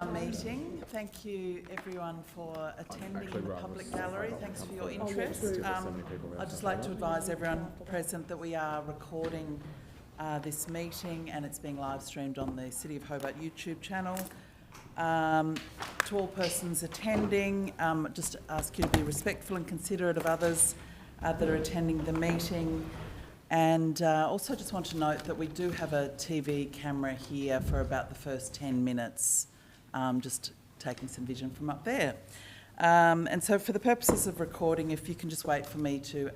Our meeting. Thank you everyone for attending in the public gallery. Thanks for your interest. I'd just like to advise everyone present that we are recording this meeting and it's being live streamed on the City of Hobart YouTube channel. To all persons attending, just ask you to be respectful and considerate of others that are attending the meeting. And also just want to note that we do have a TV camera here for about the first 10 minutes, just taking some vision from up there. And so for the purposes of recording, if you can just wait for me to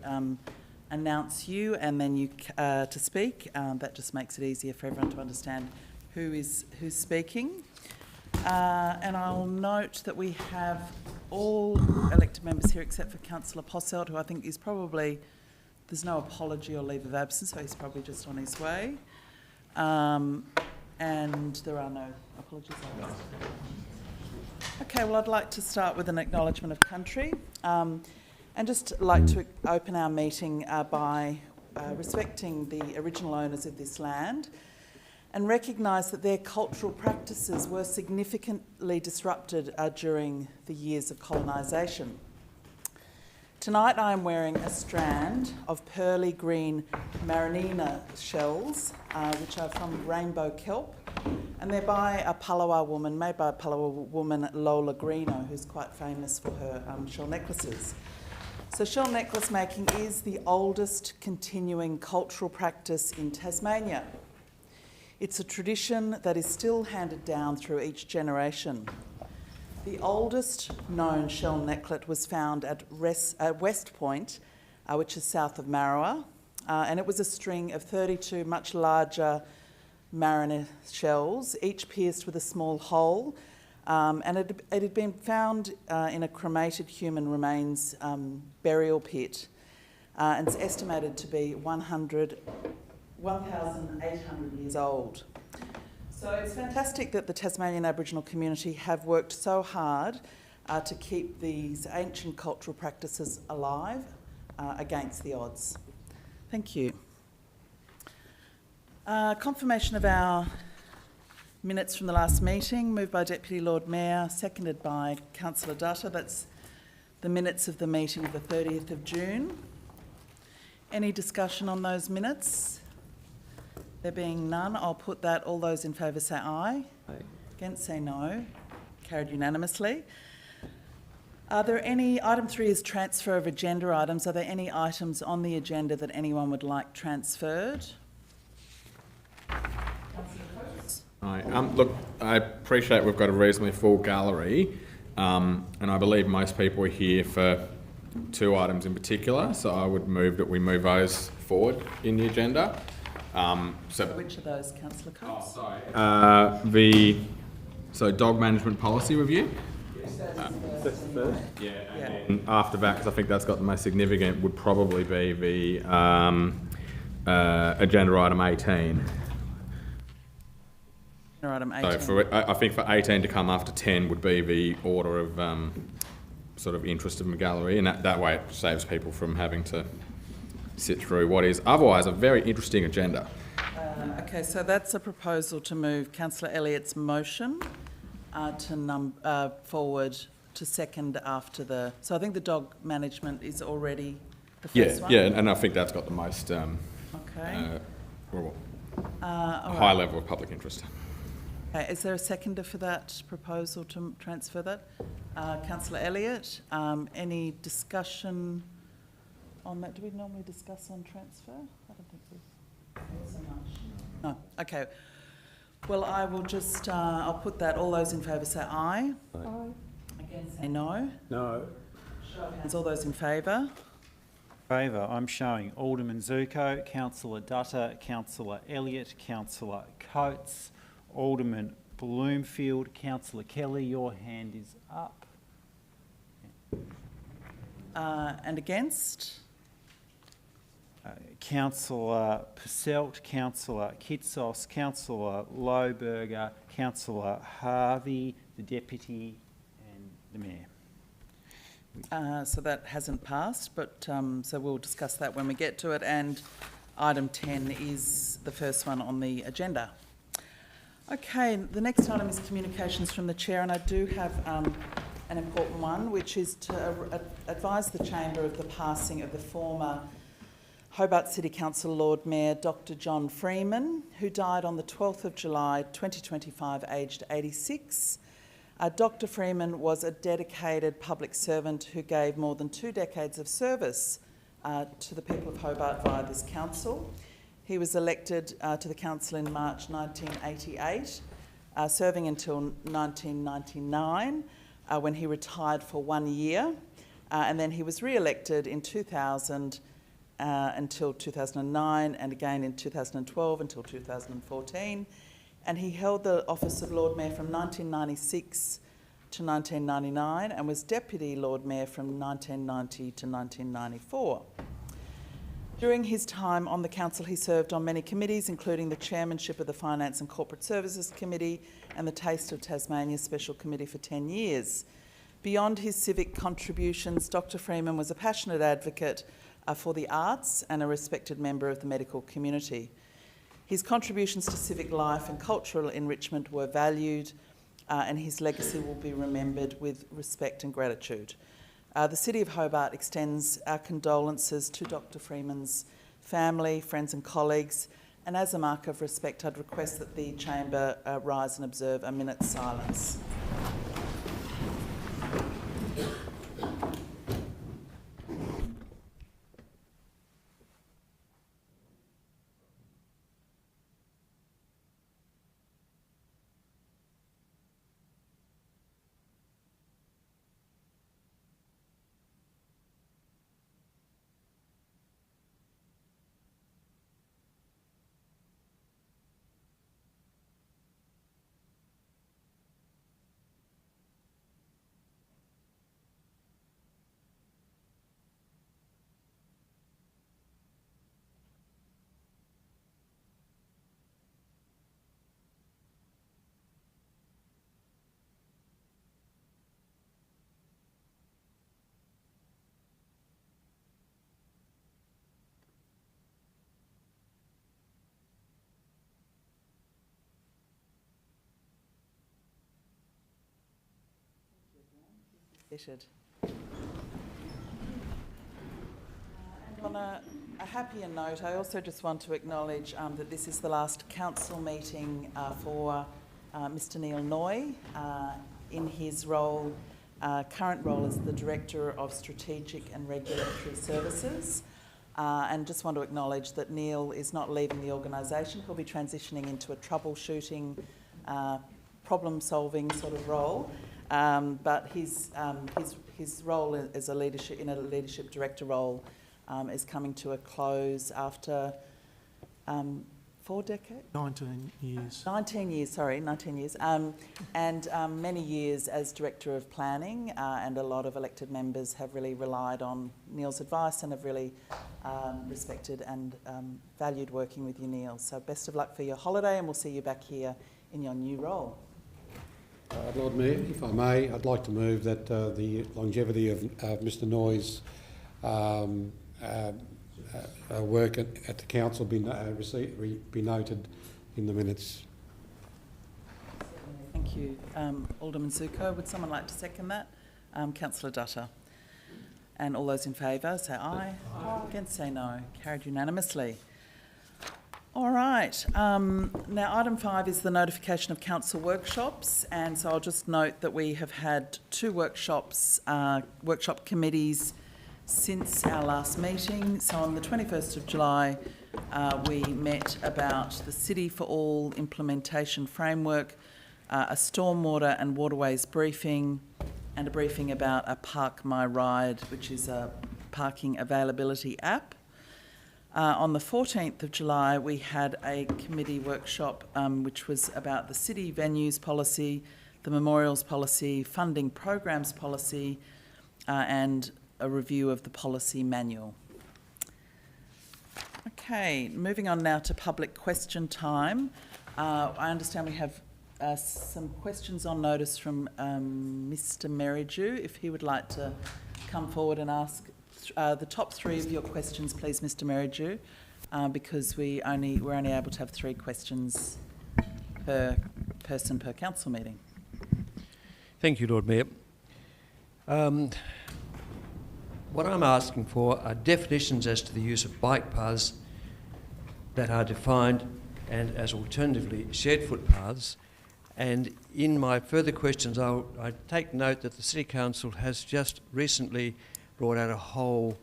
announce you and then you to speak, that just makes it easier for everyone to understand who's speaking. And I'll note that we have all elected members here except for Councillor Posselt, who I think is probably... There's no apology or leave of absence, so he's probably just on his way. And there are no apologies. Okay, well, I'd like to start with an acknowledgement of country. And just like to open our meeting by respecting the original owners of this land and recognise that their cultural practices were significantly disrupted during the years of colonisation. Tonight I am wearing a strand of pearly green marinina shells, which are from rainbow kelp, and they're by a Palawa woman, made by a Palawa woman, Lola Greeno, who's quite famous for her shell necklaces. So shell necklace making is the oldest continuing cultural practice in Tasmania. It's a tradition that is still handed down through each generation. The oldest known shell necklet was found at West Point, which is south of Marrowa, and it was a string of 32 much larger mariner shells, each pierced with a small hole, and it had been found in a cremated human remains burial pit, and it's estimated to be 1,800 years old. So it's fantastic that the Tasmanian Aboriginal community have worked so hard to keep these ancient cultural practices alive against the odds. Thank you. Confirmation of our minutes from the last meeting, moved by Deputy Lord Mayor, seconded by Councillor Dutta. That's the minutes of the meeting of the 30th of June. Any discussion on those minutes? There being none, I'll put that. All those in favour say aye. Aye. Against say no. Carried unanimously. Are there any... Item 3 is transfer of agenda items. Are there any items on the agenda that anyone would like transferred? Aye. Look, I appreciate we've got a reasonably full gallery, and I believe most people are here for 2 items in particular, so I would move that we move those forward in the agenda. Which of those, Councillor Coates? So dog management policy review. That's first. Yeah. And after that, because I think that's got the most significant, would probably be the agenda item 18. Item 18. So I think for 18 to come after 10 would be the order of sort of interest in the gallery, and that way it saves people from having to sit through what is otherwise a very interesting agenda. Okay, so that's a proposal to move Councillor Elliott's motion to forward to second after the... So I think the dog management is already the first one? Yeah, and I think that's got the most high level of public interest. Okay, is there a seconder for that proposal to transfer that? Councillor Elliott, any discussion on that? Do we normally discuss on transfer? I don't think we so much. No. Okay. Well, I will just, I'll put that. All those in favour say aye. Aye. Against say no. No. Show of hands. All those in favour? Favour. I'm showing Alderman Zuko, Councillor Dutta, Councillor Elliott, Councillor Coates, Alderman Bloomfield, Councillor Kelly. Your hand is up. And against? Councillor Posselt, Councillor Kitsos, Councillor Lohberger, Councillor Harvey, the Deputy and the Mayor. So that hasn't passed, but so we'll discuss that when we get to it. And item 10 is the first one on the agenda. Okay, the next item is communications from the Chair, and I do have an important one, which is to advise the Chamber of the passing of the former Hobart City Council Lord Mayor Dr John Freeman, who died on the 12th of July 2025, aged 86. Dr Freeman was a dedicated public servant who gave more than 2 decades of service to the people of Hobart via this council. He was elected to the council in March 1988, serving until 1999, when he retired for 1 year, and then he was re-elected in 2000 until 2009, and again in 2012 until 2014, and he held the office of Lord Mayor from 1996 to 1999 and was Deputy Lord Mayor from 1990 to 1994. During his time on the council, he served on many committees, including the chairmanship of the Finance and Corporate Services Committee and the Taste of Tasmania Special Committee for 10 years. Beyond his civic contributions, Dr Freeman was a passionate advocate for the arts and a respected member of the medical community. His contributions to civic life and cultural enrichment were valued, and his legacy will be remembered with respect and gratitude. The City of Hobart extends our condolences to Dr Freeman's family, friends and colleagues, and as a mark of respect, I'd request that the Chamber rise and observe a minute's silence. Seated. On a happier note, I also just want to acknowledge that this is the last council meeting for Mr Neil Noy in his role, current role as the Director of Strategic and Regulatory Services. And just want to acknowledge that Neil is not leaving the organisation. He'll be transitioning into a troubleshooting, problem-solving sort of role. But his role as a leadership director role is coming to a close after 4 decades? 19 years. 19 years, and many years as Director of Planning, and a lot of elected members have really relied on Neil's advice and have really respected and valued working with you, Neil. So best of luck for your holiday, and we'll see you back here in your new role. Lord Mayor, if I may, I'd like to move that the longevity of Mr Noy's work at the council be noted in the minutes. Thank you. Alderman Zuko, would someone like to second that? Councillor Dutta. And all those in favour, say aye. Aye. Against, say no. Carried unanimously. All right. Now, item 5 is the notification of council workshops, and so I'll just note that we have had 2 workshops, workshop committees since our last meeting. So on the 21st of July, we met about the City for All implementation framework, a stormwater and waterways briefing, and a briefing about a Park My Ride, which is a parking availability app. On the 14th of July, we had a committee workshop which was about the city venues policy, the memorials policy, funding programs policy, and a review of the policy manual. Okay, moving on now to public question time. I understand we have some questions on notice from Mr Merridew, if he would like to come forward and ask the top 3 of your questions, please, Mr Merridew, because we're only able to have 3 questions per person per council meeting. Thank you, Lord Mayor. What I'm asking for are definitions as to the use of bike paths that are defined and as alternatively shared footpaths. And in my further questions, I take note that the City Council has just recently brought out a whole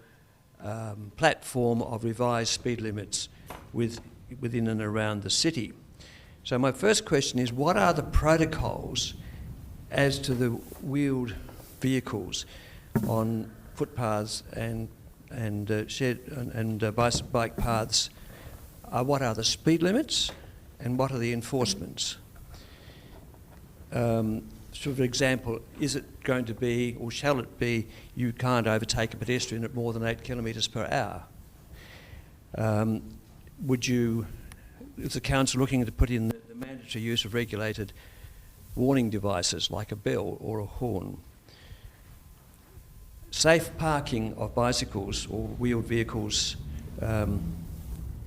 platform of revised speed limits within and around the city. So my first question is, what are the protocols as to the wheeled vehicles on footpaths and shared and bike paths? What are the speed limits and what are the enforcements? So for example, is it going to be, or shall it be, you can't overtake a pedestrian at more than 8 kilometres per hour? Is the council looking to put in the mandatory use of regulated warning devices like a bell or a horn? Safe parking of bicycles or wheeled vehicles,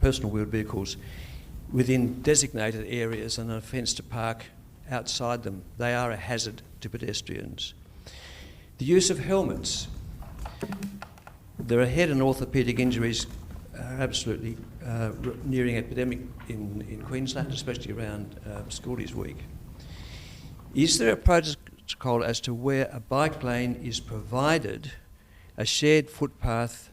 personal wheeled vehicles, within designated areas and an offence to park outside them. They are a hazard to pedestrians. The use of helmets. There are head and orthopaedic injuries absolutely nearing epidemic in Queensland, especially around Schoolies Week. Is there a protocol as to where a bike lane is provided, a shared footpath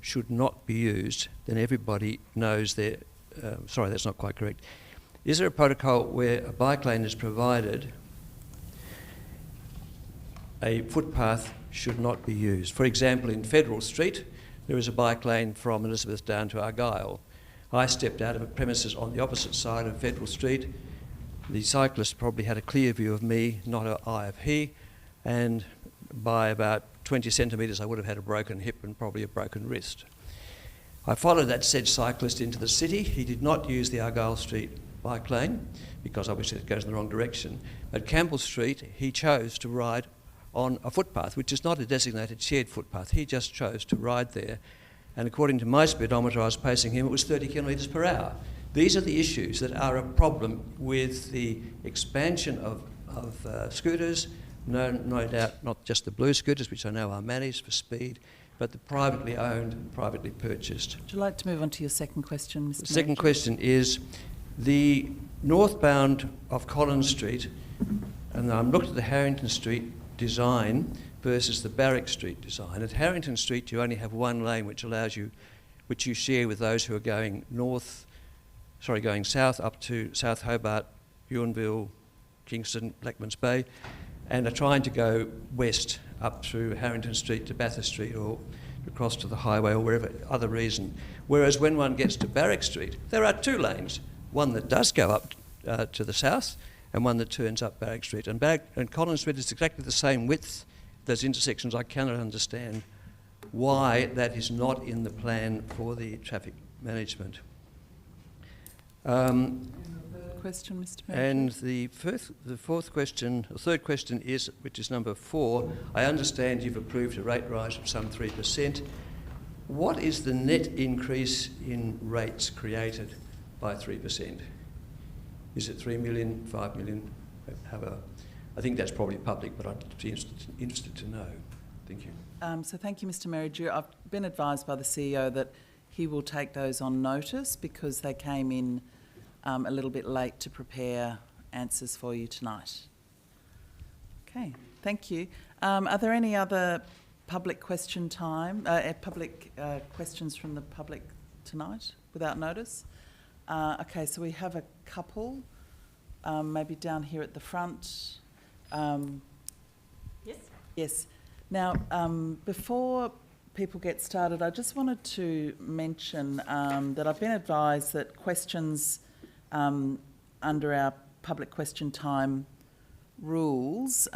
should not be used, then everybody knows sorry, that's not quite correct. Is there a protocol where a bike lane is provided, a footpath should not be used? For example, in Federal Street, there is a bike lane from Elizabeth down to Argyle. I stepped out of a premises on the opposite side of Federal Street. The cyclist probably had a clear view of me, not an eye of he, and by about 20 centimetres I would have had a broken hip and probably a broken wrist. I followed that said cyclist into the city. He did not use the Argyle Street bike lane because obviously it goes in the wrong direction. At Campbell Street, he chose to ride on a footpath, which is not a designated shared footpath. He just chose to ride there. And according to my speedometer, I was pacing him, it was 30 kilometres per hour. These are the issues that are a problem with the expansion of scooters, no doubt not just the blue scooters, which I know are managed for speed, but the privately owned and privately purchased. Would you like to move on to your second question, Mr. The second Manager? question is the northbound of Collins Street, and I'm looking at the Harrington Street design versus the Barrack Street design. At Harrington Street, you only have one lane which you share with those who are going going south up to South Hobart, Ewanville, Kingston, Blackmans Bay, and are trying to go west up through Harrington Street to Bathurst Street or across to the highway or wherever other reason. Whereas when one gets to Barrack Street, there are two lanes, one that does go up to the south and one that turns up Barrack Street. And Collins Street is exactly the same width. Those intersections, I cannot understand why that is not in the plan for the traffic management. Question, Mr. Manager. And the third question is, which is number 4, I understand you've approved a rate rise of some 3%. What is the net increase in rates created by 3%? Is it 3 million, 5 million? I think that's probably public, but I'd be interested to know. Thank you. So thank you, Mr. Merridew. I've been advised by the CEO that he will take those on notice because they came in a little bit late to prepare answers for you tonight. Okay, thank you. Are there any other public question questions from the public tonight without notice? Okay, so we have a couple, maybe down here at the front. Yes. Yes. Now, before people get started, I just wanted to mention that I've been advised that questions under our public question time rules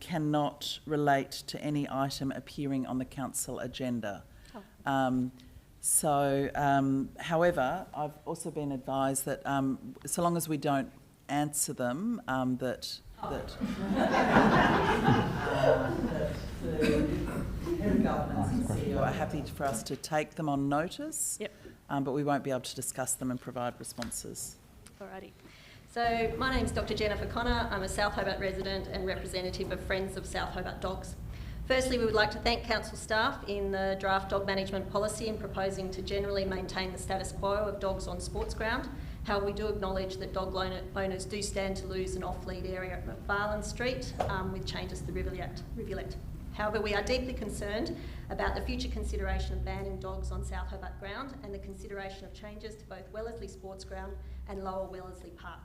cannot relate to any item appearing on the council agenda. However, I've also been advised that so long as we don't answer them, that the head of governance and CEO are happy for us to take them on notice, Yep. but we won't be able to discuss them and provide responses. Alrighty. So my name's Dr. Jennifer Connor. I'm a South Hobart resident and representative of Friends of South Hobart Dogs. Firstly, we would like to thank council staff in the draft dog management policy in proposing to generally maintain the status quo of dogs on sports ground. However, we do acknowledge that dog owners do stand to lose an off-lead area at McFarlane Street with changes to the rivulet. However, we are deeply concerned about the future consideration of banning dogs on South Hobart ground and the consideration of changes to both Wellesley Sports Ground and Lower Wellesley Park.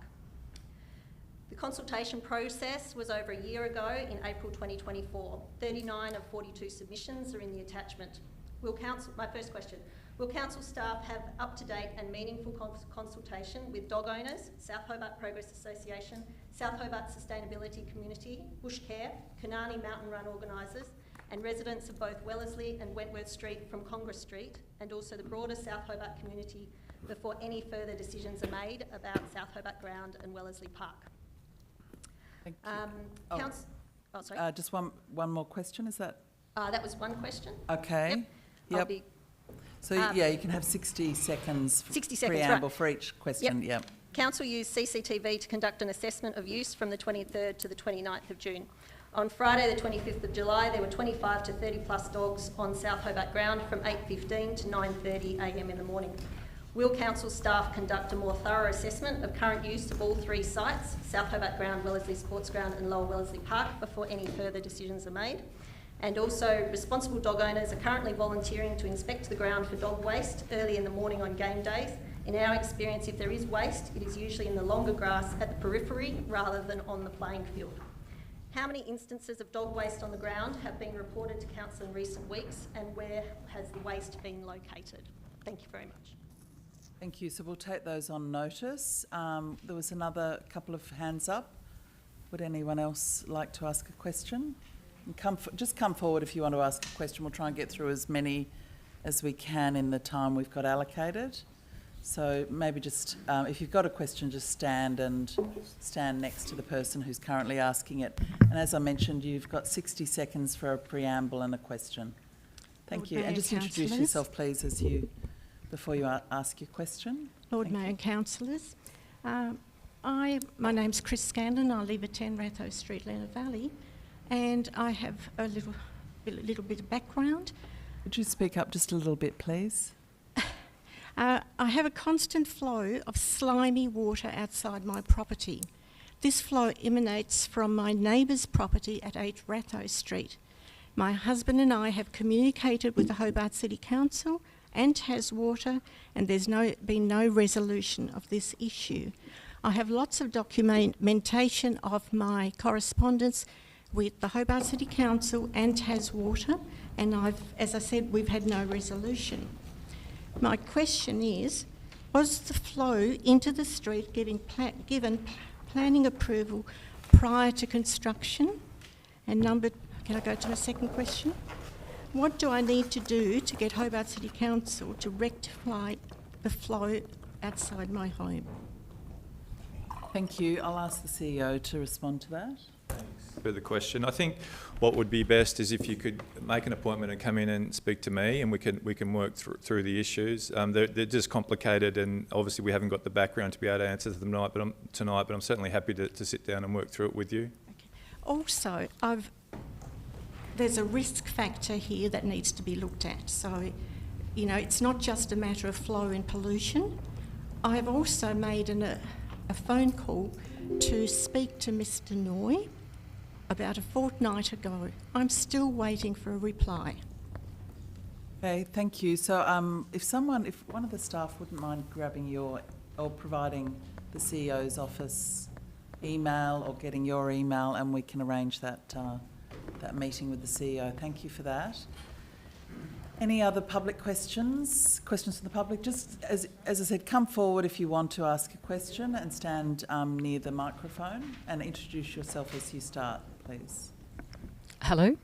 The consultation process was over a year ago in April 2024. 39 of 42 submissions are in the attachment. My first question, will council staff have up-to-date and meaningful consultation with dog owners, South Hobart Progress Association, South Hobart Sustainability Community, Bush Care, Kanani Mountain Run organisers, and residents of both Wellesley and Wentworth Street from Congress Street, and also the broader South Hobart community before any further decisions are made about South Hobart Ground and Wellesley Park? Thank you. Sorry. Just one more question, is that? That was one question. Okay. Yep. So you can have 60 seconds 60 seconds, preamble right. for each question. Yep. Council used CCTV to conduct an assessment of use from the 23rd to the 29th of June. On Friday the 25th of July there were 25 to 30 plus dogs on South Hobart Ground from 8:15 to 9:30am in the morning. Will council staff conduct a more thorough assessment of current use of all three sites, South Hobart Ground, Wellesley Sports Ground and Lower Wellesley Park, before any further decisions are made? And also, responsible dog owners are currently volunteering to inspect the ground for dog waste early in the morning on game days. In our experience, if there is waste, it is usually in the longer grass at the periphery rather than on the playing field. How many instances of dog waste on the ground have been reported to council in recent weeks, and where has the waste been located? Thank you very much. Thank you. So we'll take those on notice. There was another couple of hands up. Would anyone else like to ask a question? And just come forward if you want to ask a question. We'll try and get through as many as we can in the time we've got allocated. So maybe just, if you've got a question, just stand next to the person who's currently asking it. And as I mentioned, you've got 60 seconds for a preamble and a question. Thank you. And just introduce yourself, please, before you ask your question. Lord Mayor and councillors. My name's Chris Scanlon. I live at 10 Ratho Street, Leonard Valley, and I have a little bit of background. Would you speak up just a little bit, please? I have a constant flow of slimy water outside my property. This flow emanates from my neighbour's property at 8 Ratho Street. My husband and I have communicated with the Hobart City Council and Taswater, and there's been no resolution of this issue. I have lots of documentation of my correspondence with the Hobart City Council and Taswater, and as I said, we've had no resolution. My question is, was the flow into the street given planning approval prior to construction? And can I go to my second question? What do I need to do to get Hobart City Council to rectify the flow outside my home? Thank you. I'll ask the CEO to respond to that. Thanks for the question. I think what would be best is if you could make an appointment and come in and speak to me, and we can work through the issues. They're just complicated, and obviously we haven't got the background to be able to answer them tonight. But I'm certainly happy to sit down and work through it with you. Okay. Also, there's a risk factor here that needs to be looked at. So, it's not just a matter of flow and pollution. I have also made a phone call to speak to Mr. Noy about a fortnight ago. I'm still waiting for a reply. Okay, thank you. So if one of the staff wouldn't mind grabbing or providing the CEO's office email or getting your email, and we can arrange that meeting with the CEO. Thank you for that. Any other public questions? Questions from the public? Just as I said, come forward if you want to ask a question and stand near the microphone and introduce yourself as you start, please. Hello.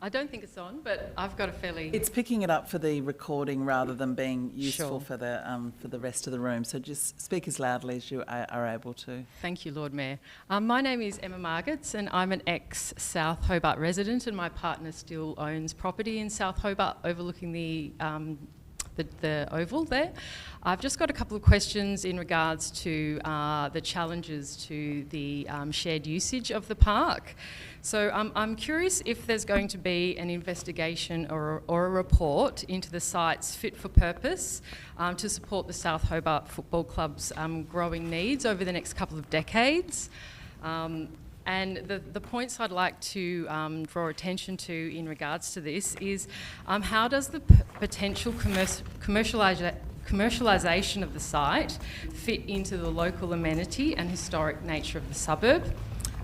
I don't think it's on, but I've got a fairly... It's picking it up for the recording rather than being useful Sure. for the rest of the room. So just speak as loudly as you are able to. Thank you, Lord Mayor. My name is Emma Margetts, and I'm an ex-South Hobart resident, and my partner still owns property in South Hobart overlooking the the oval there. I've just got a couple of questions in regards to the challenges to the shared usage of the park. So I'm curious if there's going to be an investigation or a report into the site's fit for purpose to support the South Hobart Football Club's growing needs over the next couple of decades. And the points I'd like to draw attention to in regards to this is how does the potential commercialisation of the site fit into the local amenity and historic nature of the suburb?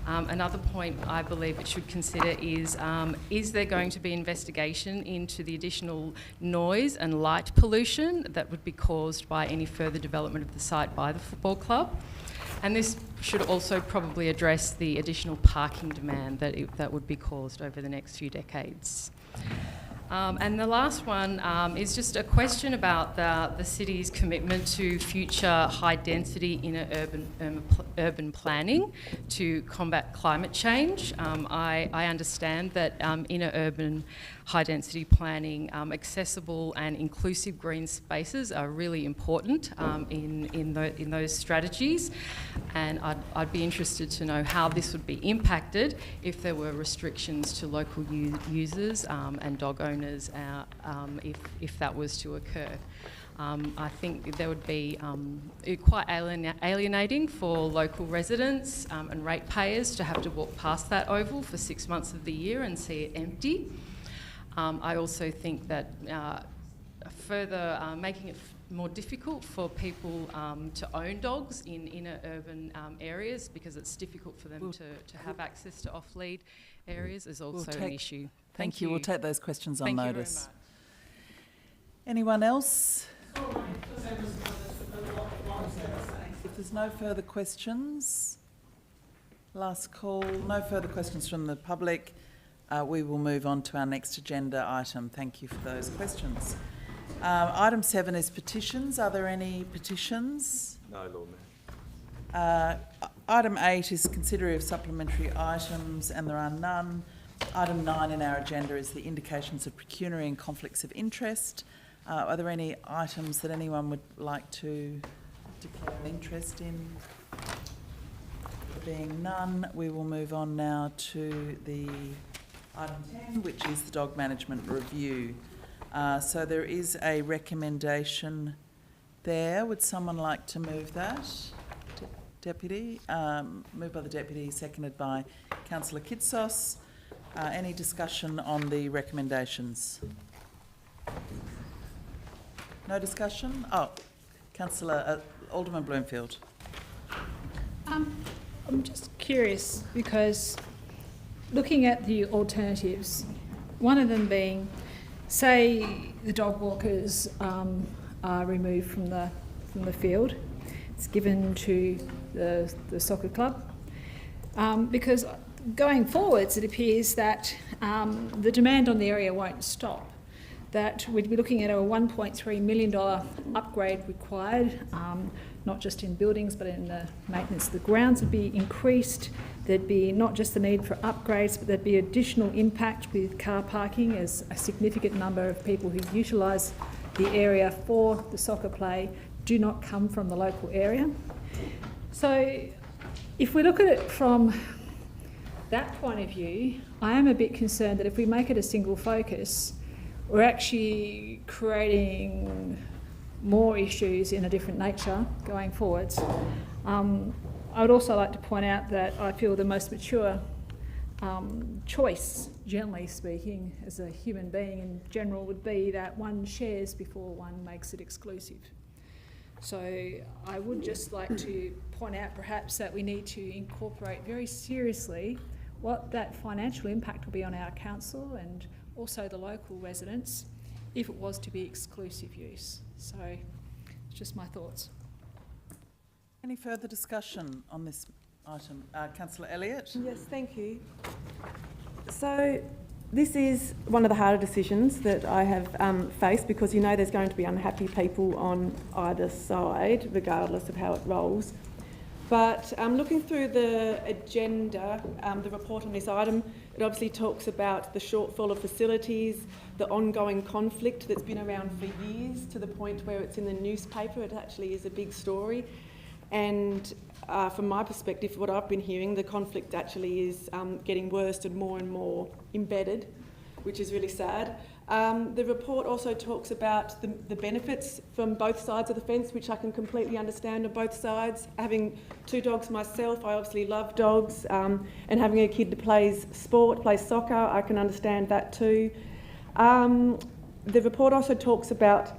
Another point I believe it should consider is there going to be investigation into the additional noise and light pollution that would be caused by any further development of the site by the football club? And this should also probably address the additional parking demand that would be caused over the next few decades. And the last one is just a question about the city's commitment to future high-density inner urban planning to combat climate change. I understand that inner urban high-density planning, accessible and inclusive green spaces are really important in those strategies, and I'd be interested to know how this would be impacted if there were restrictions to local users and dog owners if that was to occur. I think there would be quite alienating for local residents and ratepayers to have to walk past that oval for 6 months of the year and see it empty. I also think that further making it more difficult for people to own dogs in inner urban areas, because it's difficult for them to have access to off-lead areas, is also an issue. Thank you. We'll take those questions on Thank notice. You very much. Anyone else? If there's no further questions, last call, no further questions from the public, we will move on to our next agenda item. Thank you for those questions. Item 7 is petitions. Are there any petitions? No, Lord Mayor. Item 8 is consideration of supplementary items, and there are none. Item 9 in our agenda is the indications of pecuniary and conflicts of interest. Are there any items that anyone would like to declare an interest in? There being none, we will move on now to the item 10, which is the dog management review. So there is a recommendation there. Would someone like to move that? Deputy? Moved by the Deputy, seconded by Councillor Kitsos. Any discussion on the recommendations? No discussion? Oh, Councillor Alderman Bloomfield. I'm just curious because looking at the alternatives, one of them being, say the dog walkers are removed from the field, it's given to the soccer club, because going forwards it appears that the demand on the area won't stop, that we'd be looking at a $1.3 million upgrade required, not just in buildings but in the maintenance of the grounds would be increased. There'd be not just the need for upgrades, but there'd be additional impact with car parking, as a significant number of people who utilise the area for the soccer play do not come from the local area. So if we look at it from that point of view, I am a bit concerned that if we make it a single focus, we're actually creating more issues in a different nature going forwards. I would also like to point out that I feel the most mature choice, generally speaking, as a human being in general, would be that one shares before one makes it exclusive. So I would just like to point out perhaps that we need to incorporate very seriously what that financial impact will be on our council and also the local residents if it was to be exclusive use. So it's just my thoughts. Any further discussion on this item? Councillor Elliott? Yes, thank you. So this is one of the harder decisions that I have faced, because you know there's going to be unhappy people on either side, regardless of how it rolls. But looking through the agenda, the report on this item, it obviously talks about the shortfall of facilities, the ongoing conflict that's been around for years to the point where it's in the newspaper. It actually is a big story. And from my perspective, what I've been hearing, the conflict actually is getting worse and more embedded, which is really sad. The report also talks about the benefits from both sides of the fence, which I can completely understand on both sides. Having 2 dogs myself, I obviously love dogs, and having a kid that plays soccer, I can understand that too. The report also talks about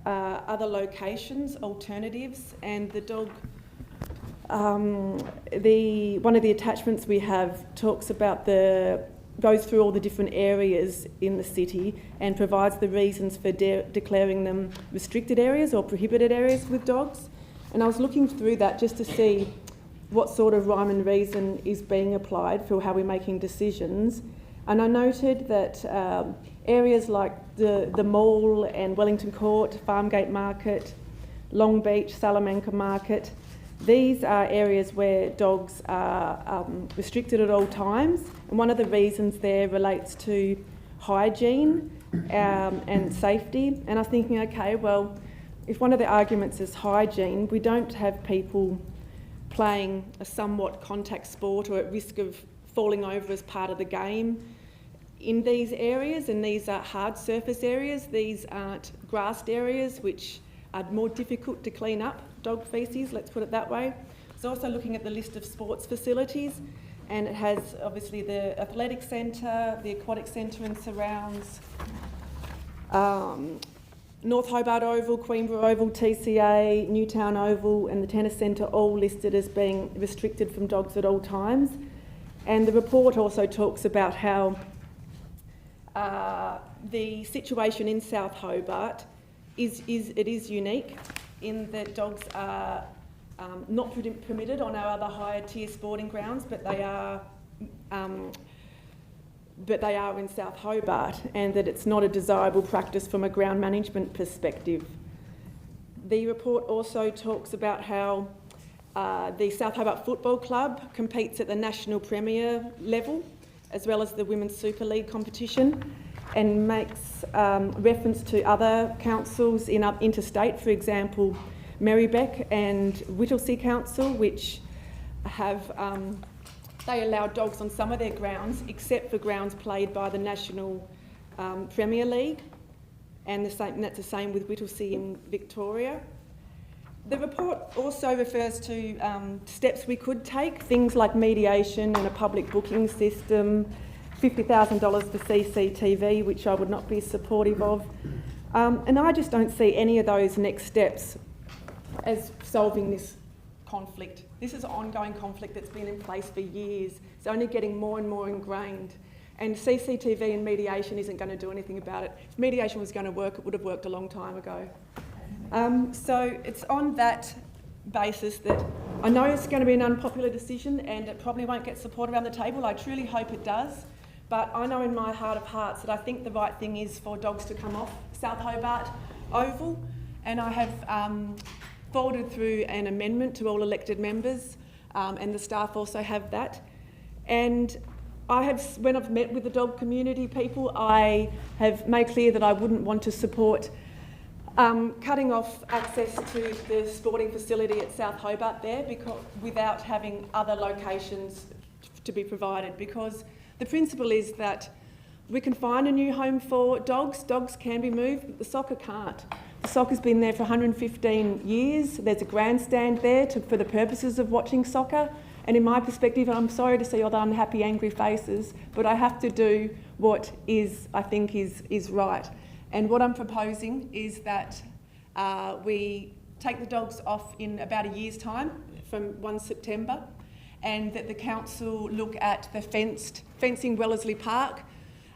other locations, alternatives, and the dog. One of the attachments we have talks about goes through all the different areas in the city and provides the reasons for declaring them restricted areas or prohibited areas with dogs. And I was looking through that just to see what sort of rhyme and reason is being applied for how we're making decisions. And I noted that areas like the Mall and Wellington Court, Farmgate Market, Long Beach, Salamanca Market, these are areas where dogs are restricted at all times, and one of the reasons there relates to hygiene and safety. And I was thinking, okay, well, if one of the arguments is hygiene, we don't have people playing a somewhat contact sport or at risk of falling over as part of the game in these areas, and these are hard surface areas. These aren't grassed areas, which are more difficult to clean up dog faeces, let's put it that way. It's also looking at the list of sports facilities, and it has obviously the athletic centre, the aquatic centre and surrounds, North Hobart Oval, Queenborough Oval, TCA, Newtown Oval and the tennis centre all listed as being restricted from dogs at all times. And the report also talks about how the situation in South Hobart is unique in that dogs are not permitted on our other higher tier sporting grounds, but they are in South Hobart, and that it's not a desirable practice from a ground management perspective. The report also talks about how the South Hobart Football Club competes at the National Premier level, as well as the Women's Super League competition, and makes reference to other councils in interstate, for example, Merribeck and Whittlesea Council, which have they allow dogs on some of their grounds, except for grounds played by the National Premier League, and that's the same with Whittlesea in Victoria. The report also refers to steps we could take, things like mediation and a public booking system, $50,000 for CCTV, which I would not be supportive of. And I just don't see any of those next steps as solving this conflict. This is an ongoing conflict that's been in place for years. It's only getting more and more ingrained. And CCTV and mediation isn't going to do anything about it. If mediation was going to work, it would have worked a long time ago. So it's on that basis that I know it's going to be an unpopular decision and it probably won't get support around the table. I truly hope it does. But I know in my heart of hearts that I think the right thing is for dogs to come off South Hobart Oval. And I have forwarded through an amendment to all elected members, and the staff also have that. And when I've met with the dog community people, I have made clear that I wouldn't want to support cutting off access to the sporting facility at South Hobart there without having other locations to be provided, because the principle is that we can find a new home for dogs. Dogs can be moved, but the soccer can't. The soccer's been there for 115 years. There's a grandstand there for the purposes of watching soccer. And in my perspective, I'm sorry to see all the unhappy, angry faces, but I have to do what I think is right. And what I'm proposing is that we take the dogs off in about a year's time, from 1 September, and that the council look at the fencing Wellesley Park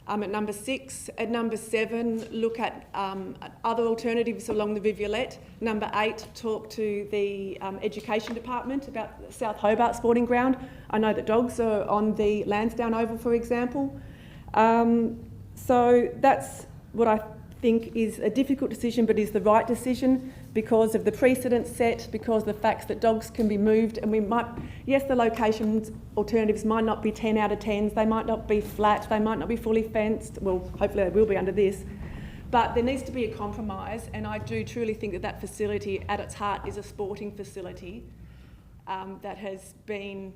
at number 6. At number 7, look at other alternatives along the Rivulet. Number 8, talk to the Education Department about the South Hobart Sporting Ground. I know that dogs are on the Lansdowne Oval, for example. So that's what I think is a difficult decision but is the right decision because of the precedent set, because of the facts that dogs can be moved, and we might, yes, the location alternatives might not be 10 out of 10s, they might not be flat, they might not be fully fenced, well, hopefully they will be under this, but there needs to be a compromise, and I do truly think that that facility at its heart is a sporting facility that has been,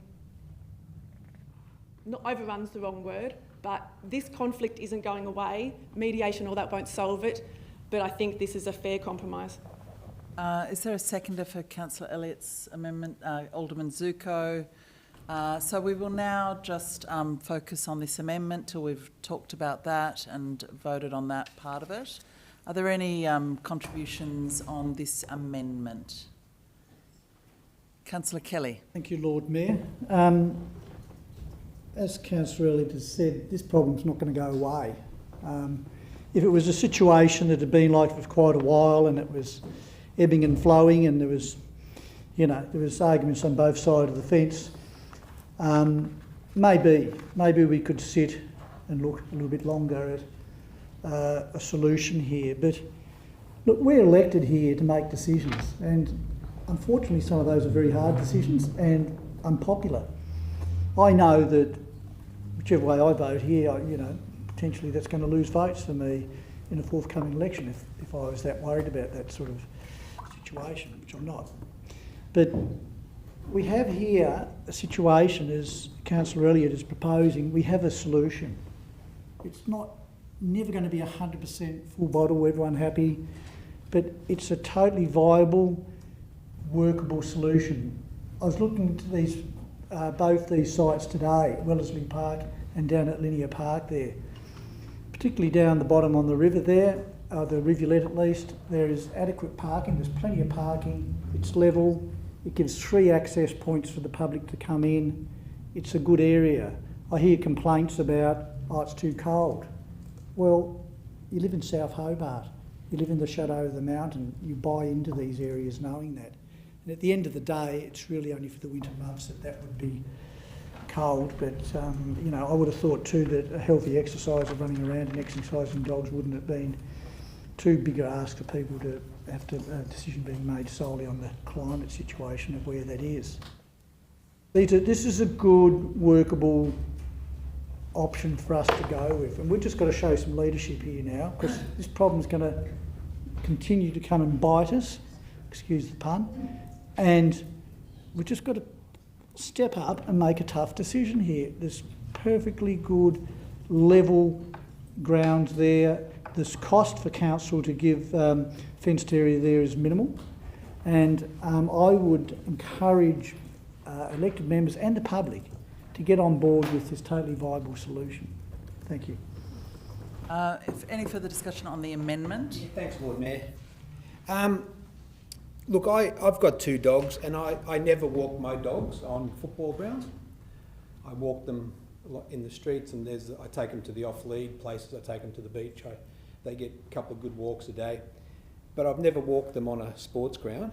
not overrun's the wrong word, but this conflict isn't going away. Mediation, all that won't solve it, but I think this is a fair compromise. Is there a seconder for Councillor Elliott's amendment? Alderman Zuko. So we will now just focus on this amendment till we've talked about that and voted on that part of it. Are there any contributions on this amendment? Councillor Kelly. Thank you, Lord Mayor. As Councillor Elliott has said, this problem's not going to go away. If it was a situation that had been like for quite a while and it was ebbing and flowing and there was arguments on both sides of the fence, maybe we could sit and look a little bit longer at a solution here. But look, we're elected here to make decisions, and unfortunately some of those are very hard decisions and unpopular. I know that whichever way I vote here, potentially that's going to lose votes for me in a forthcoming election if I was that worried about that sort of situation, which I'm not. But we have here a situation, as Councillor Elliott is proposing, we have a solution. It's never going to be 100% full bottle, everyone happy, but it's a totally viable, workable solution. I was looking at both these sites today, Wellesley Park and down at Linear Park there. Particularly down the bottom on the river there, the rivulet at least, there is adequate parking, there's plenty of parking, it's level, it gives 3 access points for the public to come in, it's a good area. I hear complaints about, it's too cold. Well, you live in South Hobart, you live in the shadow of the mountain, you buy into these areas knowing that. And at the end of the day, it's really only for the winter months that would be cold, but I would have thought too that a healthy exercise of running around and exercising dogs wouldn't have been too big a ask for people to have a decision being made solely on the climate situation of where that is. This is a good, workable option for us to go with, and we've just got to show some leadership here now, because this problem's going to continue to come and bite us, excuse the pun, and we've just got to step up and make a tough decision here. There's perfectly good level ground there. This cost for council to give fenced area there is minimal, and I would encourage elected members and the public to get on board with this totally viable solution. Thank you. If any further discussion on the amendment? Yeah, thanks, Lord Mayor. Look, I've got 2 dogs, and I never walk my dogs on football grounds. I walk them in the streets, and I take them to the off-lead places, I take them to the beach. They get a couple of good walks a day. But I've never walked them on a sports ground.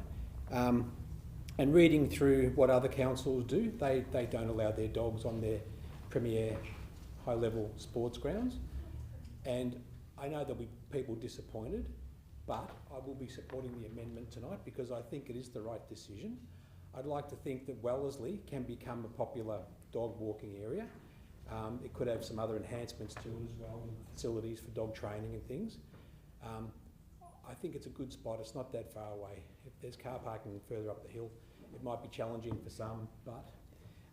And reading through what other councils do, they don't allow their dogs on their premier high-level sports grounds. And I know there'll be people disappointed, but I will be supporting the amendment tonight because I think it is the right decision. I'd like to think that Wellesley can become a popular dog walking area. It could have some other enhancements to it as well, facilities for dog training and things. I think it's a good spot. It's not that far away. If there's car parking further up the hill, it might be challenging for some, but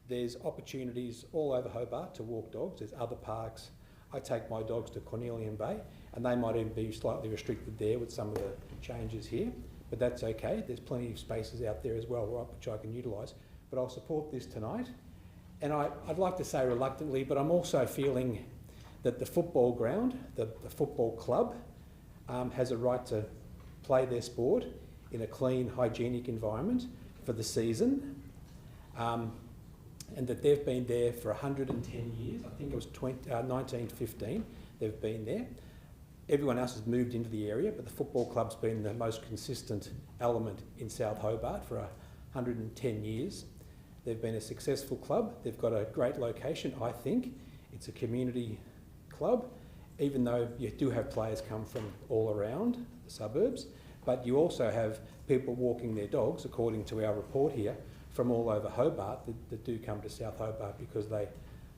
there's opportunities all over Hobart to walk dogs. There's other parks. I take my dogs to Cornelian Bay, and they might even be slightly restricted there with some of the changes here, but that's okay. There's plenty of spaces out there as well, right, which I can utilise. But I'll support this tonight. And I'd like to say reluctantly, but I'm also feeling that the football ground, the football club, has a right to play their sport in a clean, hygienic environment for the season, and that they've been there for 110 years. I think it was 1915 they've been there. Everyone else has moved into the area, but the football club's been the most consistent element in South Hobart for 110 years. They've been a successful club. They've got a great location, I think. It's a community club, even though you do have players come from all around the suburbs, but you also have people walking their dogs, according to our report here, from all over Hobart that do come to South Hobart because they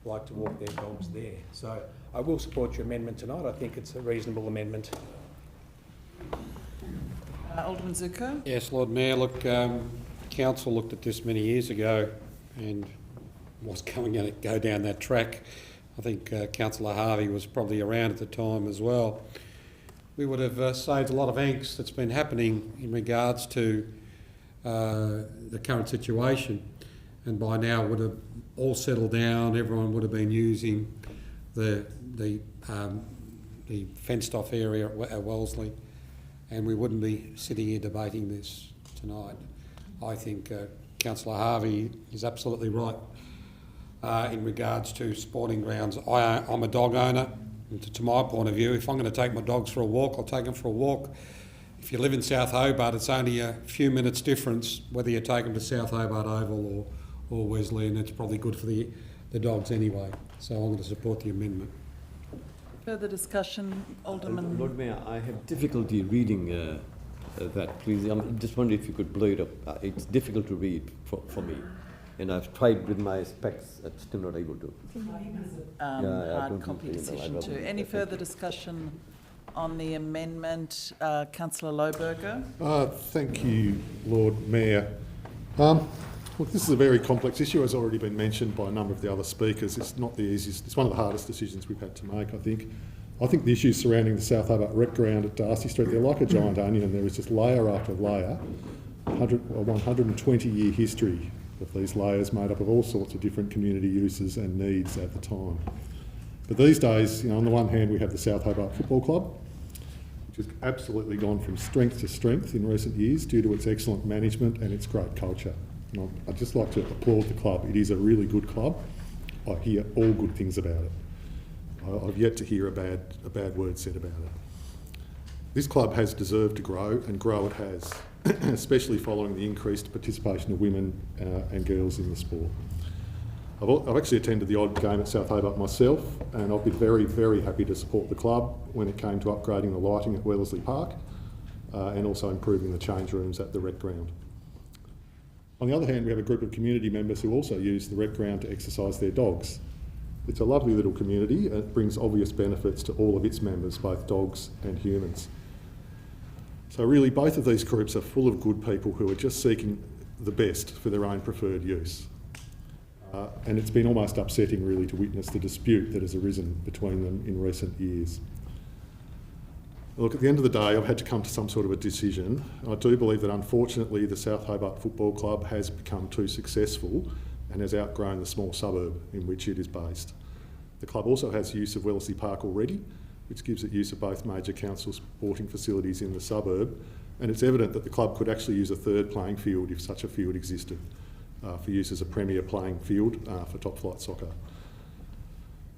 like to walk their dogs there. So I will support your amendment tonight. I think it's a reasonable amendment. Alderman Zuko? Yes, Lord Mayor. Look, Council looked at this many years ago and was going to go down that track. I think Councillor Harvey was probably around at the time as well. We would have saved a lot of angst that's been happening in regards to the current situation, and by now would have all settled down. Everyone would have been using the fenced-off area at Wellesley, and we wouldn't be sitting here debating this tonight. I think Councillor Harvey is absolutely right in regards to sporting grounds. I'm a dog owner, and to my point of view, if I'm going to take my dogs for a walk, I'll take them for a walk. If you live in South Hobart, it's only a few minutes difference whether you take them to South Hobart Oval or Wesley, and it's probably good for the dogs anyway. So I'm going to support the amendment. Further discussion, Alderman? Lord Mayor, I have difficulty reading that, please. I'm just wondering if you could blow it up. It's difficult to read for me, and I've tried with my specs. I'm still not able to. Hard copy decision too. Any further discussion on the amendment? Councillor Lohberger? Thank you, Lord Mayor. Look, this is a very complex issue, as already been mentioned by a number of the other speakers. It's not the easiest, it's one of the hardest decisions we've had to make, I think. I think the issues surrounding the South Hobart Rec Ground at Darcy Street, they're like a giant onion, and there is just layer after layer, 120-year history of these layers made up of all sorts of different community uses and needs at the time. But these days, on the one hand, we have the South Hobart Football Club, which has absolutely gone from strength to strength in recent years due to its excellent management and its great culture. And I'd just like to applaud the club. It is a really good club. I hear all good things about it. I've yet to hear a bad word said about it. This club has deserved to grow, and grow it has, especially following the increased participation of women and girls in the sport. I've actually attended the odd game at South Hobart myself, and I've been very, very happy to support the club when it came to upgrading the lighting at Wellesley Park and also improving the change rooms at the rec ground. On the other hand, we have a group of community members who also use the rec ground to exercise their dogs. It's a lovely little community and it brings obvious benefits to all of its members, both dogs and humans. So really, both of these groups are full of good people who are just seeking the best for their own preferred use. And it's been almost upsetting really to witness the dispute that has arisen between them in recent years. Look, at the end of the day, I've had to come to some sort of a decision. I do believe that unfortunately the South Hobart Football Club has become too successful and has outgrown the small suburb in which it is based. The club also has use of Wellesley Park already, which gives it use of both major council sporting facilities in the suburb, and it's evident that the club could actually use a third playing field if such a field existed, for use as a premier playing field for top flight soccer.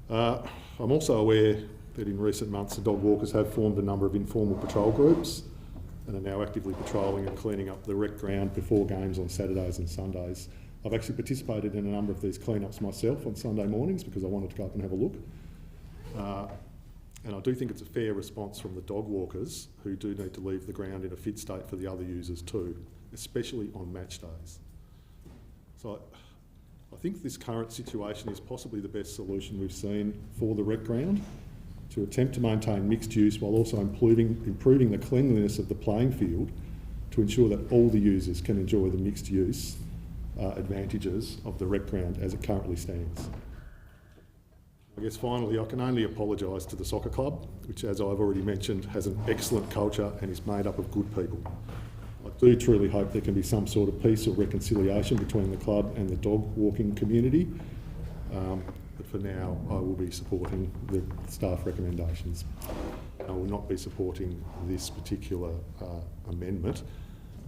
I'm also aware that in recent months the dog walkers have formed a number of informal patrol groups and are now actively patrolling and cleaning up the rec ground before games on Saturdays and Sundays. I've actually participated in a number of these clean-ups myself on Sunday mornings because I wanted to go up and have a look. And I do think it's a fair response from the dog walkers who do need to leave the ground in a fit state for the other users too, especially on match days. So I think this current situation is possibly the best solution we've seen for the rec ground, to attempt to maintain mixed use while also improving the cleanliness of the playing field to ensure that all the users can enjoy the mixed use advantages of the rec ground as it currently stands. I guess finally, I can only apologise to the soccer club, which, as I've already mentioned, has an excellent culture and is made up of good people. I do truly hope there can be some sort of peace or reconciliation between the club and the dog walking community. But for now, I will be supporting the staff recommendations. I will not be supporting this particular amendment.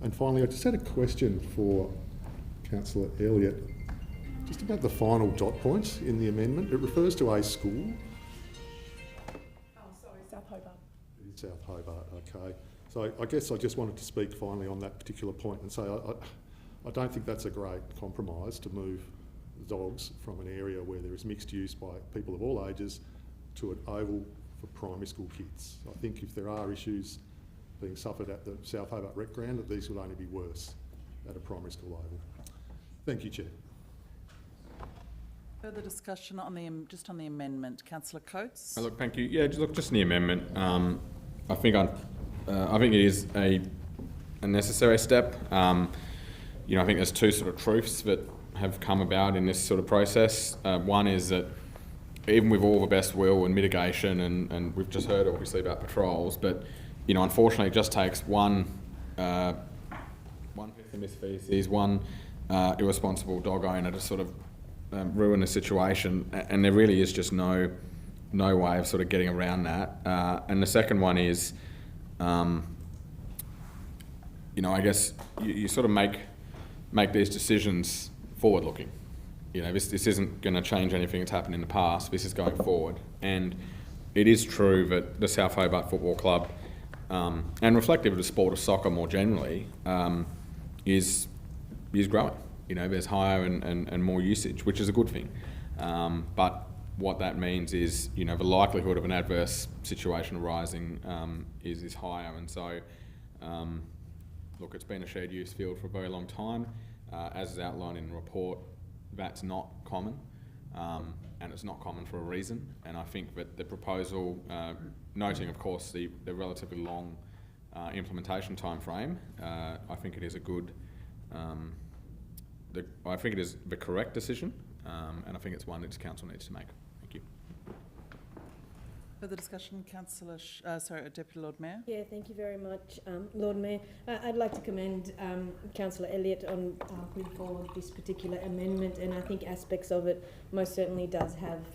And finally, I just had a question for Councillor Elliott, just about the final dot point in the amendment. It refers to a school. Oh, sorry, South Hobart. It is South Hobart, okay. So I guess I just wanted to speak finally on that particular point and say I don't think that's a great compromise to move dogs from an area where there is mixed use by people of all ages to an oval for primary school kids. I think if there are issues being suffered at the South Hobart Rec Ground, that these would only be worse at a primary school level. Thank you, Chair. Further discussion on the just on the amendment, Councillor Coates. Look, thank you. Yeah, just in the amendment. I think it is a necessary step. You know, I think there's two sort of truths that have come about in this sort of process. One is that even with all the best will and mitigation, and we've just heard obviously about patrols, but you know, unfortunately, it just takes one person misfeces, one irresponsible dog owner to sort of ruin a situation, and there really is just no way of sort of getting around that. And the second one is, you know, I guess you sort of make these decisions forward-looking. You know, this isn't going to change anything that's happened in the past. This is going forward, and it is true that the South Hobart Football Club, and reflective of the sport of soccer more generally, is growing. You know, there's higher and more usage, which is a good thing. But what that means is, you know, the likelihood of an adverse situation arising is higher. And so, look, it's been a shared use field for a very long time. As is outlined in the report, that's not common. And it's not common for a reason. And I think that the proposal, noting, of course, the relatively long implementation time frame, I think it is a good... I think it is the correct decision, and I think it's one that this council needs to make. Thank you. Further discussion, Councillor, Deputy Lord Mayor. Yeah, thank you very much, Lord Mayor. I'd like to commend Councillor Elliott on putting forward this particular amendment, and I think aspects of it most certainly does have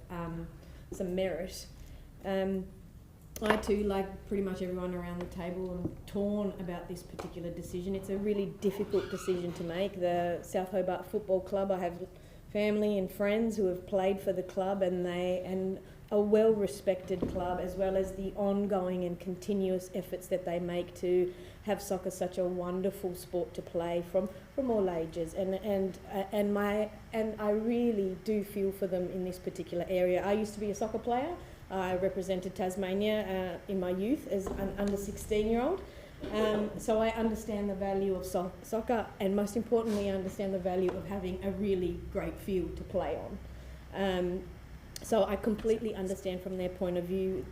some merit. I too, like pretty much everyone around the table, am torn about this particular decision. It's a really difficult decision to make. The South Hobart Football Club, I have family and friends who have played for the club, and a well-respected club, as well as the ongoing and continuous efforts that they make to have soccer such a wonderful sport to play from all ages. And I really do feel for them in this particular area. I used to be a soccer player. I represented Tasmania in my youth as an under 16-year-old. So I understand the value of soccer, and most importantly, I understand the value of having a really great field to play on. So I completely understand from their point of view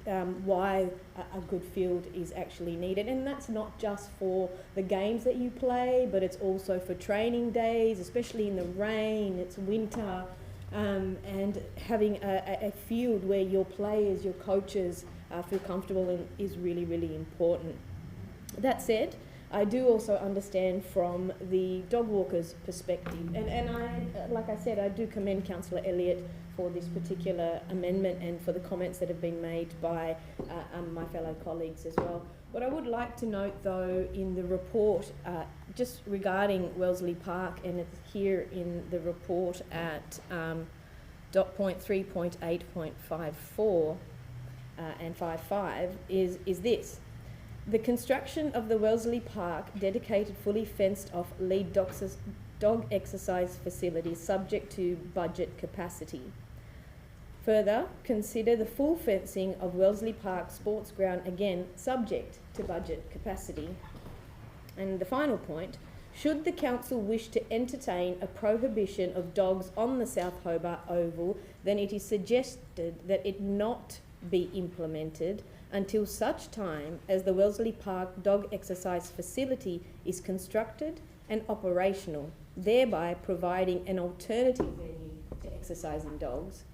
why a good field is actually needed. And that's not just for the games that you play, but it's also for training days, especially in the rain, it's winter. And having a field where your players, your coaches feel comfortable in is really, really important. That said, I do also understand from the dog walkers' perspective, and I, like I said, I do commend Councillor Elliott for this particular amendment and for the comments that have been made by my fellow colleagues as well. What I would like to note, though, in the report, just regarding Wellesley Park, and it's here in the report at dot point 3.8.54 and 55, is this. The construction of the Wellesley Park dedicated fully fenced off lead dog exercise facility subject to budget capacity. Further, consider the full fencing of Wellesley Park Sports Ground, again subject to budget capacity. And the final point, should the council wish to entertain a prohibition of dogs on the South Hobart Oval, then it is suggested that it not be implemented until such time as the Wellesley Park dog exercise facility is constructed and operational, thereby providing an alternative venue to exercising dogs.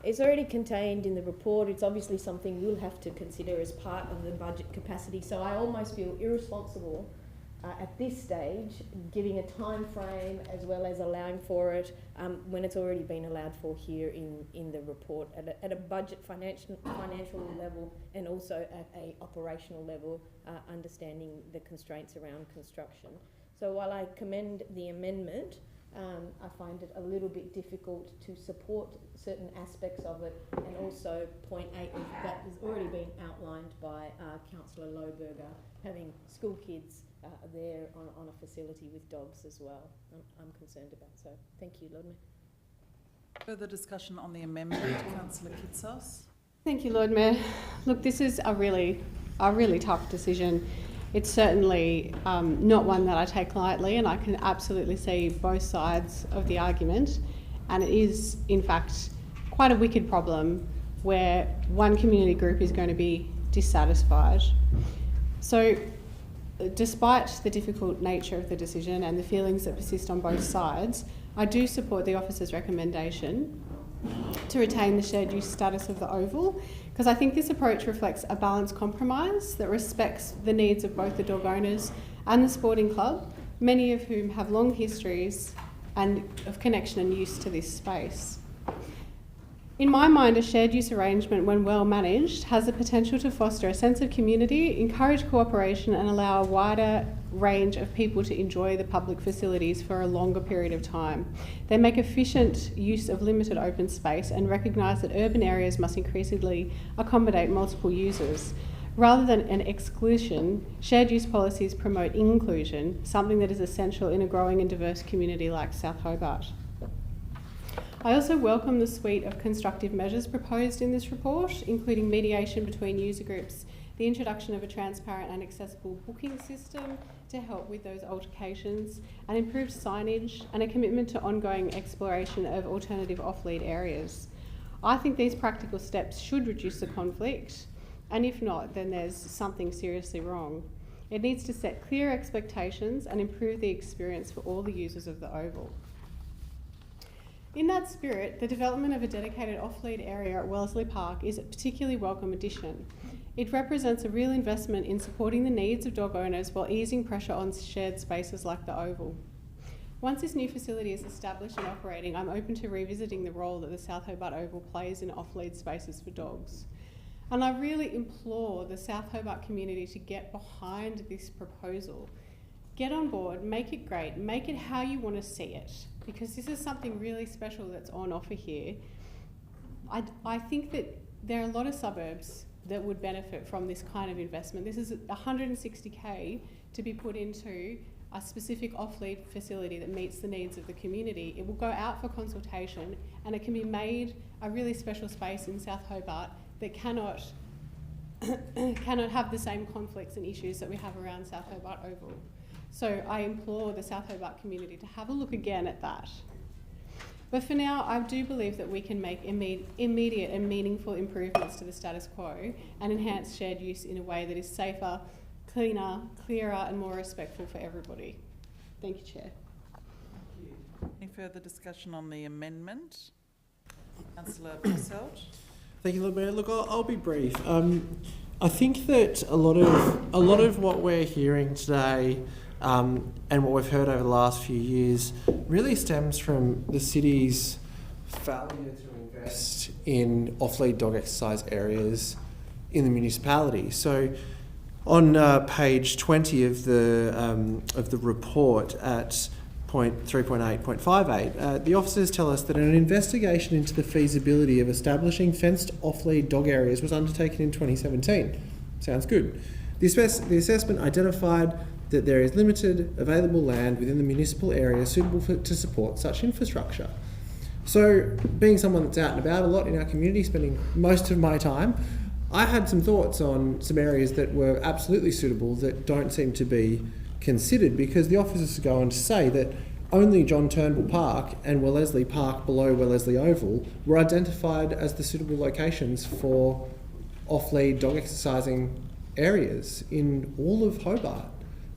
It's already contained in the report. It's obviously something we'll have to consider as part of the budget capacity, so I almost feel irresponsible at this stage, giving a time frame as well as allowing for it when it's already been allowed for here in the report at a budget financial level, and also at a operational level, understanding the constraints around construction. So while I commend the amendment, I find it a little bit difficult to support certain aspects of it, and also point 8 that has already been outlined by Councillor Lohberger, having school kids there on a facility with dogs as well. I'm concerned about. So thank you, Lord Mayor. Further discussion on the amendment, Councillor Kitsos. Thank you, Lord Mayor. Look, this is a really tough decision. It's certainly not one that I take lightly, and I can absolutely see both sides of the argument. And it is, in fact, quite a wicked problem where one community group is going to be dissatisfied. So, despite the difficult nature of the decision and the feelings that persist on both sides, I do support the officer's recommendation to retain the shared use status of the oval, because I think this approach reflects a balanced compromise that respects the needs of both the dog owners and the sporting club, many of whom have long histories and of connection and use to this space. In my mind, a shared use arrangement, when well managed, has the potential to foster a sense of community, encourage cooperation and allow a wider range of people to enjoy the public facilities for a longer period of time. They make efficient use of limited open space and recognise that urban areas must increasingly accommodate multiple users. Rather than an exclusion, shared use policies promote inclusion, something that is essential in a growing and diverse community like South Hobart. I also welcome the suite of constructive measures proposed in this report, including mediation between user groups, the introduction of a transparent and accessible booking system to help with those altercations, and improved signage and a commitment to ongoing exploration of alternative off-lead areas. I think these practical steps should reduce the conflict, and if not, then there's something seriously wrong. It needs to set clear expectations and improve the experience for all the users of the oval. In that spirit, the development of a dedicated off-lead area at Wellesley Park is a particularly welcome addition. It represents a real investment in supporting the needs of dog owners while easing pressure on shared spaces like the oval. Once this new facility is established and operating, I'm open to revisiting the role that the South Hobart Oval plays in off-lead spaces for dogs. And I really implore the South Hobart community to get behind this proposal. Get on board, make it great, make it how you want to see it, because this is something really special that's on offer here. I think that there are a lot of suburbs that would benefit from this kind of investment. This is $160K to be put into a specific off-lead facility that meets the needs of the community. It will go out for consultation and it can be made a really special space in South Hobart that cannot have the same conflicts and issues that we have around South Hobart Oval. So I implore the South Hobart community to have a look again at that. But for now, I do believe that we can make immediate and meaningful improvements to the status quo and enhance shared use in a way that is safer, cleaner, clearer and more respectful for everybody. Thank you, Chair. Any further discussion on the amendment? Councillor Posselt. Thank you, Lord Mayor. Look, I'll be brief. I think that a lot of what we're hearing today and what we've heard over the last few years really stems from the city's failure to invest in off-lead dog exercise areas in the municipality. So on page 20 of the report at point 3.8.58, the officers tell us that an investigation into the feasibility of establishing fenced off-lead dog areas was undertaken in 2017. Sounds good. The assessment identified that there is limited available land within the municipal area suitable to support such infrastructure. So, being someone that's out and about a lot in our community, spending most of my time, I had some thoughts on some areas that were absolutely suitable that don't seem to be considered, because the officers go on to say that only John Turnbull Park and Wellesley Park below Wellesley Oval were identified as the suitable locations for off-lead dog exercising areas in all of Hobart.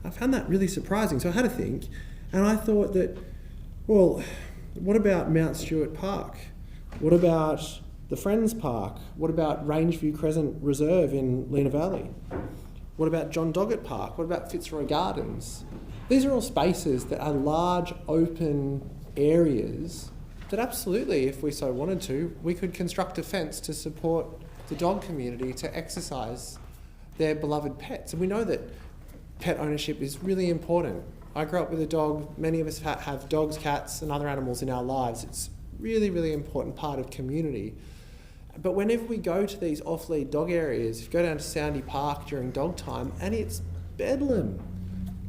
I found that really surprising, so I had to think, and I thought that, well, what about Mount Stewart Park? What about the Friends Park? What about Rangeview Crescent Reserve in Lena Valley? What about John Doggett Park? What about Fitzroy Gardens? These are all spaces that are large, open areas that absolutely, if we so wanted to, we could construct a fence to support the dog community to exercise their beloved pets. And we know that pet ownership is really important. I grew up with a dog. Many of us have dogs, cats and other animals in our lives. It's really, really important part of community. But whenever we go to these off-lead dog areas, if you go down to Soundy Park during dog time, and it's bedlam.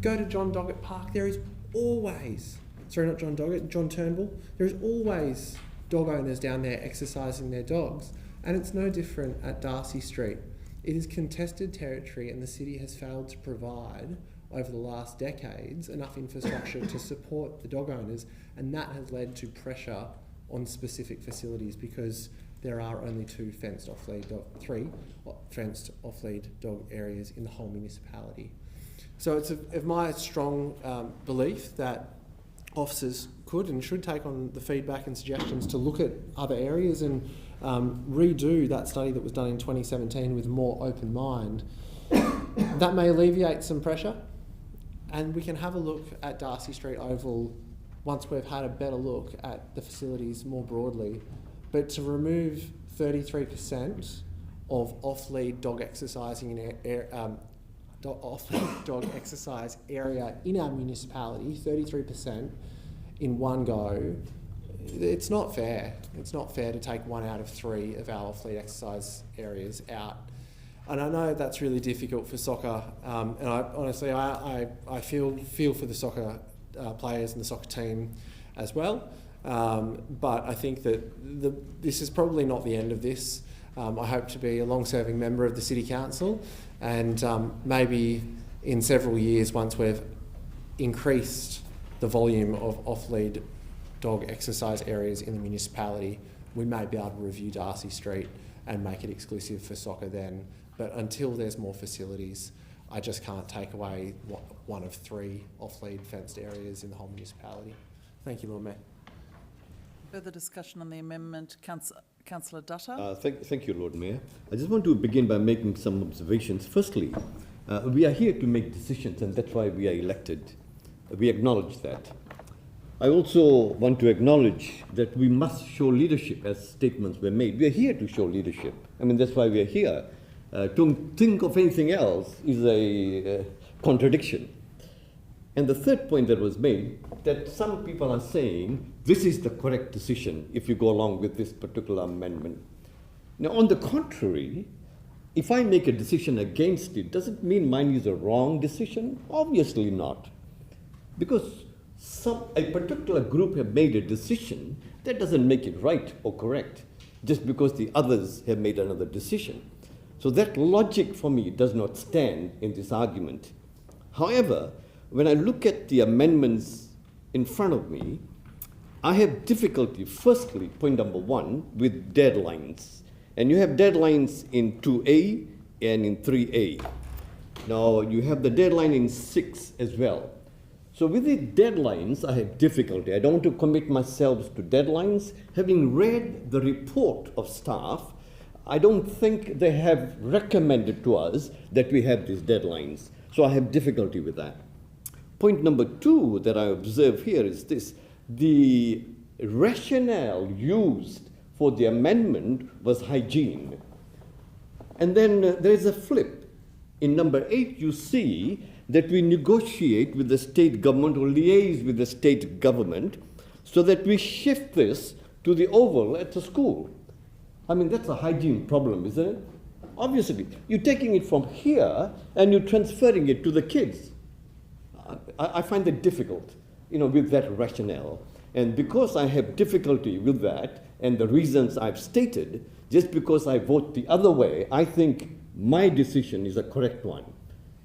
Go to John Doggett Park, there is always, sorry, not John Doggett, John Turnbull, there is always dog owners down there exercising their dogs. And it's no different at Darcy Street. It is contested territory and the city has failed to provide over the last decades enough infrastructure to support the dog owners, and that has led to pressure on specific facilities because there are only three fenced off-lead dog areas in the whole municipality. So it's of my strong belief that officers could and should take on the feedback and suggestions to look at other areas and redo that study that was done in 2017 with a more open mind. That may alleviate some pressure, and we can have a look at Darcy Street Oval once we've had a better look at the facilities more broadly. But to remove 33% of off-lead dog exercising dog exercise area in our municipality, 33% in one go, it's not fair. It's not fair to take 1 out of 3 of our off-lead exercise areas out. And I know that's really difficult for soccer, and I feel for the soccer players and the soccer team as well. But I think that this is probably not the end of this. I hope to be a long-serving member of the City Council, and maybe in several years, once we've increased the volume of off-lead dog exercise areas in the municipality, we may be able to review Darcy Street and make it exclusive for soccer then. But until there's more facilities, I just can't take away 1 of 3 off-lead fenced areas in the whole municipality. Thank you, Lord Mayor. Further discussion on the amendment, Councillor Dutta. Thank you, Lord Mayor. I just want to begin by making some observations. Firstly, we are here to make decisions, and that's why we are elected. We acknowledge that. I also want to acknowledge that we must show leadership, as statements were made. We are here to show leadership. I mean, that's why we are here. To think of anything else is a contradiction. And the third point that was made, that some people are saying this is the correct decision if you go along with this particular amendment. Now, on the contrary, if I make a decision against it, does it mean mine is a wrong decision? Obviously not. Because a particular group have made a decision, that doesn't make it right or correct, just because the others have made another decision. So that logic for me does not stand in this argument. However, when I look at the amendments in front of me, I have difficulty, firstly, point number 1, with deadlines. And you have deadlines in 2A and in 3A. Now, you have the deadline in 6 as well. So with the deadlines, I have difficulty. I don't want to commit myself to deadlines. Having read the report of staff, I don't think they have recommended to us that we have these deadlines. So I have difficulty with that. Point number 2 that I observe here is this. The rationale used for the amendment was hygiene. And then there's a flip. In number 8, you see that we negotiate with the state government or liaise with the state government so that we shift this to the oval at the school. I mean, that's a hygiene problem, isn't it? Obviously, you're taking it from here and you're transferring it to the kids. I find that difficult, with that rationale. And because I have difficulty with that and the reasons I've stated, just because I vote the other way, I think my decision is a correct one.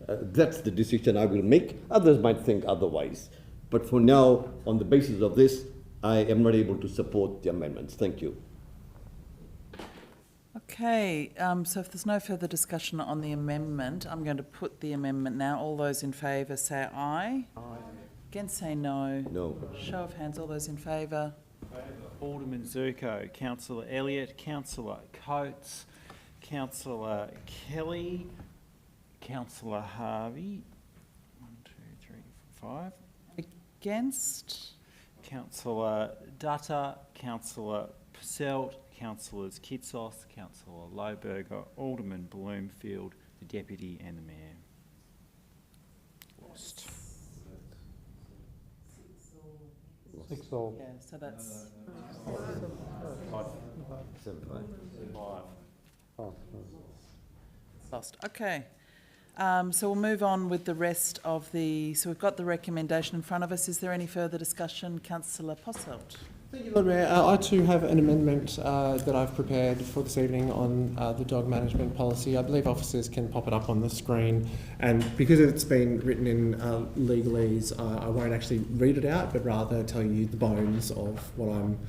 That's the decision I will make. Others might think otherwise. But for now, on the basis of this, I am not able to support the amendments. Thank you. Okay, so if there's no further discussion on the amendment, I'm going to put the amendment now. All those in favour say aye. Aye. Against say no. No. Show of hands, all those in favour. Alderman Zuko, Councillor Elliott, Councillor Coates, Councillor Kelly, Councillor Harvey. 1, 2, 3, 4, 5. Against? Councillor Dutta, Councillor Purcell, Councillors Kitsos, Councillor Lohberger, Alderman Bloomfield, the Deputy and the Mayor. Lost. 6 all. Yeah, so that's... 7, 5. Lost. Okay. So we'll move on with the rest of the... So we've got the recommendation in front of us. Is there any further discussion? Councillor Posselt. Thank you, Lord Mayor. I too have an amendment that I've prepared for this evening on the dog management policy. I believe officers can pop it up on the screen, and because it's been written in legalese, I won't actually read it out, but rather tell you the bones of what I'm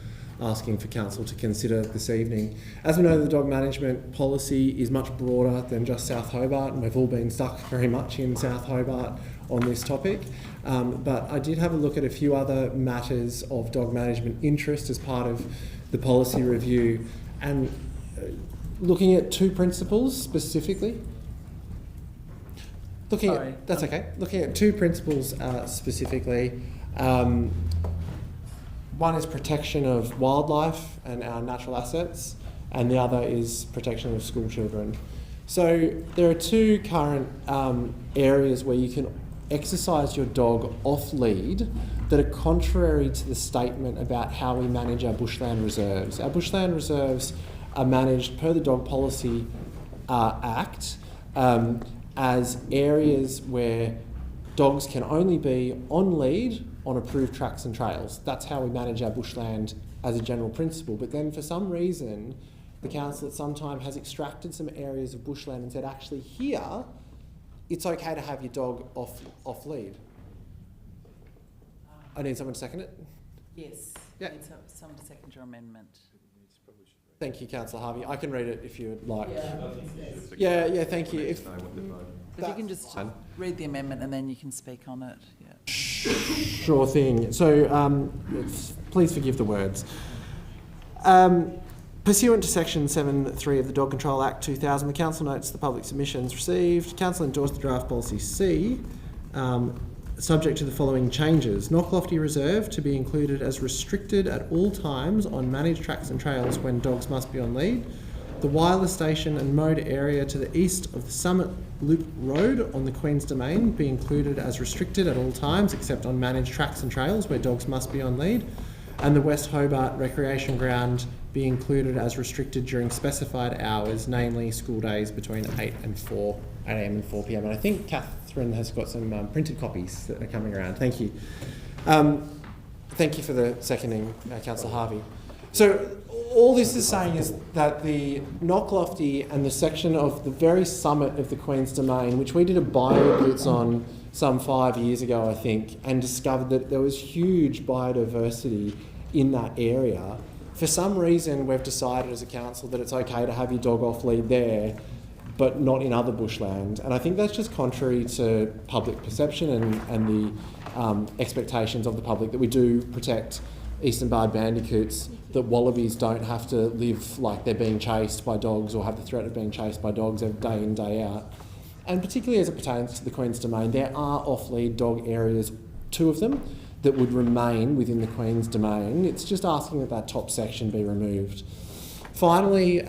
asking for Council to consider this evening. As we know, the dog management policy is much broader than just South Hobart, and we've all been stuck very much in South Hobart on this topic. But I did have a look at a few other matters of dog management interest as part of the policy review, and looking at two principles specifically. Looking at two principles specifically. One is protection of wildlife and our natural assets, and the other is protection of school children. So there are two current areas where you can exercise your dog off lead that are contrary to the statement about how we manage our bushland reserves. Our bushland reserves are managed per the Dog Policy Act as areas where dogs can only be on lead on approved tracks and trails. That's how we manage our bushland as a general principle. But then for some reason, the council at some time has extracted some areas of bushland and said, actually here, it's okay to have your dog off lead. I need someone to second it. Yes. Yeah. I need someone to second your amendment. Thank you, Councillor Harvey. I can read it if you would like. Yeah, thank you. If you can just read the amendment and then you can speak on it. Yeah. Sure thing. So please forgive the words. Pursuant to Section 7.3 of the Dog Control Act 2000, the Council notes the public submissions received. Council endorsed the draft policy C, subject to the following changes. Knocklofty Reserve to be included as restricted at all times on managed tracks and trails when dogs must be on lead. The wireless station and mode area to the east of the Summit Loop Road on the Queen's Domain be included as restricted at all times except on managed tracks and trails where dogs must be on lead. And the West Hobart Recreation Ground be included as restricted during specified hours, namely school days between 8 a.m. and 4 p.m. And I think Catherine has got some printed copies that are coming around. Thank you. Thank you for the seconding, Councillor Harvey. So all this is saying is that the Knocklofty and the section of the very summit of the Queen's Domain, which we did a bio-blitz on some 5 years ago, I think, and discovered that there was huge biodiversity in that area. For some reason, we've decided as a council that it's okay to have your dog off lead there, but not in other bushland. And I think that's just contrary to public perception and the expectations of the public that we do protect eastern barred bandicoots, that wallabies don't have to live like they're being chased by dogs or have the threat of being chased by dogs day in, day out. And particularly as it pertains to the Queen's Domain, there are off-lead dog areas, 2 of them, that would remain within the Queen's Domain. It's just asking that that top section be removed. Finally,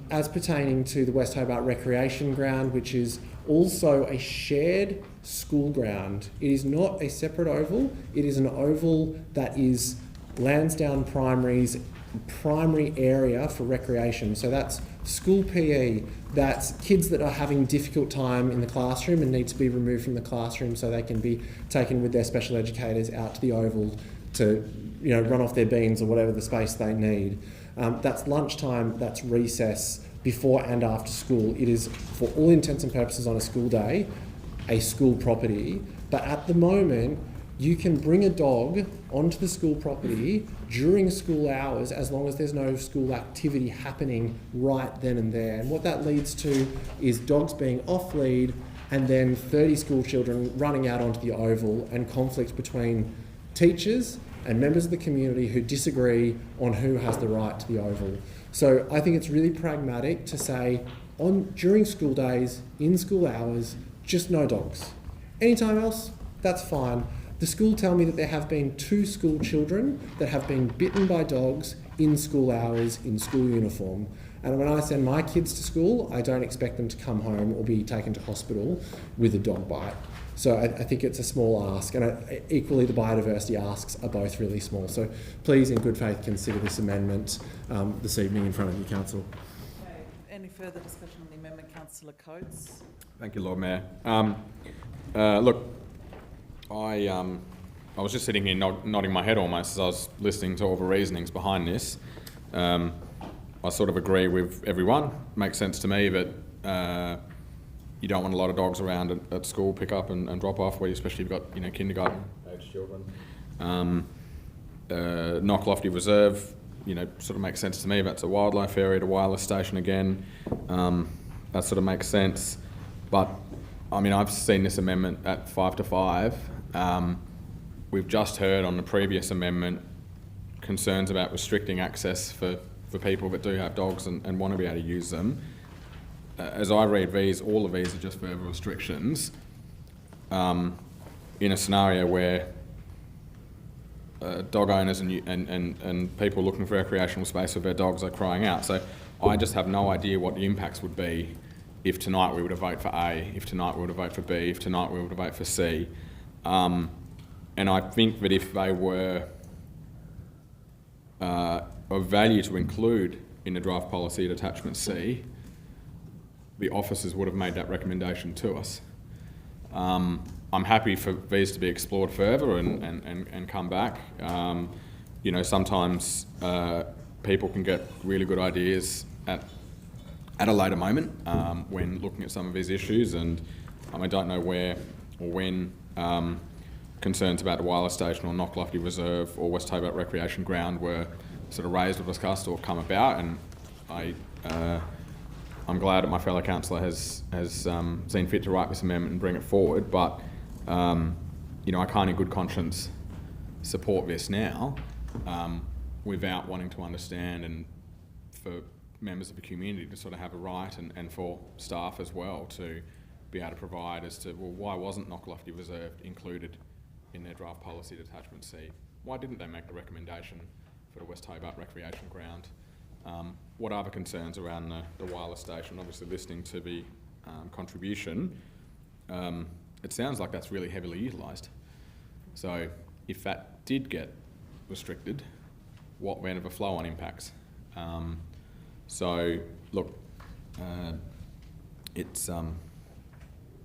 as pertaining to the West Hobart Recreation Ground, which is also a shared school ground, it is not a separate oval, it is an oval that is Lansdowne Primary's primary area for recreation. So that's school PE, that's kids that are having difficult time in the classroom and need to be removed from the classroom so they can be taken with their special educators out to the oval to, run off their beans or whatever the space they need. That's lunchtime, that's recess, before and after school. It is, for all intents and purposes on a school day, a school property. But at the moment, you can bring a dog onto the school property during school hours as long as there's no school activity happening right then and there. And what that leads to is dogs being off lead and then 30 school children running out onto the oval and conflict between teachers and members of the community who disagree on who has the right to the oval. So I think it's really pragmatic to say during school days, in school hours, just no dogs. Anytime else, that's fine. The school tell me that there have been 2 school children that have been bitten by dogs in school hours in school uniform. And when I send my kids to school, I don't expect them to come home or be taken to hospital with a dog bite. So I think it's a small ask, and equally the biodiversity asks are both really small. So please, in good faith, consider this amendment this evening in front of you, Council. Okay. Any further discussion on the amendment, Councillor Coates? Thank you, Lord Mayor. Look, I I was just sitting here nodding my head almost as I was listening to all the reasonings behind this. I sort of agree with everyone. Makes sense to me that you don't want a lot of dogs around at school, pick up and drop off, where especially if you've got kindergarten age children. Knocklofty Reserve, sort of makes sense to me. That's a wildlife area, the wireless station again. That sort of makes sense. But I mean, I've seen this amendment at 5 to 5. We've just heard on the previous amendment concerns about restricting access for people that do have dogs and want to be able to use them. As I read these, all of these are just further restrictions in a scenario where dog owners and people looking for recreational space for their dogs are crying out. So I just have no idea what the impacts would be if tonight we were to vote for A, if tonight we were to vote for B, if tonight we were to vote for C. And I think that if they were of value to include in the draft policy at attachment C, the officers would have made that recommendation to us. I'm happy for these to be explored further and come back. Sometimes people can get really good ideas at a later moment when looking at some of these issues, and I don't know where or when concerns about the wireless station or Knocklofty Reserve or West Hobart Recreation Ground were sort of raised or discussed or come about, and I'm glad that my fellow councillor has seen fit to write this amendment and bring it forward, but I can't in good conscience support this now without wanting to understand, and for members of the community to sort of have a right, and for staff as well to be able to provide as to, well, why wasn't Knocklofty Reserve included in their draft policy at attachment C? Why didn't they make the recommendation for the West Hobart Recreation Ground? What are the concerns around the wireless station? Obviously, listening to the contribution, it sounds like that's really heavily utilised. So if that did get restricted, what were the flow-on impacts? So look,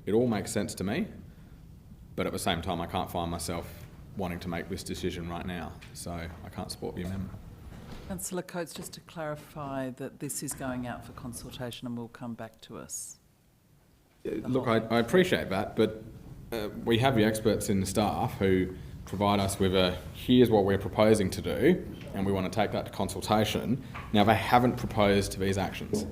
it all makes sense to me, but at the same time I can't find myself wanting to make this decision right now, so I can't support the amendment. Councillor Coates, just to clarify that this is going out for consultation and will come back to us. Look, I appreciate that, but we have the experts in the staff who provide us with here's what we're proposing to do, and we want to take that to consultation. Now, they haven't proposed these actions.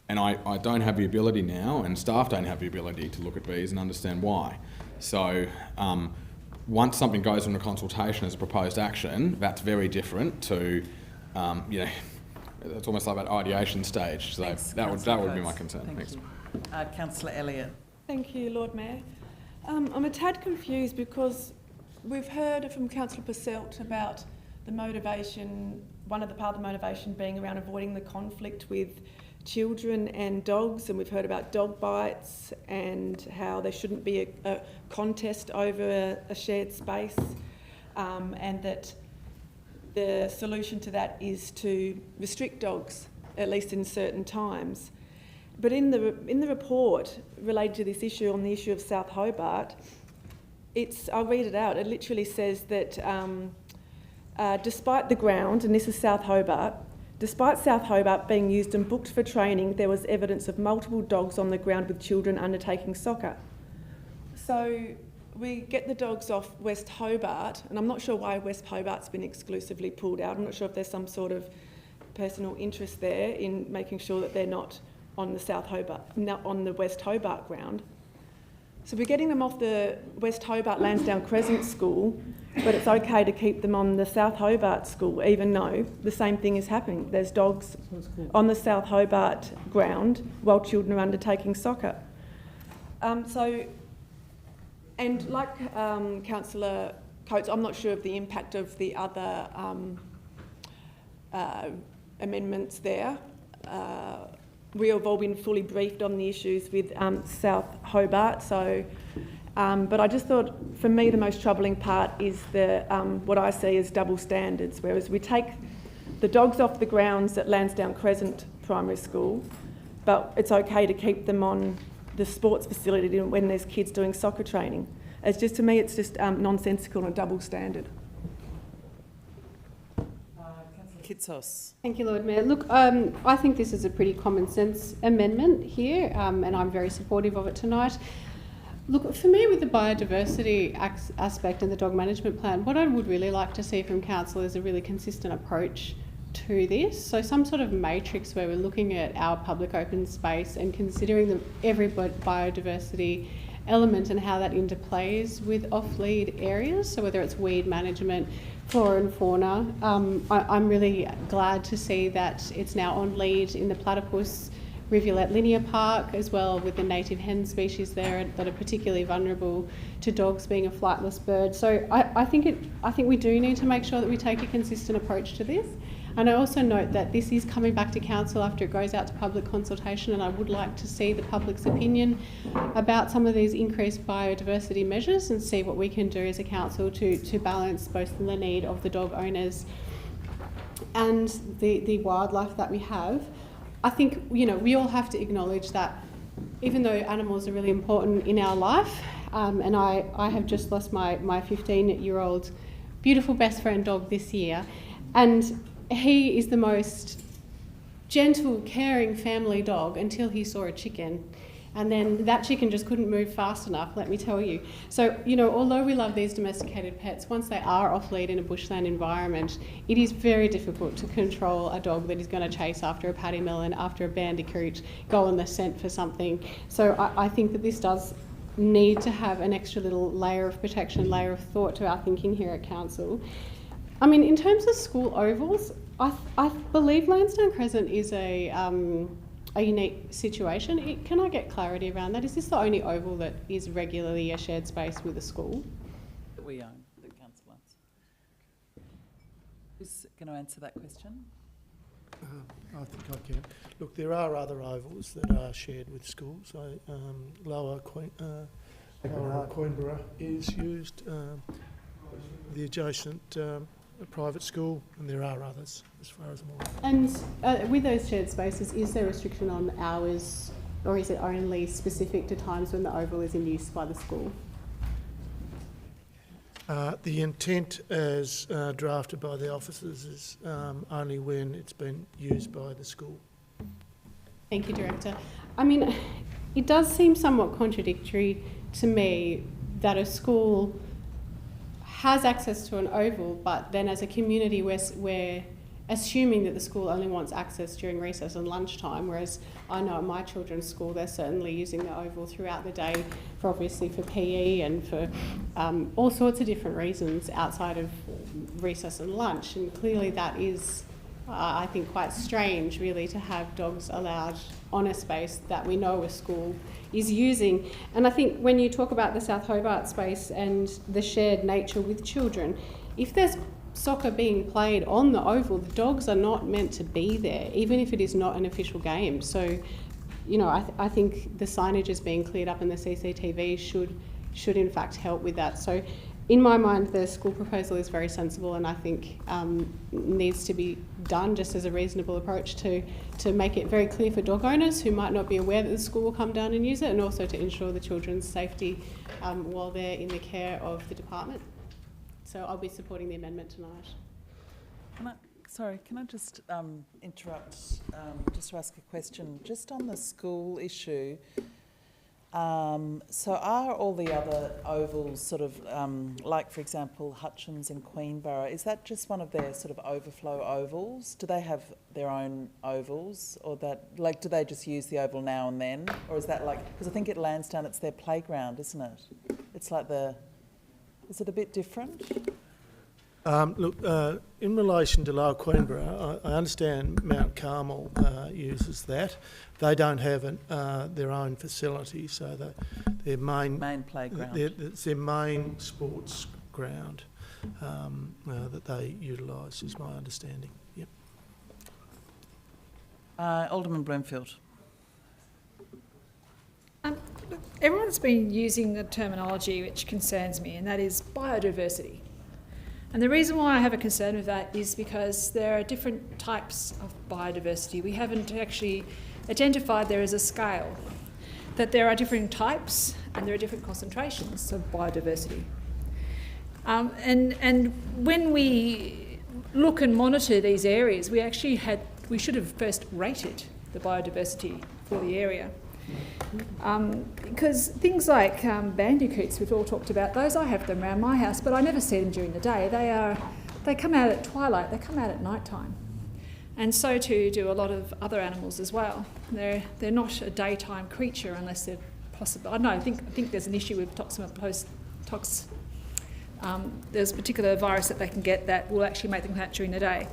And I don't have the ability now, and staff don't have the ability to look at these and understand why. So once something goes into consultation as a proposed action, that's very different to, it's almost like that ideation stage. So Thanks, that would be my concern. Thanks. Councillor Elliott. Thank you, Lord Mayor. I'm a tad confused because we've heard from Councillor Purcell about the motivation, part of the motivation being around avoiding the conflict with children and dogs, and we've heard about dog bites and how there shouldn't be a contest over a shared space, and that the solution to that is to restrict dogs, at least in certain times. But in the report related to this issue, on the issue of South Hobart, I'll read it out. It literally says that despite the ground, and this is South Hobart, despite South Hobart being used and booked for training, there was evidence of multiple dogs on the ground with children undertaking soccer. So we get the dogs off West Hobart, and I'm not sure why West Hobart's been exclusively pulled out. I'm not sure if there's some sort of personal interest there in making sure that they're not on the West Hobart ground. So we're getting them off the West Hobart Lansdowne Crescent School, but it's okay to keep them on the South Hobart School, even though the same thing is happening. There's dogs on the South Hobart ground while children are undertaking soccer. And like Councillor Coates, I'm not sure of the impact of the other amendments there. We have all been fully briefed on the issues with South Hobart, but I just thought, for me, the most troubling part is what I see as double standards, whereas we take the dogs off the grounds at Lansdowne Crescent Primary School, but it's okay to keep them on the sports facility when there's kids doing soccer training. It's just, to me, it's just nonsensical and a double standard. Kitsos. Thank you, Lord Mayor. Look, I think this is a pretty common sense amendment here, and I'm very supportive of it tonight. Look, for me, with the biodiversity aspect and the dog management plan, what I would really like to see from council is a really consistent approach to this. So some sort of matrix where we're looking at our public open space and considering every biodiversity element and how that interplays with off-lead areas. So whether it's weed management, flora and fauna. I'm really glad to see that it's now on lead in the platypus Rivulet Linear Park, as well with the native hen species there that are particularly vulnerable to dogs being a flightless bird. So I think we do need to make sure that we take a consistent approach to this. And I also note that this is coming back to council after it goes out to public consultation, and I would like to see the public's opinion about some of these increased biodiversity measures and see what we can do as a council to balance both the need of the dog owners and the wildlife that we have. I think, you know, we all have to acknowledge that even though animals are really important in our life, and I have just lost my 15-year-old beautiful best friend dog this year, and he is the most gentle, caring family dog until he saw a chicken. And then that chicken just couldn't move fast enough, let me tell you. So, you know, although we love these domesticated pets, once they are off-lead in a bushland environment, it is very difficult to control a dog that is going to chase after a paddy melon, after a bandicoot, go on the scent for something. So I think that this does need to have an extra little layer of protection, layer of thought to our thinking here at council. I mean, in terms of school ovals, I believe Lansdowne Crescent is a unique situation. Can I get clarity around that? Is this the only oval that is regularly a shared space with a school? That we own, the council owns. Who's going to answer that question? I think I can. Look, there are other ovals that are shared with schools. So, Lower Queenborough is used, the adjacent private school, and there are others as far as I'm aware. And with those shared spaces, is there restriction on hours, or is it only specific to times when the oval is in use by the school? The intent as drafted by the officers is only when it's been used by the school. Thank you, Director. I mean, it does seem somewhat contradictory to me that a school has access to an oval, but then as a community we're assuming that the school only wants access during recess and lunchtime, whereas I know at my children's school they're certainly using the oval throughout the day for PE and for all sorts of different reasons outside of recess and lunch. And clearly that is, I think, quite strange really to have dogs allowed on a space that we know a school is using. And I think when you talk about the South Hobart space and the shared nature with children, if there's soccer being played on the oval, the dogs are not meant to be there, even if it is not an official game. So, you know, I think the signage is being cleared up and the CCTV should in fact help with that. So in my mind, the school proposal is very sensible, and I think needs to be done just as a reasonable approach to make it very clear for dog owners who might not be aware that the school will come down and use it, and also to ensure the children's safety while they're in the care of the department. So I'll be supporting the amendment tonight. Can I just interrupt just to ask a question? Just on the school issue, so are all the other ovals sort of, like for example Hutchins and Queenborough, is that just one of their sort of overflow ovals? Do they have their own ovals, or that, like, do they just use the oval now and then? Or is that like, because I think at Lansdowne it's their playground, isn't it? It's like is it a bit different? Look, in relation to Lower Queenborough, I understand Mount Carmel uses that. They don't have their own facility, so their main playground. It's their main sports ground that they utilise, is my understanding. Yep. Alderman Bloomfield. Everyone's been using the terminology which concerns me, and that is biodiversity. And the reason why I have a concern with that is because there are different types of biodiversity. We haven't actually identified there as a scale, that there are different types, and there are different concentrations of biodiversity. And when we look and monitor these areas, we should have first rated the biodiversity for the area. Because things like bandicoots, we've all talked about, those I have them around my house, but I never see them during the day. They come out at twilight, they come out at night time. And so too do a lot of other animals as well. They're not a daytime creature unless they're possible. I don't know, I think there's an issue with there's a particular virus that they can get that will actually make them come out during the day.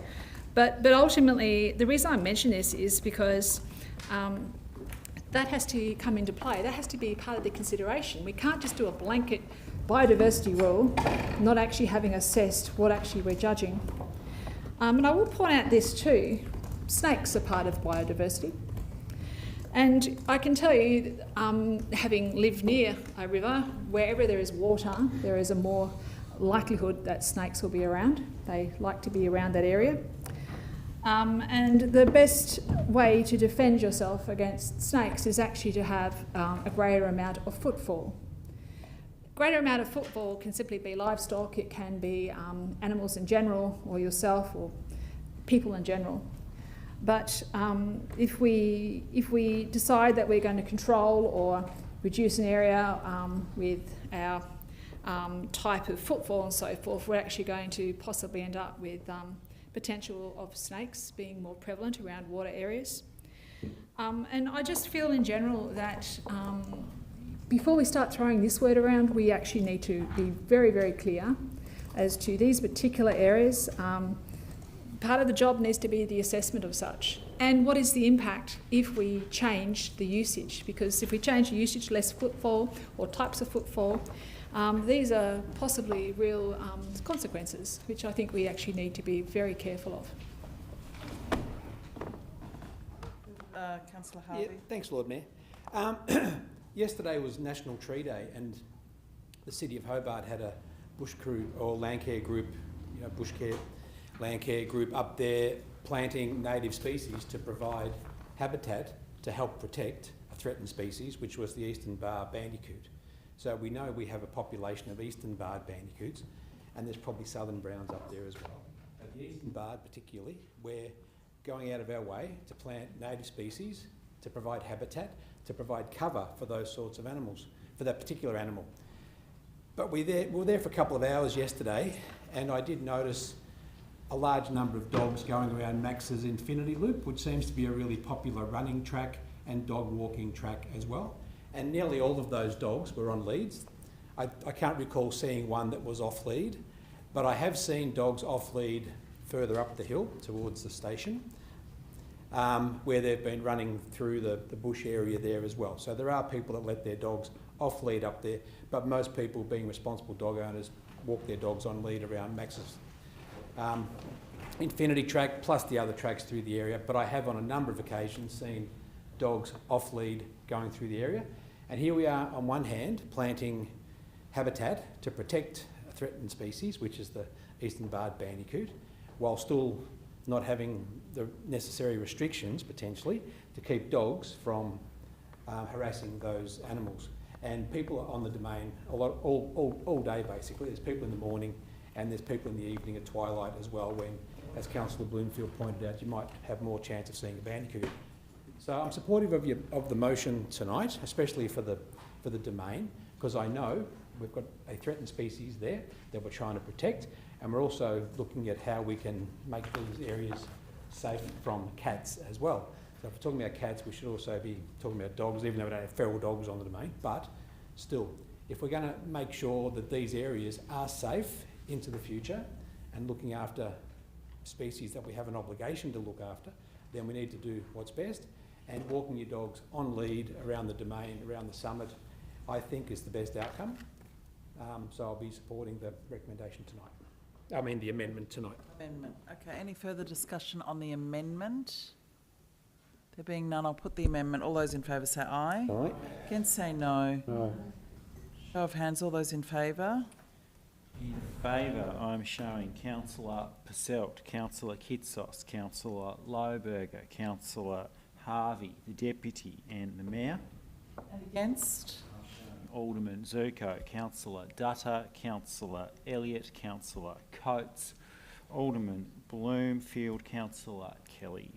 But ultimately, the reason I mention this is because that has to come into play. That has to be part of the consideration. We can't just do a blanket biodiversity rule, not actually having assessed what actually we're judging. And I will point out this too, snakes are part of biodiversity. And I can tell you, having lived near a river, wherever there is water, there is a more likelihood that snakes will be around. They like to be around that area. And the best way to defend yourself against snakes is actually to have a greater amount of footfall. Greater amount of footfall can simply be livestock, it can be animals in general, or yourself, or people in general. But if we decide that we're going to control or reduce an area with our type of footfall and so forth, we're actually going to possibly end up with potential of snakes being more prevalent around water areas. And I just feel in general that before we start throwing this word around, we actually need to be very, very clear as to these particular areas. Part of the job needs to be the assessment of such. And what is the impact if we change the usage? Because if we change the usage, less footfall or types of footfall, these are possibly real consequences, which I think we actually need to be very careful of. Councillor Harvey. Yeah, thanks, Lord Mayor. Yesterday was National Tree Day, and the City of Hobart had a bush crew or land care group, bush care, land care group up there planting native species to provide habitat to help protect a threatened species, which was the eastern bar bandicoot. So we know we have a population of eastern barred bandicoots, and there's probably southern browns up there as well. But the eastern barred particularly, we're going out of our way to plant native species, to provide habitat, to provide cover for those sorts of animals, for that particular animal. But we were there for a couple of hours yesterday, and I did notice a large number of dogs going around Max's Infinity Loop, which seems to be a really popular running track and dog walking track as well. And nearly all of those dogs were on leads. I can't recall seeing one that was off lead, but I have seen dogs off lead further up the hill towards the station, where they've been running through the bush area there as well. So there are people that let their dogs off lead up there, but most people, being responsible dog owners, walk their dogs on lead around Max's Infinity track, plus the other tracks through the area. But I have on a number of occasions seen dogs off lead going through the area. And here we are on one hand planting habitat to protect a threatened species, which is the eastern barred bandicoot, while still not having the necessary restrictions, potentially, to keep dogs from harassing those animals. And people are on the domain all day, basically. There's people in the morning and there's people in the evening at twilight as well, when, as Councillor Bloomfield pointed out, you might have more chance of seeing a bandicoot. So I'm supportive of the motion tonight, especially for the domain, because I know we've got a threatened species there that we're trying to protect, and we're also looking at how we can make these areas safe from cats as well. So if we're talking about cats, we should also be talking about dogs, even though we don't have feral dogs on the domain. But still, if we're going to make sure that these areas are safe into the future and looking after species that we have an obligation to look after, then we need to do what's best. And walking your dogs on lead around the domain, around the summit, I think is the best outcome. So I'll be supporting the recommendation tonight. I mean the amendment tonight. Amendment. Okay, any further discussion on the amendment? There being none, I'll put the amendment. All those in favour say aye. Aye. Against say no. No. Show of hands, all those in favour. In favour, I'm showing Councillor Passelt, Councillor Kitsos, Councillor Lohberger, Councillor Harvey, the Deputy and the Mayor. And against? Alderman Zerko, Councillor Dutta, Councillor Elliott, Councillor Coates, Alderman Bloomfield, Councillor Kelly.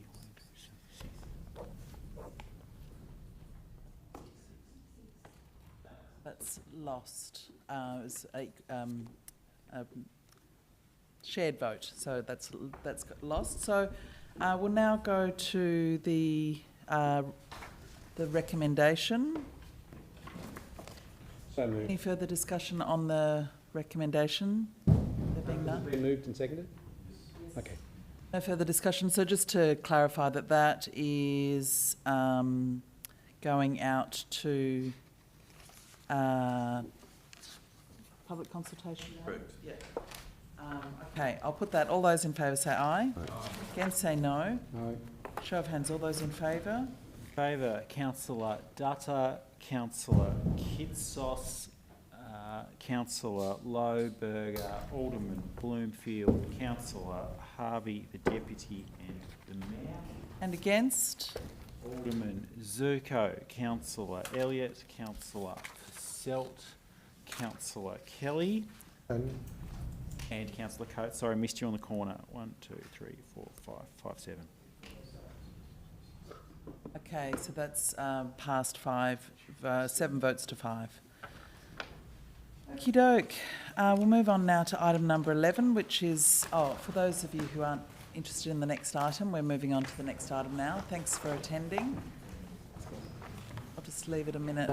That's lost. It was a shared vote, so that's got lost. So we'll now go to the recommendation. So moved. Any further discussion on the recommendation? There being none. Been moved and seconded? Okay. No further discussion. So just to clarify that is going out to public consultation. Correct. Yeah. Okay, I'll put that. All those in favour say aye. Against say no. No. Show of hands. All those in favour. In favour, Councillor Dutta, Councillor Kitsos, Councillor Loberger, Alderman Bloomfield, Councillor Harvey, the Deputy, and the Mayor. And against? Alderman Zerko, Councillor Elliott, Councillor Selt, Councillor Kelly, and Councillor Coates. Sorry, I missed you on the corner. 1, 2, 3, 4, 5, 7. Okay, so that's passed 7 votes to 5. Okie doke. We'll move on now to item number 11, which is, for those of you who aren't interested in the next item, we're moving on to the next item now. Thanks for attending. I'll just leave it a minute.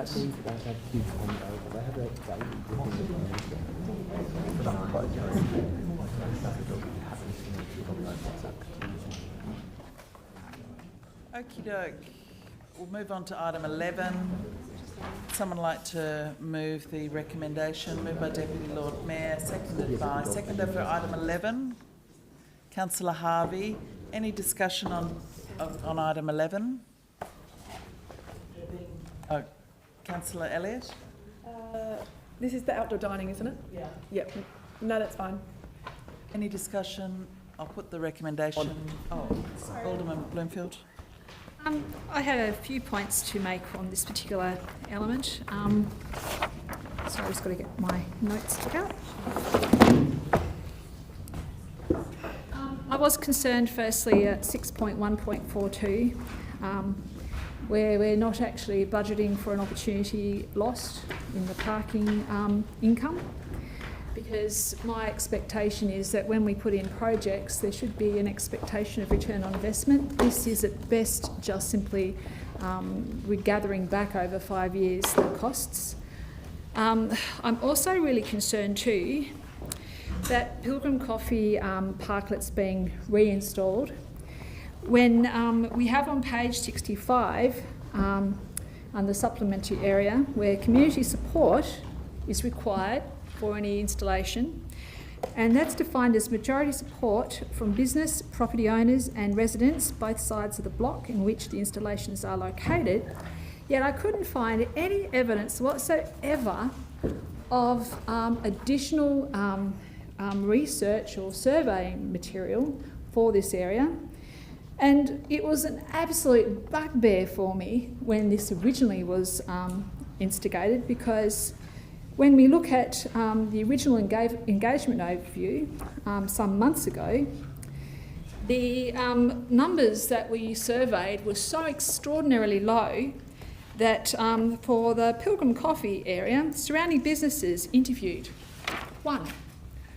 Okie doke. We'll move on to item 11. Someone like to move the recommendation? Moved by Deputy Lord Mayor, seconder for item 11. Councillor Harvey. Any discussion on item 11? Councillor Elliott. This is the outdoor dining, isn't it? Yeah. Yep. No, that's fine. Any discussion? I'll put the recommendation. Alderman Bloomfield. I had a few points to make on this particular element. So I've just got to get my notes took out. I was concerned firstly at 6.1.42 where we're not actually budgeting for an opportunity lost in the parking income, because my expectation is that when we put in projects there should be an expectation of return on investment. This is at best just simply we're gathering back over 5 years the costs. I'm also really concerned too that Pilgrim Coffee parklet's being reinstalled when we have on page 65 on the supplementary area where community support is required for any installation, and that's defined as majority support from business, property owners and residents both sides of the block in which the installations are located. Yet I couldn't find any evidence whatsoever of additional research or surveying material for this area. And it was an absolute bugbear for me when this originally was instigated, because when we look at the original engagement overview some months ago, the numbers that we surveyed were so extraordinarily low that for the Pilgrim Coffee area, surrounding businesses interviewed 1.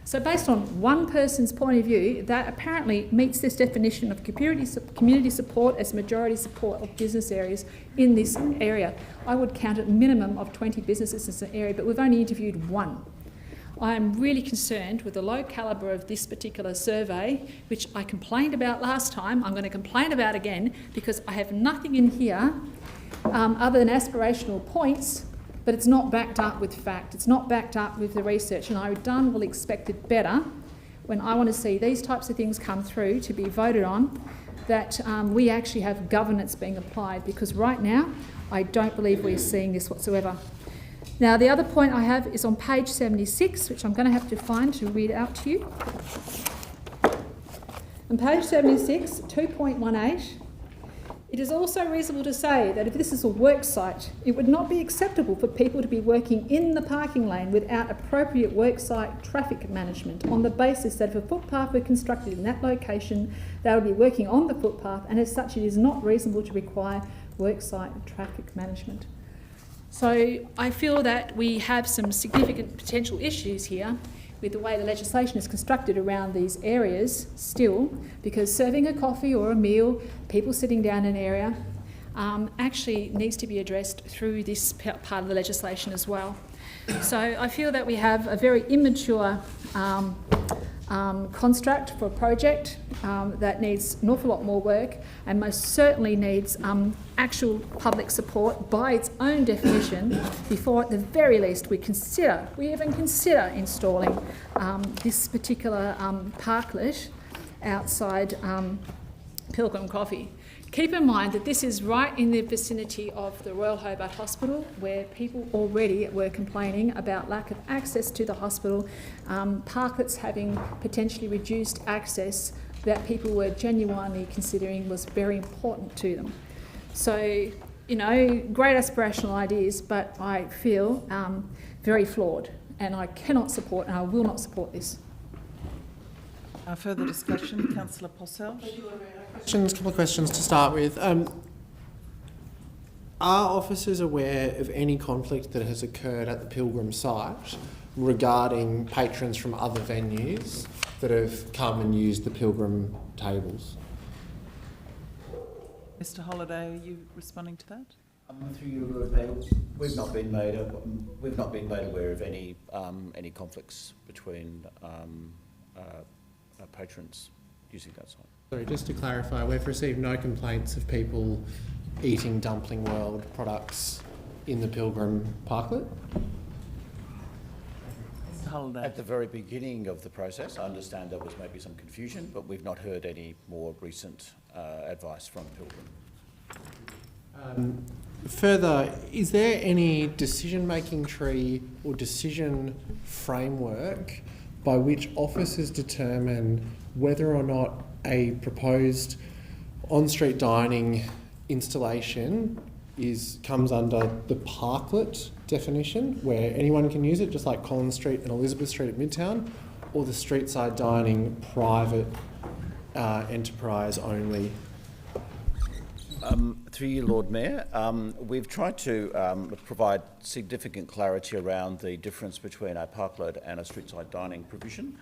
So based on one person's point of view, that apparently meets this definition of community support as majority support of business areas in this area. I would count at minimum of 20 businesses in the area, but we've only interviewed 1. I am really concerned with the low calibre of this particular survey, which I complained about last time. I'm going to complain about again, because I have nothing in here other than aspirational points, but it's not backed up with fact. It's not backed up with the research, and I will expect it better when I want to see these types of things come through to be voted on, that we actually have governance being applied, because right now I don't believe we're seeing this whatsoever. Now, the other point I have is on page 76, which I'm going to have to find to read out to you. On page 76, 2.18, It is also reasonable to say that if this is a work site, it would not be acceptable for people to be working in the parking lane without appropriate work site traffic management, on the basis that if a footpath were constructed in that location, they would be working on the footpath, and as such it is not reasonable to require work site traffic management. So I feel that we have some significant potential issues here with the way the legislation is constructed around these areas still, because serving a coffee or a meal, people sitting down in an area, actually needs to be addressed through this part of the legislation as well. So I feel that we have a very immature construct for a project that needs an awful lot more work, and most certainly needs actual public support by its own definition before at the very least we even consider installing this particular parklet outside Pilgrim Coffee. Keep in mind that this is right in the vicinity of the Royal Hobart Hospital, where people already were complaining about lack of access to the hospital, parklets having potentially reduced access that people were genuinely considering was very important to them. So, you know, great aspirational ideas, but I feel very flawed, and I cannot support and I will not support this. Further discussion, Councillor Posselt. A couple of questions to start with. Are officers aware of any conflict that has occurred at the Pilgrim site regarding patrons from other venues that have come and used the Pilgrim tables? Mr. Holliday, are you responding to that? Through your Lord Mayor, we've not been made aware of any conflicts between patrons using that site. Sorry, just to clarify, we've received no complaints of people eating Dumpling World products in the Pilgrim parklet? At the very beginning of the process, I understand there was maybe some confusion, but we've not heard any more recent advice from Pilgrim. Further, is there any decision-making tree or decision framework by which officers determine whether or not a proposed on-street dining installation comes under the parklet definition, where anyone can use it, just like Collins Street and Elizabeth Street at Midtown, or the street-side dining private enterprise only? Through you, Lord Mayor, we've tried to provide significant clarity around the difference between a parklet and a street-side dining provision.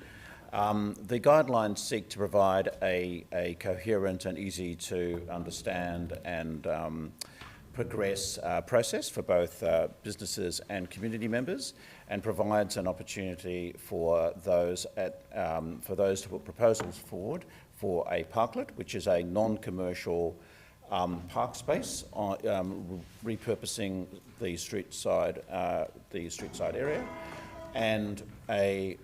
The guidelines seek to provide a coherent and easy to understand and progress process for both businesses and community members, and provides an opportunity for those to put proposals forward for a parklet, which is a non-commercial park space, repurposing the street side area, and a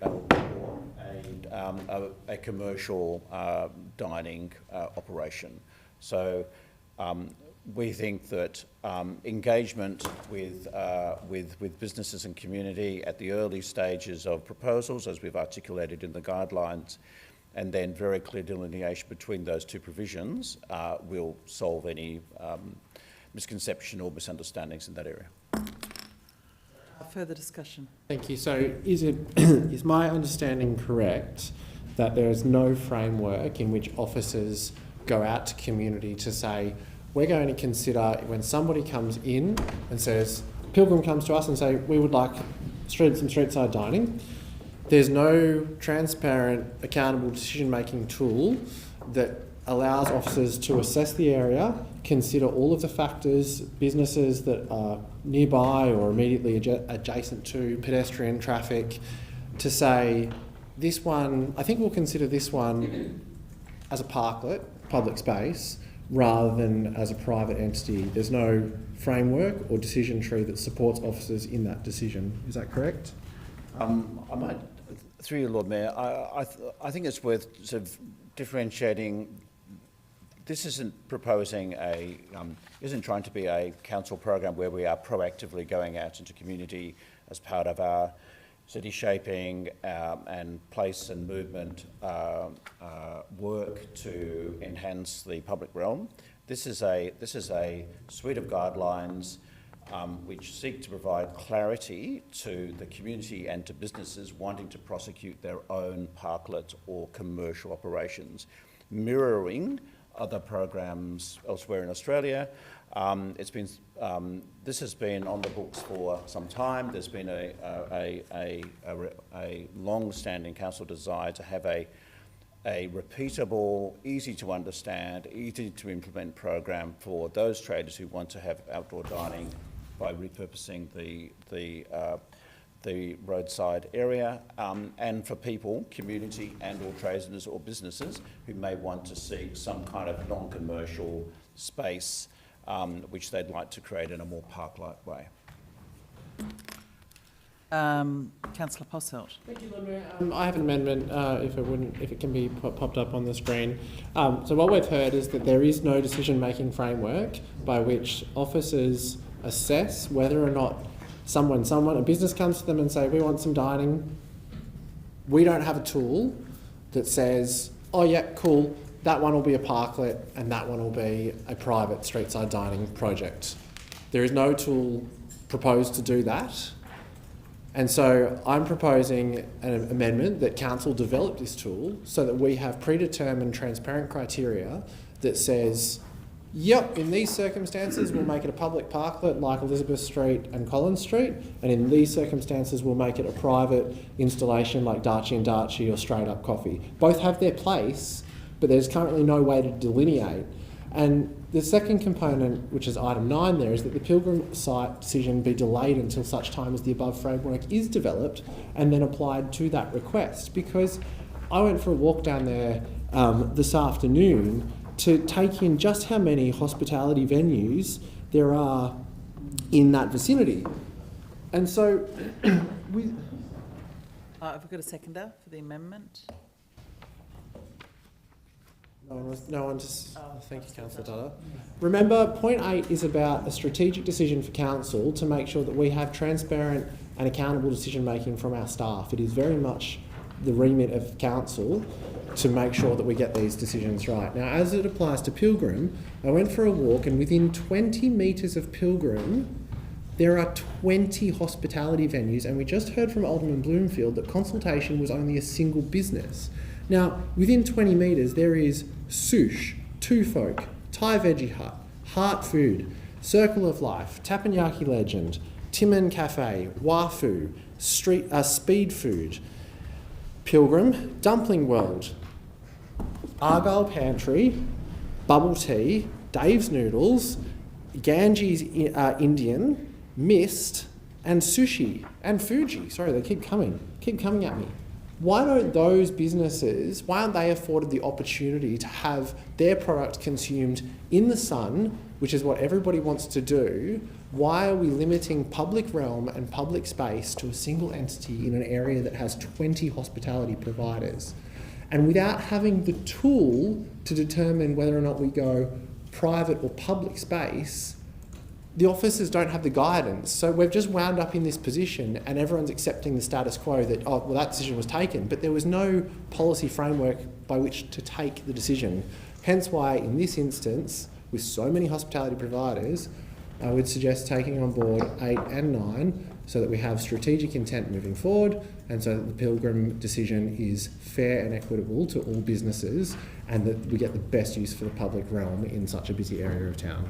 commercial dining operation. So we think that engagement with businesses and community at the early stages of proposals, as we've articulated in the guidelines, and then very clear delineation between those two provisions will solve any misconception or misunderstandings in that area. Further discussion. Thank you. So is my understanding correct that there is no framework in which officers go out to community to say, we're going to consider when somebody comes in and says, Pilgrim comes to us and say, we would like some street-side dining, there's no transparent, accountable decision-making tool that allows officers to assess the area, consider all of the factors, businesses that are nearby or immediately adjacent to pedestrian traffic, to say, this one, I think we'll consider this one as a parklet, public space, rather than as a private entity. There's no framework or decision tree that supports officers in that decision. Is that correct? I might, through you, Lord Mayor, I think it's worth sort of differentiating. This isn't isn't trying to be a council program where we are proactively going out into community as part of our city shaping and place and movement work to enhance the public realm. This is a suite of guidelines which seek to provide clarity to the community and to businesses wanting to prosecute their own parklet or commercial operations, mirroring other programs elsewhere in Australia. This has been on the books for some time. There's been a long-standing council desire to have a repeatable, easy to understand, easy to implement program for those traders who want to have outdoor dining by repurposing the roadside area, and for people, community and or traders or businesses who may want to seek some kind of non-commercial space which they'd like to create in a more park-like way. Councillor Posselt. Thank you, Lord Mayor. I have an amendment, if it can be popped up on the screen. So what we've heard is that there is no decision-making framework by which officers assess whether or not a business comes to them and say, we want some dining. We don't have a tool that says, oh yeah, cool, that one will be a parklet and that one will be a private street side dining project. There is no tool proposed to do that. And so I'm proposing an amendment that council develop this tool so that we have predetermined transparent criteria that says, yep, in these circumstances we'll make it a public parklet like Elizabeth Street and Collins Street, and in these circumstances we'll make it a private installation like Darchie and Darchie or Straight Up Coffee. Both have their place, but there's currently no way to delineate. And the second component, which is item 9 there, is that the Pilgrim site decision be delayed until such time as the above framework is developed and then applied to that request. Because I went for a walk down there this afternoon to take in just how many hospitality venues there are in that vicinity. And so have we got a seconder for the amendment? No one just... thank you, Councillor Dutta. Remember, point 8 is about a strategic decision for council to make sure that we have transparent and accountable decision making from our staff. It is very much the remit of council to make sure that we get these decisions right. Now, as it applies to Pilgrim, I went for a walk and within 20 metres of Pilgrim, there are 20 hospitality venues, and we just heard from Alderman Bloomfield that consultation was only a single business. Now, within 20 metres, there is Sush, Two Folk, Thai Veggie Hut, Heart Food, Circle of Life, Teppanyaki Legend, Timon Cafe, Wafu, Speed Food, Pilgrim, Dumpling World, Argyle Pantry, Bubble Tea, Dave's Noodles, Ganges Indian, Mist, and Sushi, and Fuji. Sorry, they keep coming at me. Why don't those businesses, why aren't they afforded the opportunity to have their product consumed in the sun, which is what everybody wants to do? Why are we limiting public realm and public space to a single entity in an area that has 20 hospitality providers? And without having the tool to determine whether or not we go private or public space, the officers don't have the guidance. So we've just wound up in this position and everyone's accepting the status quo that, oh, well, that decision was taken, but there was no policy framework by which to take the decision. Hence why, in this instance, with so many hospitality providers, I would suggest taking on board 8 and 9 so that we have strategic intent moving forward and so that the Pilgrim decision is fair and equitable to all businesses and that we get the best use for the public realm in such a busy area of town.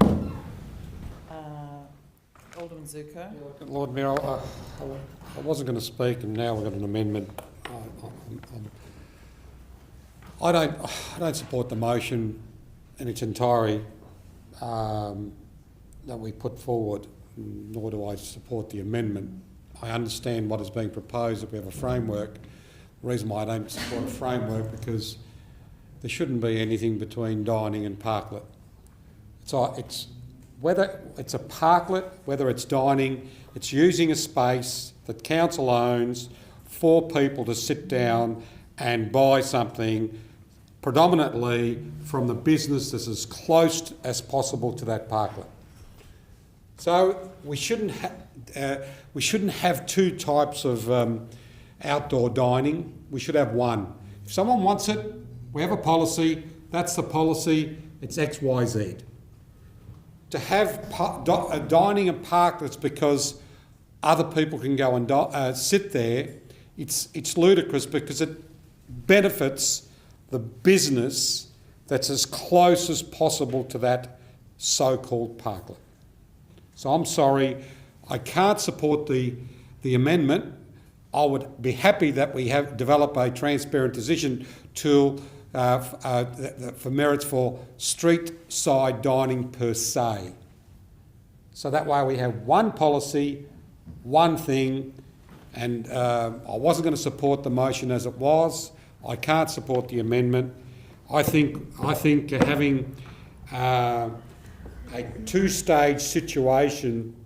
Alderman Zuko. Lord Mayor, I wasn't going to speak, and now we've got an amendment. I don't support the motion in its entirety that we put forward, nor do I support the amendment. I understand what is being proposed, that we have a framework. The reason why I don't support a framework because there shouldn't be anything between dining and parklet. It's whether it's a parklet, whether it's dining, it's using a space that council owns for people to sit down and buy something predominantly from the business that's as close as possible to that parklet. So we shouldn't have two types of outdoor dining. We should have one. If someone wants it, we have a policy. That's the policy. It's X, Y, Z. to have dining and parklets because other people can go and sit there, it's ludicrous because it benefits the business that's as close as possible to that so-called parklet. So I'm sorry, I can't support the amendment. I would be happy that we have developed a transparent decision tool for merits for street side dining per se. So that way we have one policy, one thing, and I wasn't going to support the motion as it was. I can't support the amendment. I think having a two-stage situation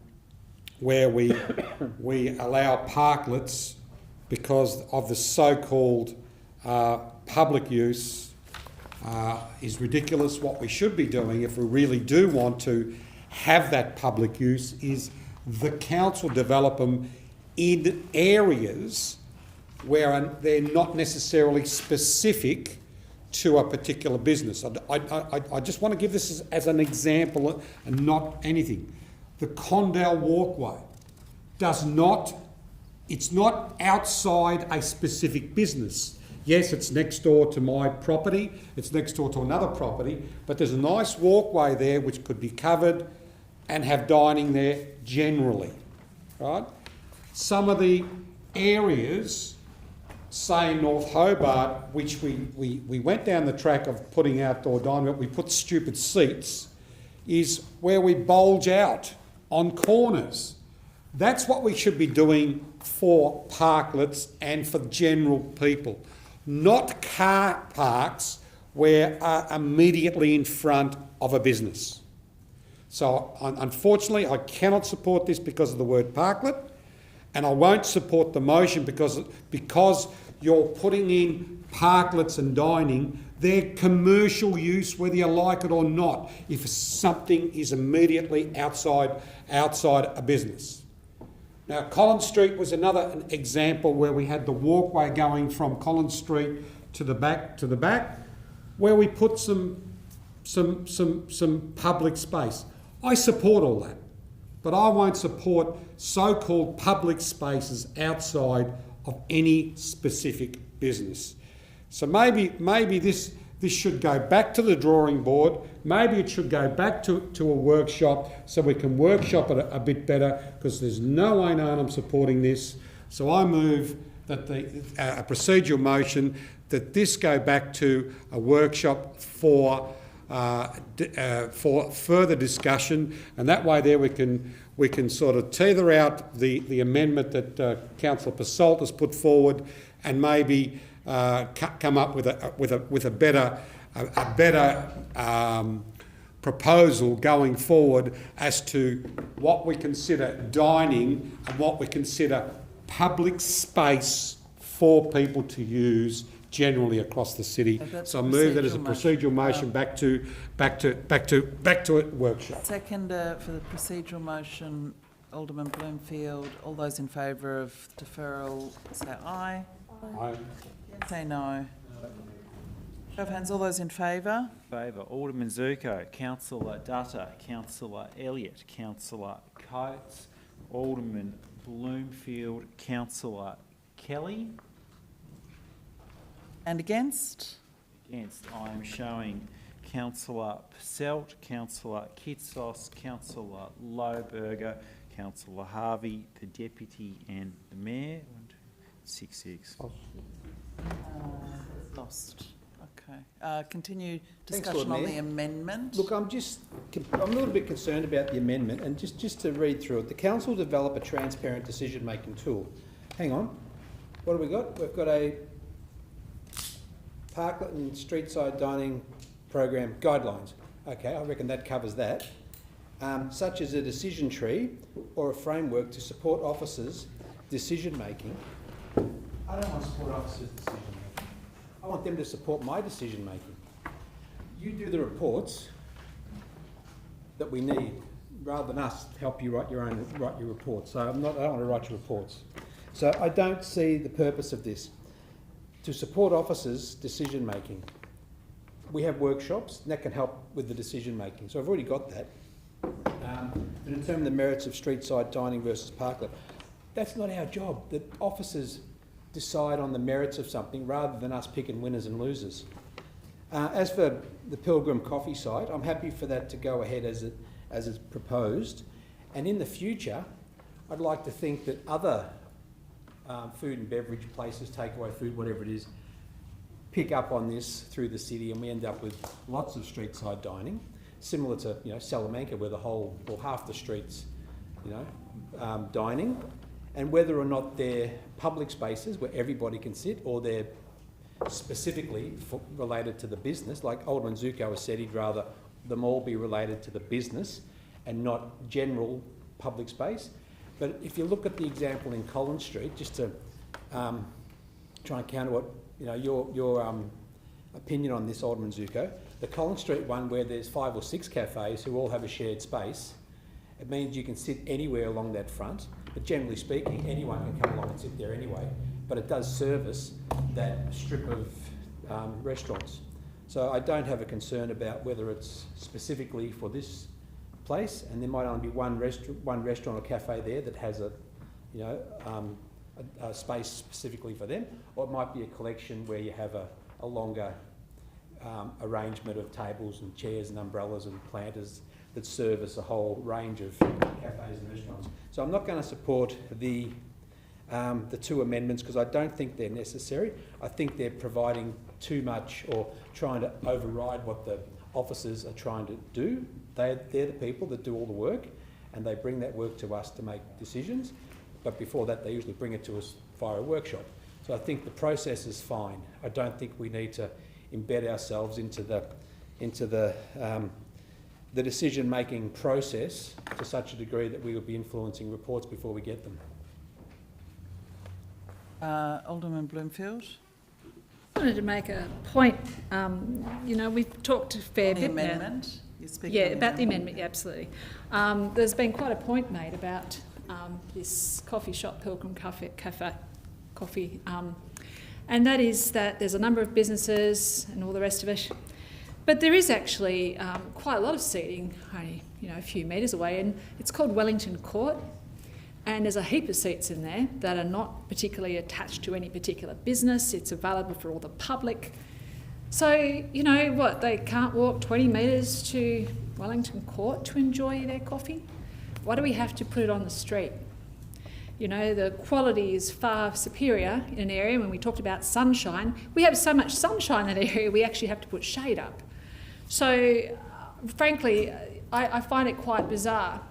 where we allow parklets because of the so-called public use is ridiculous. What we should be doing, if we really do want to have that public use, is the council develop them in areas where they're not necessarily specific to a particular business. I just want to give this as an example and not anything. The Condell Walkway it's not outside a specific business. Yes, it's next door to my property, it's next door to another property, but there's a nice walkway there which could be covered and have dining there generally, right? Some of the areas, say in North Hobart, which we went down the track of putting outdoor dining, but we put stupid seats, is where we bulge out on corners. That's what we should be doing for parklets and for general people, not car parks where are immediately in front of a business. So unfortunately, I cannot support this because of the word parklet, and I won't support the motion because you're putting in parklets and dining. They're commercial use, whether you like it or not, if something is immediately outside a business. Now, Collins Street was another example where we had the walkway going from Collins Street to the back, where we put some public space. I support all that, but I won't support so-called public spaces outside of any specific business. So maybe this should go back to the drawing board. Maybe it should go back to a workshop so we can workshop it a bit better, because there's no way known I'm supporting this. So I move that a procedural motion that this go back to a workshop for further discussion, and that way there we can sort of tether out the amendment that Councillor Pasalt has put forward, and maybe come up with a better proposal going forward as to what we consider dining and what we consider public space for people to use generally across the city. So I move that as a procedural motion back to a workshop. Second for the procedural motion, Alderman Bloomfield. All those in favour of deferral say aye. Aye. Say no. Show of hands, all those in favour? Favour. Alderman Zuko, Councillor Dutta, Councillor Elliott, Councillor Coates, Alderman Bloomfield, Councillor Kelly. And against? Against, I am showing Councillor Passelt, Councillor Kitsos, Councillor Lohberger, Councillor Harvey, the Deputy and the Mayor. 6-6. Lost. Okay. Continue discussion on the amendment. Look, I'm a little bit concerned about the amendment, and just to read through it. The council develop a transparent decision-making tool. Hang on. What have we got? We've got a parklet and street side dining program guidelines. Okay, I reckon that covers that. Such as a decision tree or a framework to support officers' decision-making. I don't want to support officers' decision-making. I want them to support my decision-making. You do the reports that we need, rather than us help you write your reports. So I don't want to write your reports. So I don't see the purpose of this. To support officers' decision-making. We have workshops, and that can help with the decision-making. So I've already got that. to determine the merits of street-side dining versus parklet. That's not our job. The officers decide on the merits of something rather than us picking winners and losers. As for the Pilgrim coffee site, I'm happy for that to go ahead as it's proposed. And in the future, I'd like to think that other food and beverage places, takeaway food, whatever it is, pick up on this through the city, and we end up with lots of street-side dining, similar to Salamanca, where the whole or half the streets, dining, and whether or not they're public spaces where everybody can sit, or they're specifically related to the business. Like Alderman Zuko has said, he'd rather them all be related to the business and not general public space. But if you look at the example in Collins Street, just to try and counter what your opinion on this, Alderman Zuko, the Collins Street one where there's 5 or 6 cafes who all have a shared space, it means you can sit anywhere along that front, but generally speaking, anyone can come along and sit there anyway. But it does service that strip of restaurants. So I don't have a concern about whether it's specifically for this place, and there might only be one restaurant or cafe there that has a space specifically for them, or it might be a collection where you have a longer arrangement of tables and chairs and umbrellas and planters that service a whole range of cafes and restaurants. So I'm not going to support the 2 amendments because I don't think they're necessary. I think they're providing too much or trying to override what the officers are trying to do. They're the people that do all the work, and they bring that work to us to make decisions. But before that, they usually bring it to us via a workshop. So I think the process is fine. I don't think we need to embed ourselves into the decision-making process to such a degree that we would be influencing reports before we get them. Alderman Bloomfield. I wanted to make a point. We've talked a fair bit amendment. Yeah, about the amendment. Yeah, absolutely. There's been quite a point made about this coffee shop, Pilgrim Cafe, Coffee, and that is that there's a number of businesses and all the rest of it. But there is actually quite a lot of seating, only a few metres away, and it's called Wellington Court. And there's a heap of seats in there that are not particularly attached to any particular business. It's available for all the public. So, they can't walk 20 metres to Wellington Court to enjoy their coffee? Why do we have to put it on the street? The quality is far superior in an area. When we talked about sunshine, we have so much sunshine in that area, we actually have to put shade up. So, frankly, I find it quite bizarre.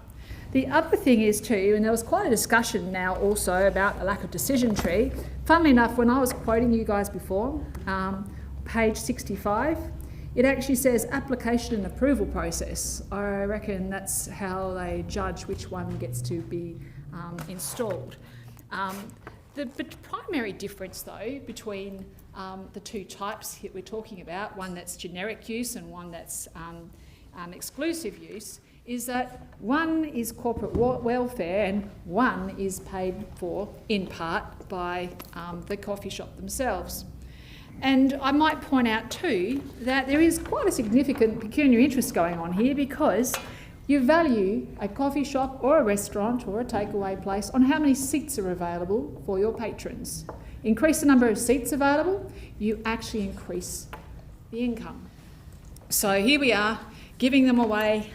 The other thing is too, and there was quite a discussion now also about the lack of decision tree. Funnily enough, when I was quoting you guys before, page 65, it actually says application and approval process. I reckon that's how they judge which one gets to be installed. The primary difference though between the 2 types that we're talking about, one that's generic use and one that's exclusive use, is that one is corporate welfare and one is paid for, in part, by the coffee shop themselves. And I might point out too that there is quite a significant pecuniary interest going on here, because you value a coffee shop or a restaurant or a takeaway place on how many seats are available for your patrons. Increase the number of seats available, you actually increase the income. So here we are, giving them away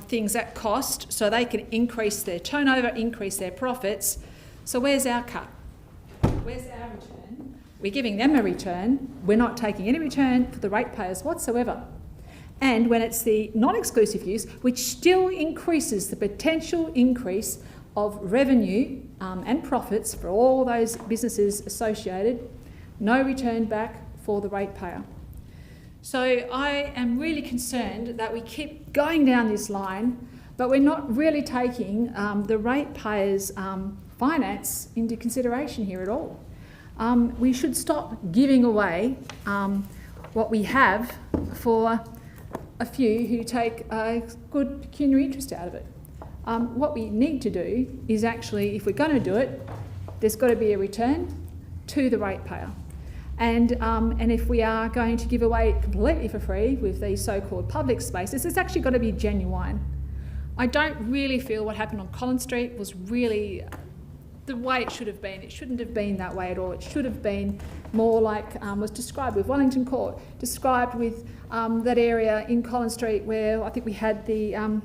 things at cost so they can increase their turnover, increase their profits. So where's our cut? Where's our return? We're giving them a return. We're not taking any return for the ratepayers whatsoever. And when it's the non-exclusive use, which still increases the potential increase of revenue and profits for all those businesses associated, no return back for the ratepayer. So I am really concerned that we keep going down this line, but we're not really taking the ratepayers' finance into consideration here at all. We should stop giving away what we have for a few who take a good pecuniary interest out of it. What we need to do is actually, if we're going to do it, there's got to be a return to the ratepayer. And if we are going to give away completely for free with these so-called public spaces, it's actually got to be genuine. I don't really feel what happened on Collins Street was really the way it should have been. It shouldn't have been that way at all. It should have been more like was described with Wellington Court, described with that area in Collins Street where I think we had the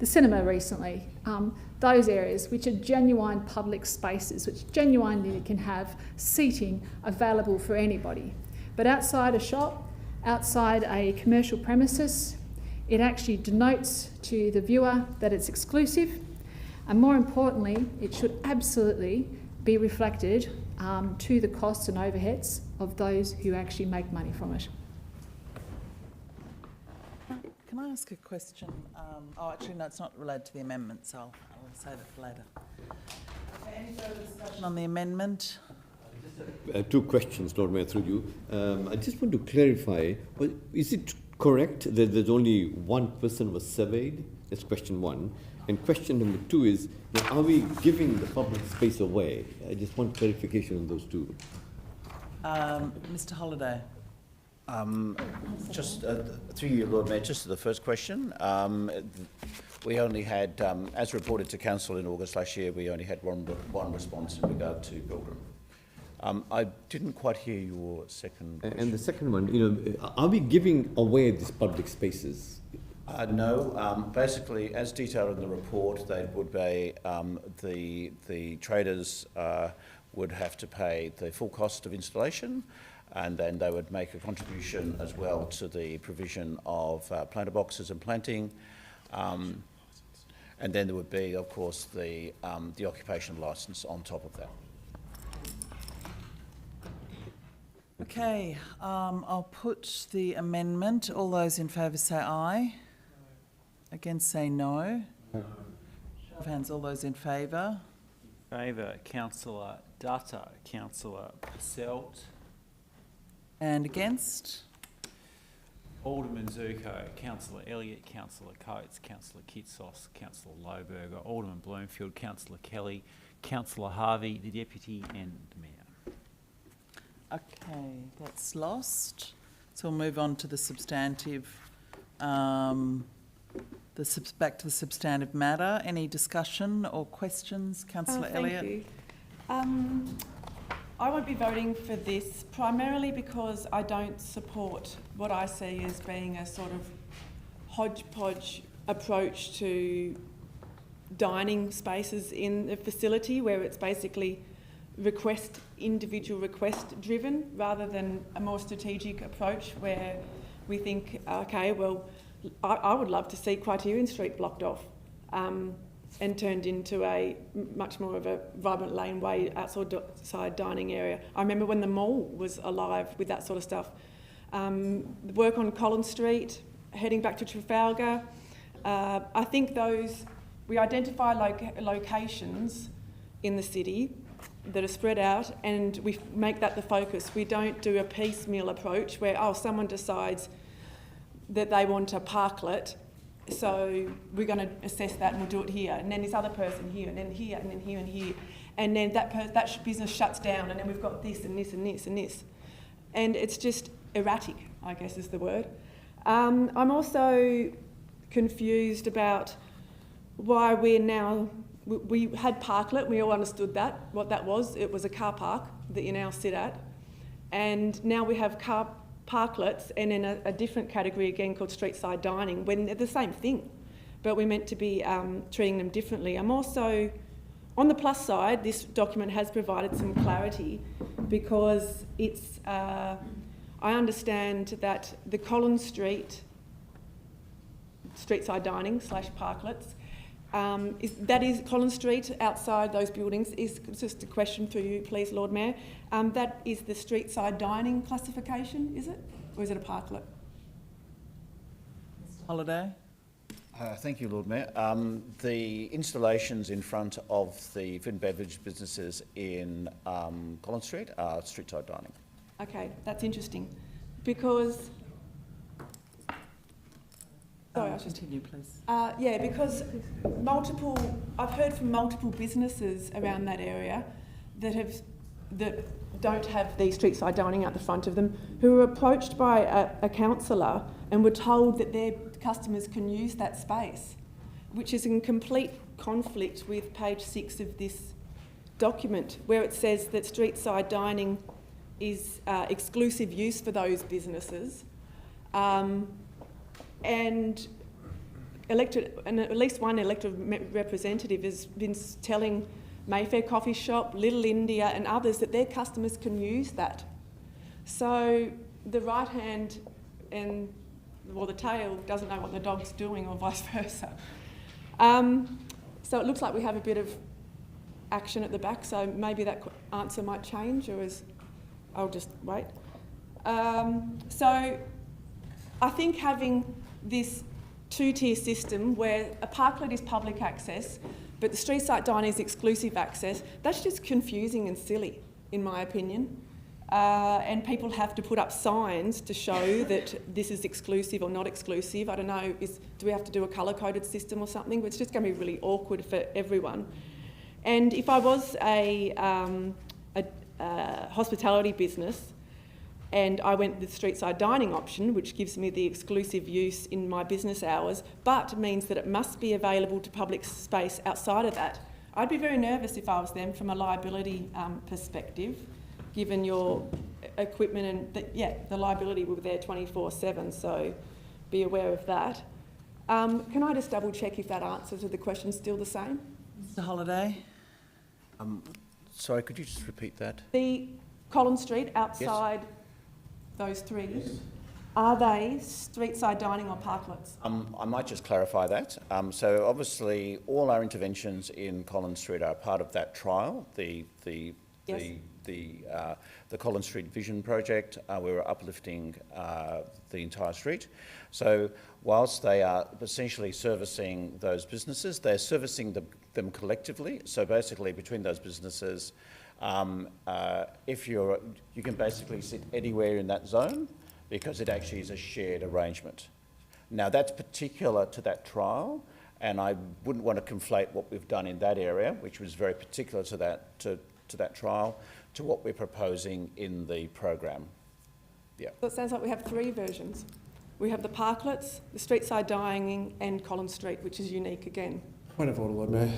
cinema recently. Those areas which are genuine public spaces, which genuinely can have seating available for anybody. But outside a shop, outside a commercial premises, it actually denotes to the viewer that it's exclusive, and more importantly, it should absolutely be reflected to the costs and overheads of those who actually make money from it. Can I ask a question? Oh, actually, no, it's not related to the amendment, so I'll save it for later. Okay, any further discussion on the amendment? Two questions, Lord Mayor, through you. I just want to clarify, is it correct that there's only one person was surveyed? That's question one. And question number two is, are we giving the public space away? I just want clarification on those two. Mr. Holliday. Just through you, Lord Mayor, just to the first question. We only had, as reported to Council in August last year, we only had one response in regard to Pilgrim. I didn't quite hear your second question. And the second one, are we giving away these public spaces? No. Basically, as detailed in the report, they would be the traders would have to pay the full cost of installation, and then they would make a contribution as well to the provision of planter boxes and planting. And then there would be, of course, the occupation licence on top of that. Okay, I'll put the amendment. All those in favour say aye. Against say no. Show of hands, all those in favour. Favour, Councillor Dutta, Councillor Passelt. And against? Alderman Zuko, Councillor Elliott, Councillor Coates, Councillor Kitsos, Councillor Lohberger, Alderman Bloomfield, Councillor Kelly, Councillor Harvey, the Deputy and the Mayor. Okay, that's lost. So we'll move on to the substantive, back to the substantive matter. Any discussion or questions, Councillor Elliott? Thank you. I won't be voting for this primarily because I don't support what I see as being a sort of hodgepodge approach to dining spaces in the facility where it's basically individual request driven rather than a more strategic approach where we think, okay, well, I would love to see Criterion Street blocked off and turned into a much more of a vibrant laneway outside dining area. I remember when the mall was alive with that sort of stuff. Work on Collins Street, heading back to Trafalgar. I think we identify locations in the city that are spread out and we make that the focus. We don't do a piecemeal approach where, someone decides that they want a parklet, so we're going to assess that and we'll do it here, and then this other person here, and then here, and then here, and here, and then that business shuts down, and then we've got this and this and this and this, and it's just erratic, I guess is the word. I'm also confused about why we're now. We had parklet, we all understood what that was. It was a car park that you now sit at, and now we have car parklets and in a different category again called street side dining when they're the same thing, but we're meant to be treating them differently. I'm also, on the plus side, this document has provided some clarity because it's, I understand that the Collins Street side dining / parklets, that is Collins Street outside those buildings is just a question for you, please, Lord Mayor. That is the street side dining classification, is it? Or is it a parklet? Mr. Holliday? Thank you, Lord Mayor. The installations in front of the food and beverage businesses in Collins Street are street side dining. Okay, that's interesting because... Sorry, I should continue, please. Yeah, because I've heard from multiple businesses around that area that don't have these street side dining out the front of them, who were approached by a councillor and were told that their customers can use that space which is in complete conflict with page 6 of this document, where it says that street side dining is exclusive use for those businesses, and at least one elected representative has been telling Mayfair Coffee Shop, Little India and others that their customers can use that. So the right hand the tail doesn't know what the dog's doing, or vice versa. So it looks like we have a bit of action at the back, so maybe that answer might change, or I'll just wait. So I think having this two-tier system where a parklet is public access, but the street side dining is exclusive access, that's just confusing and silly, in my opinion. And people have to put up signs to show that this is exclusive or not exclusive. I don't know, do we have to do a colour-coded system or something? But it's just going to be really awkward for everyone. And if I was a hospitality business and I went with the street side dining option, which gives me the exclusive use in my business hours, but means that it must be available to public space outside of that, I'd be very nervous if I was them from a liability perspective, given your equipment and the liability will be there 24/7, so be aware of that. Can I just double check if that answer to the question is still the same? Mr. Holliday? Sorry, could you just repeat that? The Collins Street outside those three, are they street side dining or parklets? I might just clarify that. So obviously all our interventions in Collins Street are part of that trial, the Collins Street Vision Project. We were uplifting the entire street. So whilst they are essentially servicing those businesses, they're servicing them collectively. So basically between those businesses, you can basically sit anywhere in that zone because it actually is a shared arrangement. Now that's particular to that trial, and I wouldn't want to conflate what we've done in that area, which was very particular to that trial, to what we're proposing in the program. Yeah. So it sounds like we have three versions. We have the parklets, the street side dining and Collins Street, which is unique again. Point of order, Lord Mayor.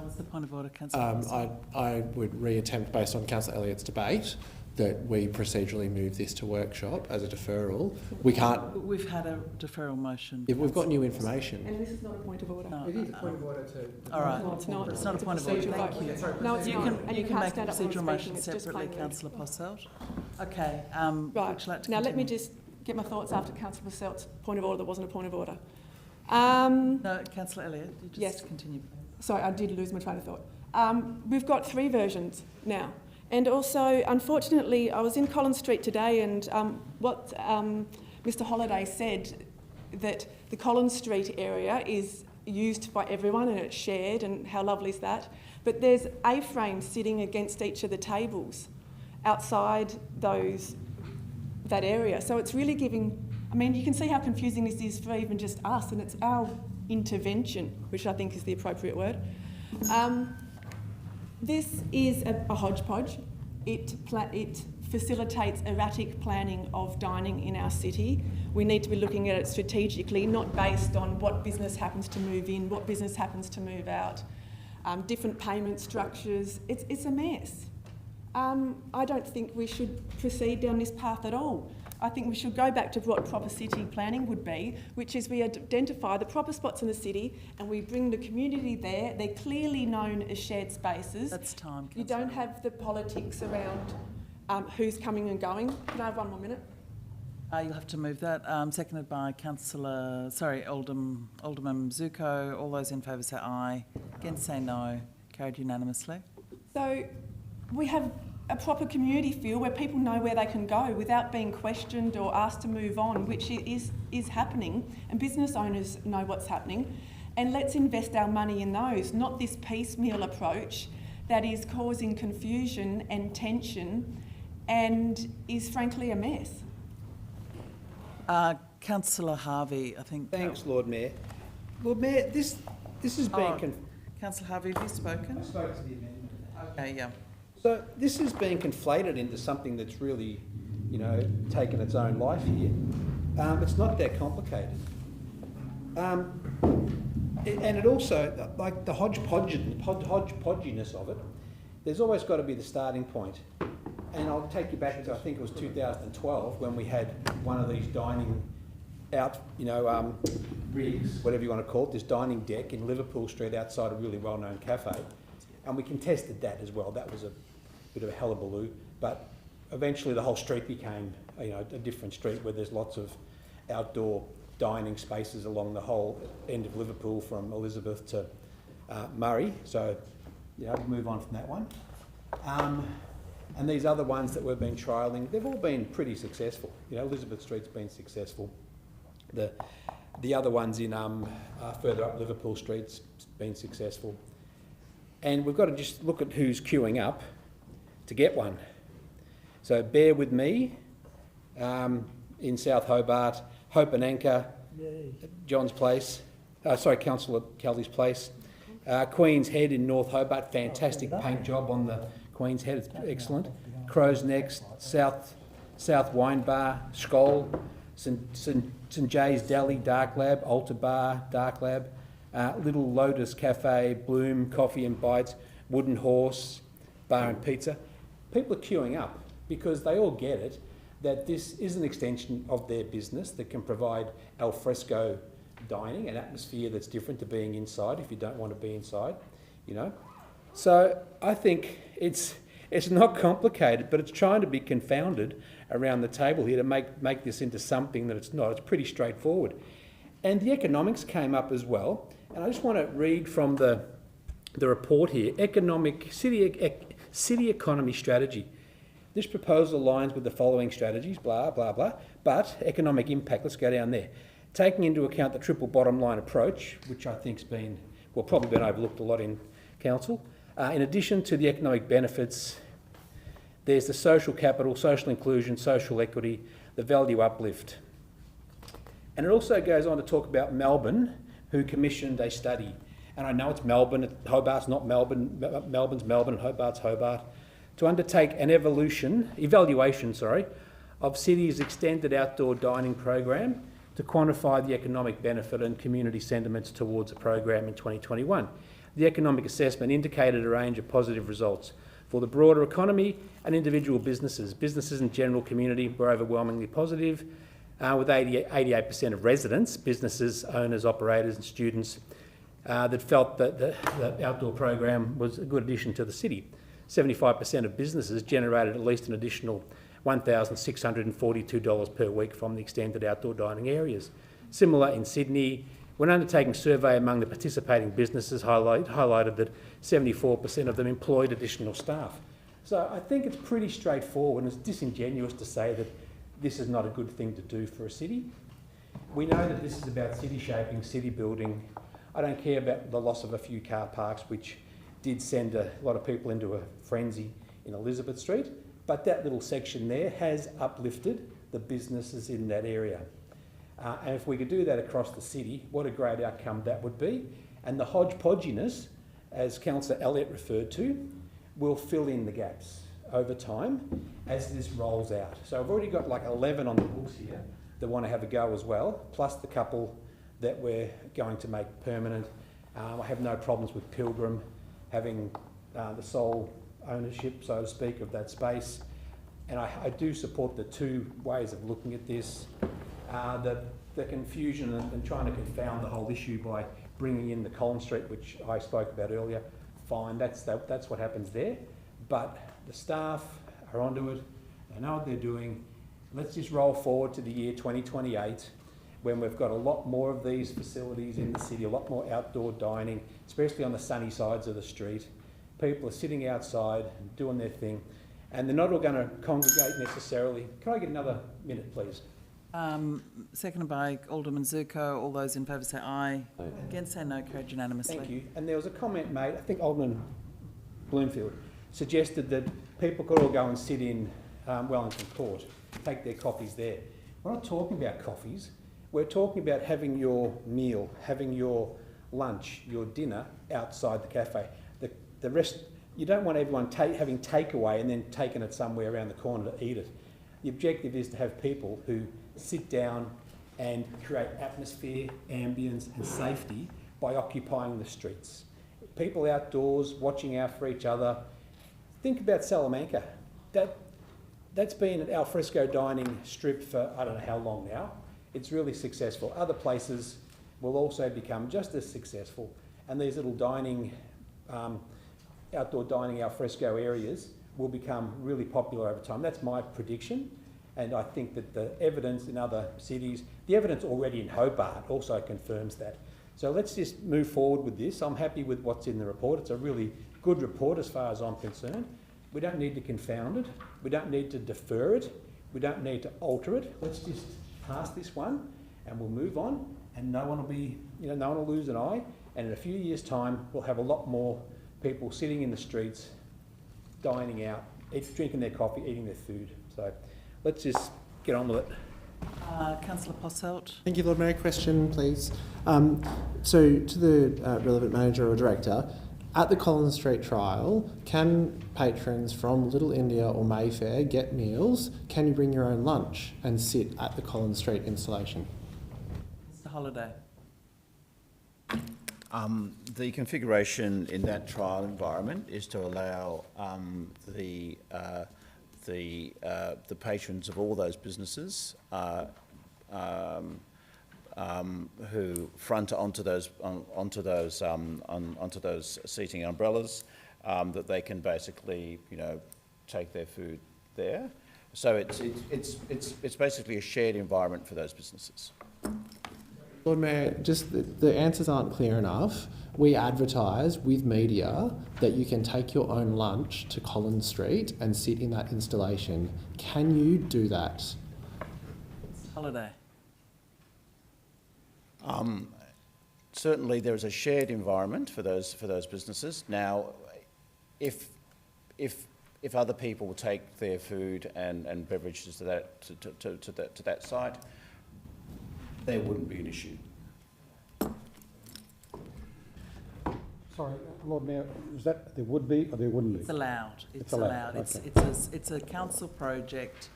What's the point of order, Councillor? I would re-attempt, based on Councillor Elliott's debate, that we procedurally move this to workshop as a deferral. We can't... We've had a deferral motion. Yeah, we've got new information. And this is not a point of order. No. It is a point of order too. All right. No, it's not. It's not a point of order. Thank you. No, it's not. And You can make a stand up when procedural I'm motion speaking. It's just separately, plain Councillor Posselt. Okay. Right. Would you like to now let me continue? just get my thoughts after Councillor Posselt's point of order that wasn't a point of order. No, Councillor Elliott, you just continue. Sorry, I did lose my train of thought. We've got three versions now. And also, unfortunately, I was in Collins Street today, and what Mr. Holliday said, that the Collins Street area is used by everyone and it's shared, and how lovely is that? But there's A-frames sitting against each of the tables outside that area. So it's really giving, I mean, you can see how confusing this is for even just us, and it's our intervention, which I think is the appropriate word. This is a hodgepodge. It facilitates erratic planning of dining in our city. We need to be looking at it strategically, not based on what business happens to move in, what business happens to move out, different payment structures. It's a mess. I don't think we should proceed down this path at all. I think we should go back to what proper city planning would be, which is we identify the proper spots in the city and we bring the community there. They're clearly known as shared spaces. That's time. You don't have the politics around who's coming and going. Can I have one more minute? You'll have to move that. Seconded by Alderman Zuko. All those in favour say aye. Against say no. Carried unanimously. So we have a proper community feel where people know where they can go without being questioned or asked to move on, which is happening, and business owners know what's happening. And let's invest our money in those, not this piecemeal approach that is causing confusion and tension and is frankly a mess. Councillor Harvey, I think. Thanks, Lord Mayor. Lord Mayor, this is being... Councillor Harvey, have you spoken? I spoke to the amendment. Okay, yeah. So this is being conflated into something that's really, taken its own life here. It's not that complicated. And it also, like the hodgepodginess of it, there's always got to be the starting point. And I'll take you back to, I think it was 2012, when we had one of these dining out, rigs, whatever you want to call it, this dining deck in Liverpool Street outside a really well-known cafe. And we contested that as well. That was a bit of a hullabaloo. But eventually the whole street became, a different street where there's lots of outdoor dining spaces along the whole end of Liverpool from Elizabeth to Murray. So, move on from that one. And these other ones that we've been trialling, they've all been pretty successful. Elizabeth Street's been successful. The other ones in further up Liverpool Street's been successful. And we've got to just look at who's queuing up to get one. So bear with me. In South Hobart, Hope and Anchor, John's Place, Councillor Kelly's Place, Queen's Head in North Hobart, fantastic paint job on the Queen's Head, it's excellent. Crow's Next, South Wine Bar, Skoll, St Jay's Deli, Dark Lab, Alta Bar, Dark Lab, Little Lotus Cafe, Bloom, Coffee and Bites, Wooden Horse, Bar and Pizza. People are queuing up because they all get it that this is an extension of their business that can provide al fresco dining, an atmosphere that's different to being inside if you don't want to be inside, So I think it's not complicated, but it's trying to be confounded around the table here to make this into something that it's not. It's pretty straightforward. And the economics came up as well. And I just want to read from the report here, City Economy Strategy. This proposal aligns with the following strategies, blah, blah, blah, but economic impact, let's go down there. Taking into account the triple bottom line approach, which I think's probably been overlooked a lot in council. In addition to the economic benefits, there's the social capital, social inclusion, social equity, the value uplift. And it also goes on to talk about Melbourne, who commissioned a study. And I know it's Melbourne, Hobart's not Melbourne, Melbourne's Melbourne and Hobart's Hobart, to undertake an evaluation of City's extended outdoor dining program to quantify the economic benefit and community sentiments towards the program in 2021. The economic assessment indicated a range of positive results for the broader economy and individual businesses. Businesses in general community were overwhelmingly positive, with 88% of residents, businesses, owners, operators and students that felt that the outdoor program was a good addition to the city. 75% of businesses generated at least an additional $1,642 per week from the extended outdoor dining areas. Similar in Sydney, when undertaking survey among the participating businesses highlighted that 74% of them employed additional staff. So I think it's pretty straightforward, and it's disingenuous to say that this is not a good thing to do for a city. We know that this is about city shaping, city building. I don't care about the loss of a few car parks, which did send a lot of people into a frenzy in Elizabeth Street, but that little section there has uplifted the businesses in that area. And if we could do that across the city, what a great outcome that would be. And the hodgepodginess, as Councillor Elliott referred to, will fill in the gaps over time as this rolls out. So I've already got like 11 on the books here that want to have a go as well, plus the couple that we're going to make permanent. I have no problems with Pilgrim having the sole ownership, so to speak, of that space. And I do support the two ways of looking at this. The confusion and trying to confound the whole issue by bringing in the Collins Street, which I spoke about earlier, fine, that's what happens there. But the staff are onto it, they know what they're doing. Let's just roll forward to the year 2028, when we've got a lot more of these facilities in the city, a lot more outdoor dining, especially on the sunny sides of the street. People are sitting outside and doing their thing, and they're not all going to congregate necessarily. Can I get another minute, please? Seconded by Alderman Zuko. All those in favour say aye. Aye. Against say no. Carried unanimously. Thank you. And there was a comment made, I think Alderman Bloomfield suggested that people could all go and sit in Wellington Court, take their coffees there. We're not talking about coffees. We're talking about having your meal, having your lunch, your dinner outside the cafe. The rest, you don't want everyone having takeaway and then taking it somewhere around the corner to eat it. The objective is to have people who sit down and create atmosphere, ambience and safety by occupying the streets. People outdoors watching out for each other. Think about Salamanca. That's been an alfresco dining strip for I don't know how long now. It's really successful. Other places will also become just as successful, and these little dining, outdoor dining alfresco areas will become really popular over time. That's my prediction, and I think that the evidence in other cities, the evidence already in Hobart also confirms that. So let's just move forward with this. I'm happy with what's in the report. It's a really good report as far as I'm concerned. We don't need to confound it. We don't need to defer it. We don't need to alter it. Let's just pass this one and we'll move on, and no one will lose an eye. And in a few years' time, we'll have a lot more people sitting in the streets, dining out, drinking their coffee, eating their food. So let's just get on with it. Councillor Posselt. Thank you, Lord Mayor. Question, please. So to the relevant manager or director, at the Collins Street trial, can patrons from Little India or Mayfair get meals? Can you bring your own lunch and sit at the Collins Street installation? Mr. Holliday. The configuration in that trial environment is to allow the patrons of all those businesses who front onto those seating umbrellas, that they can basically take their food there. So it's basically a shared environment for those businesses. Lord Mayor, just the answers aren't clear enough. We advertise with media that you can take your own lunch to Collins Street and sit in that installation. Can you do that? Mr. Holliday. Certainly, there is a shared environment for those businesses. Now, if other people take their food and beverages to that site, there wouldn't be an issue. Sorry, Lord Mayor, is that there would be or there wouldn't be? It's allowed. It's allowed. allowed. Okay. It's a council project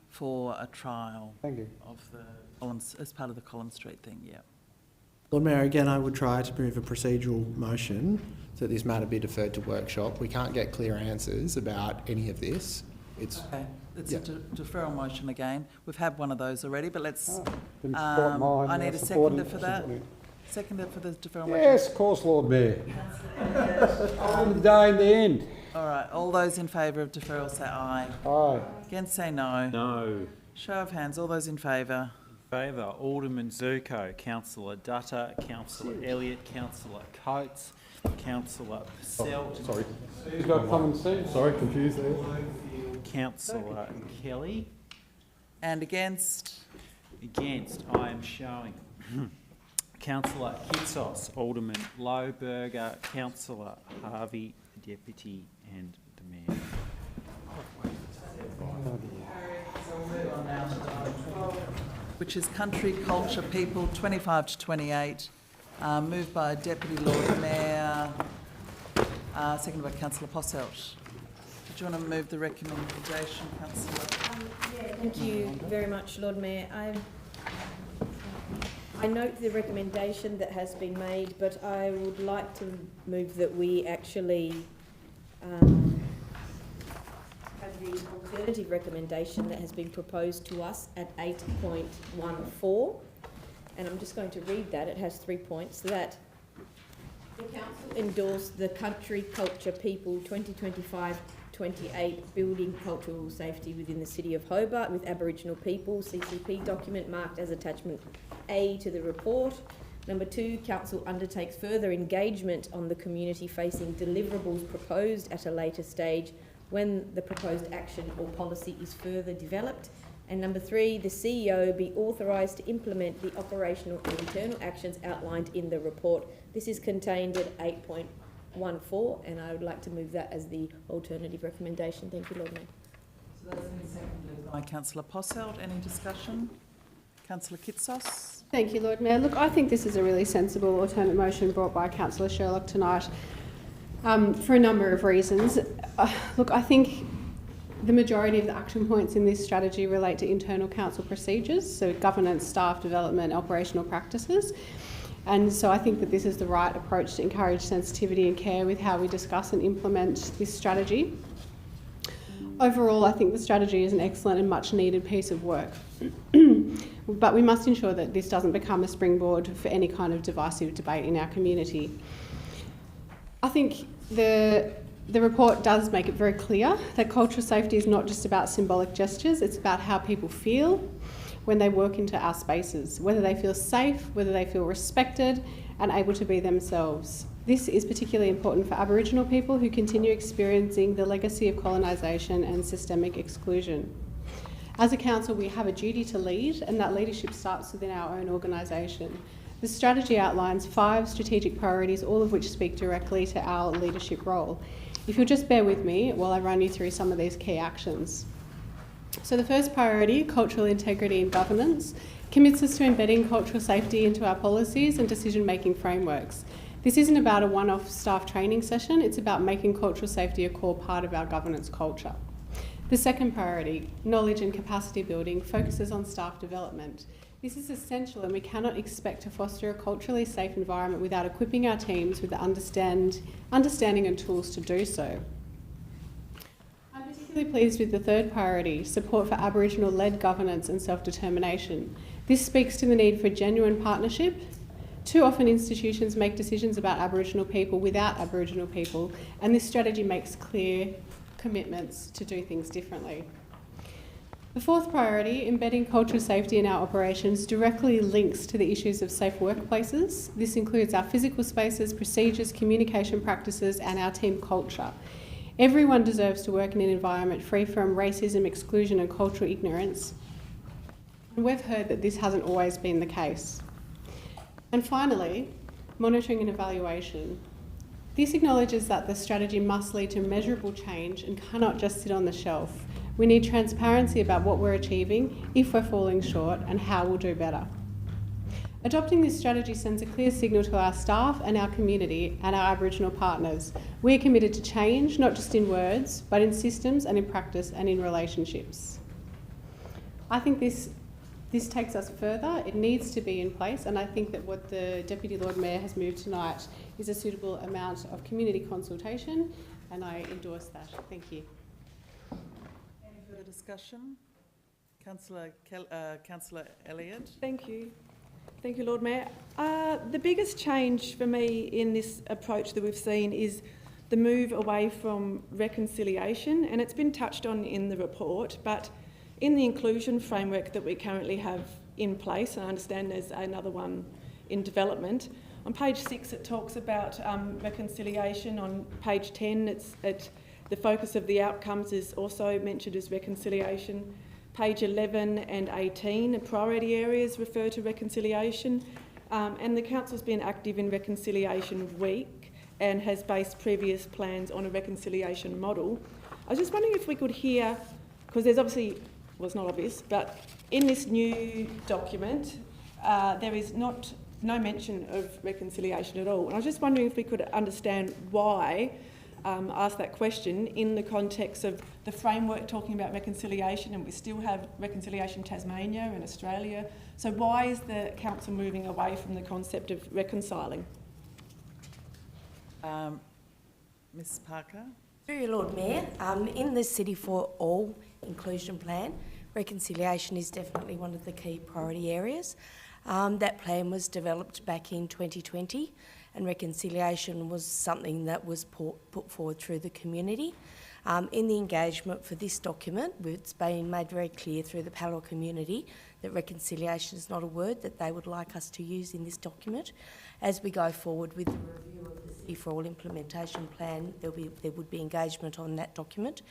for a trial. Thank you. Of the Collins, as part of the Collins Street thing. Yeah. Lord Mayor, again, I would try to move a procedural motion that this matter be deferred to workshop. We can't get clear answers about any of this. It's okay. It's a deferral motion again. We've had one of those already, but let's. I need a seconder for that. Seconder for the deferral motion. Yes, of course, Lord Mayor. On the day in the end. All right. All those in favour of deferral say aye. Aye. Against say no. No. Show of hands. All those in favour. Favour, Alderman Zuko, Councillor Dutta, Councillor Elliott, Councillor Coates, Councillor Posselt. Sorry. Who's got common sense? Sorry, confused there. Councillor Kelly. And against? Against, I am showing Councillor Kitsos, Alderman Lohberger, Councillor Harvey, the Deputy, and the Mayor. Which is Country, Culture, People, 25 to 28. Moved by Deputy Lord Mayor, seconded by Councillor Posselt. Did you want to move the recommendation, Councillor? Yeah, thank you very much, Lord Mayor. I note the recommendation that has been made, but I would like to move that we actually have the alternative recommendation that has been proposed to us at 8.14. And I'm just going to read that. It has 3 points. That the Council endorse the Country, Culture, People 2025-28 Building Cultural Safety within the City of Hobart with Aboriginal People CCP document marked as attachment A to the report. Number 2, Council undertakes further engagement on the community-facing deliverables proposed at a later stage when the proposed action or policy is further developed. And number 3, the CEO be authorised to implement the operational and internal actions outlined in the report. This is contained at 8.14, and I would like to move that as the alternative recommendation. Thank you, Lord Mayor. So that's been seconded by Councillor Posselt. Any discussion? Councillor Kitsos. Thank you, Lord Mayor. Look, I think this is a really sensible alternate motion brought by Councillor Sherlock tonight for a number of reasons. Look, I think the majority of the action points in this strategy relate to internal council procedures, so governance, staff development, operational practices. And so I think that this is the right approach to encourage sensitivity and care with how we discuss and implement this strategy. Overall, I think the strategy is an excellent and much needed piece of work. But we must ensure that this doesn't become a springboard for any kind of divisive debate in our community. I think the report does make it very clear that cultural safety is not just about symbolic gestures, it's about how people feel when they walk into our spaces, whether they feel safe, whether they feel respected and able to be themselves. This is particularly important for Aboriginal people who continue experiencing the legacy of colonisation and systemic exclusion. As a council, we have a duty to lead, and that leadership starts within our own organisation. The strategy outlines 5 strategic priorities, all of which speak directly to our leadership role. If you'll just bear with me while I run you through some of these key actions. So the first priority, cultural integrity and governance, commits us to embedding cultural safety into our policies and decision-making frameworks. This isn't about a one-off staff training session, it's about making cultural safety a core part of our governance culture. The second priority, knowledge and capacity building, focuses on staff development. This is essential, and we cannot expect to foster a culturally safe environment without equipping our teams with the understanding and tools to do so. I'm particularly pleased with the third priority, support for Aboriginal-led governance and self-determination. This speaks to the need for genuine partnership. Too often institutions make decisions about Aboriginal people without Aboriginal people, and this strategy makes clear commitments to do things differently. The fourth priority, embedding cultural safety in our operations, directly links to the issues of safe workplaces. This includes our physical spaces, procedures, communication practices, and our team culture. Everyone deserves to work in an environment free from racism, exclusion, and cultural ignorance. And we've heard that this hasn't always been the case. And finally, monitoring and evaluation. This acknowledges that the strategy must lead to measurable change and cannot just sit on the shelf. We need transparency about what we're achieving, if we're falling short, and how we'll do better. Adopting this strategy sends a clear signal to our staff and our community and our Aboriginal partners. We are committed to change, not just in words, but in systems and in practice and in relationships. I think this takes us further. It needs to be in place, and I think that what the Deputy Lord Mayor has moved tonight is a suitable amount of community consultation, and I endorse that. Thank you. Any further discussion? Councillor Elliott. Thank you. Thank you, Lord Mayor. The biggest change for me in this approach that we've seen is the move away from reconciliation, and it's been touched on in the report, but in the inclusion framework that we currently have in place, and I understand there's another one in development, on page 6 it talks about reconciliation. On page 10 the focus of the outcomes is also mentioned as reconciliation. Page 11 and 18, the priority areas refer to reconciliation, and the Council's been active in Reconciliation Week and has based previous plans on a reconciliation model. I was just wondering if we could hear, because there's obviously, well, it's not obvious, but in this new document, there is no mention of reconciliation at all. And I was just wondering if we could understand why, ask that question in the context of the framework talking about reconciliation, and we still have Reconciliation Tasmania and Australia. So why is the Council moving away from the concept of reconciling? Ms Parker. Through you, Lord Mayor, in the City for All inclusion plan, reconciliation is definitely one of the key priority areas. That plan was developed back in 2020, and reconciliation was something that was put forward through the community. In the engagement for this document, it's been made very clear through the Palo community that reconciliation is not a word that they would like us to use in this document. As we go forward with the review of the City for All implementation plan, there would be engagement on that document.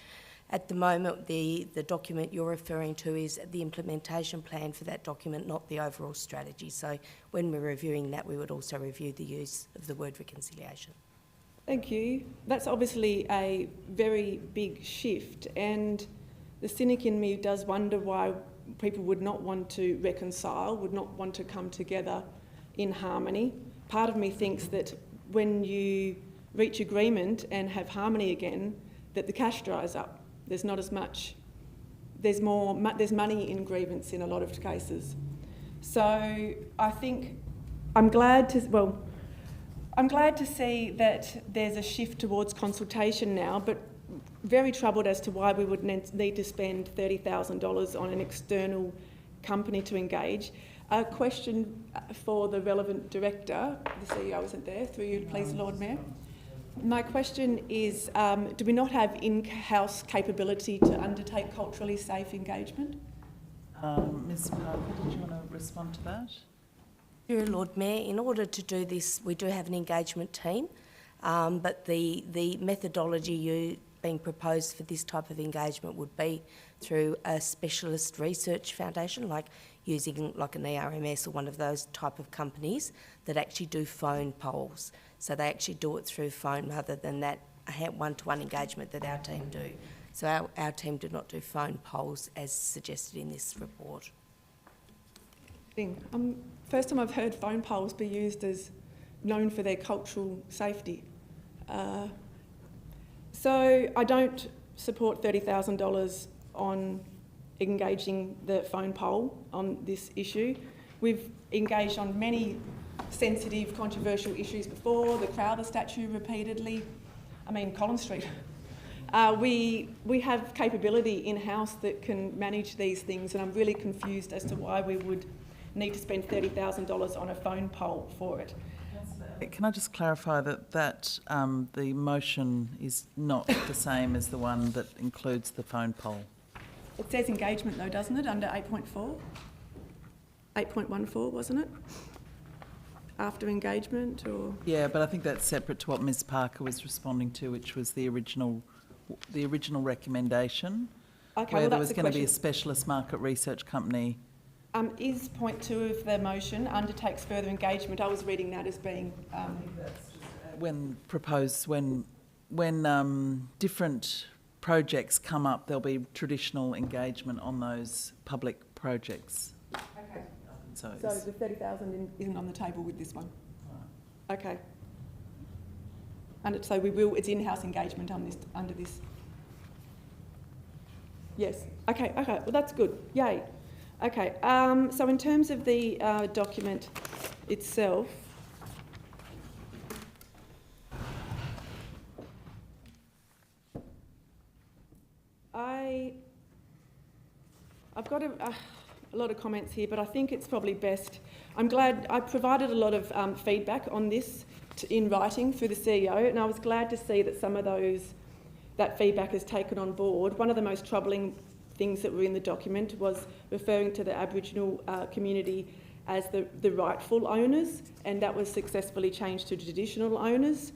At the moment, the document you're referring to is the implementation plan for that document, not the overall strategy. So when we're reviewing that, we would also review the use of the word reconciliation. Thank you. That's obviously a very big shift, and the cynic in me does wonder why people would not want to reconcile, would not want to come together in harmony. Part of me thinks that when you reach agreement and have harmony again, that the cash dries up. There's not as much, there's money in grievance in a lot of cases. So I think I'm glad to see that there's a shift towards consultation now, but very troubled as to why we would need to spend $30,000 on an external company to engage. A question for the relevant director. The CEO isn't there. Through you, please, Lord Mayor. My question is, do we not have in-house capability to undertake culturally safe engagement? Ms Parker, did you want to respond to that? Sure, Lord Mayor. In order to do this, we do have an engagement team, but the methodology being proposed for this type of engagement would be through a specialist research foundation, like using like an ERMS or one of those type of companies that actually do phone polls. So they actually do it through phone rather than that one-to-one engagement that our team do. So our team do not do phone polls as suggested in this report. First time I've heard phone polls be used as known for their cultural safety. So I don't support $30,000 on engaging the phone poll on this issue. We've engaged on many sensitive, controversial issues before, the Crowther statue repeatedly, Collins Street. We have capability in-house that can manage these things, and I'm really confused as to why we would need to spend $30,000 on a phone poll for it. Can I just clarify that the motion is not the same as the one that includes the phone poll? It says engagement though, doesn't it, under 8.4? 8.14, wasn't it? After engagement, or...? Yeah, but I think that's separate to what Ms Parker was responding to, which was the original recommendation, where there was going to be a specialist market research company. Is point 2 of the motion undertakes further engagement? I was reading that as being... when different projects come up, there'll be traditional engagement on those public projects. Okay. So the 30,000 isn't on the table with this one? Right. Okay. And so it's in-house engagement on this, under this? Yes. Okay, well that's good. Yay. Okay, so in terms of the document itself, I've got a lot of comments here, but I think it's probably best. I'm glad I provided a lot of feedback on this in writing through the CEO, and I was glad to see that some of that feedback is taken on board. One of the most troubling things that were in the document was referring to the Aboriginal community as the rightful owners, and that was successfully changed to traditional owners.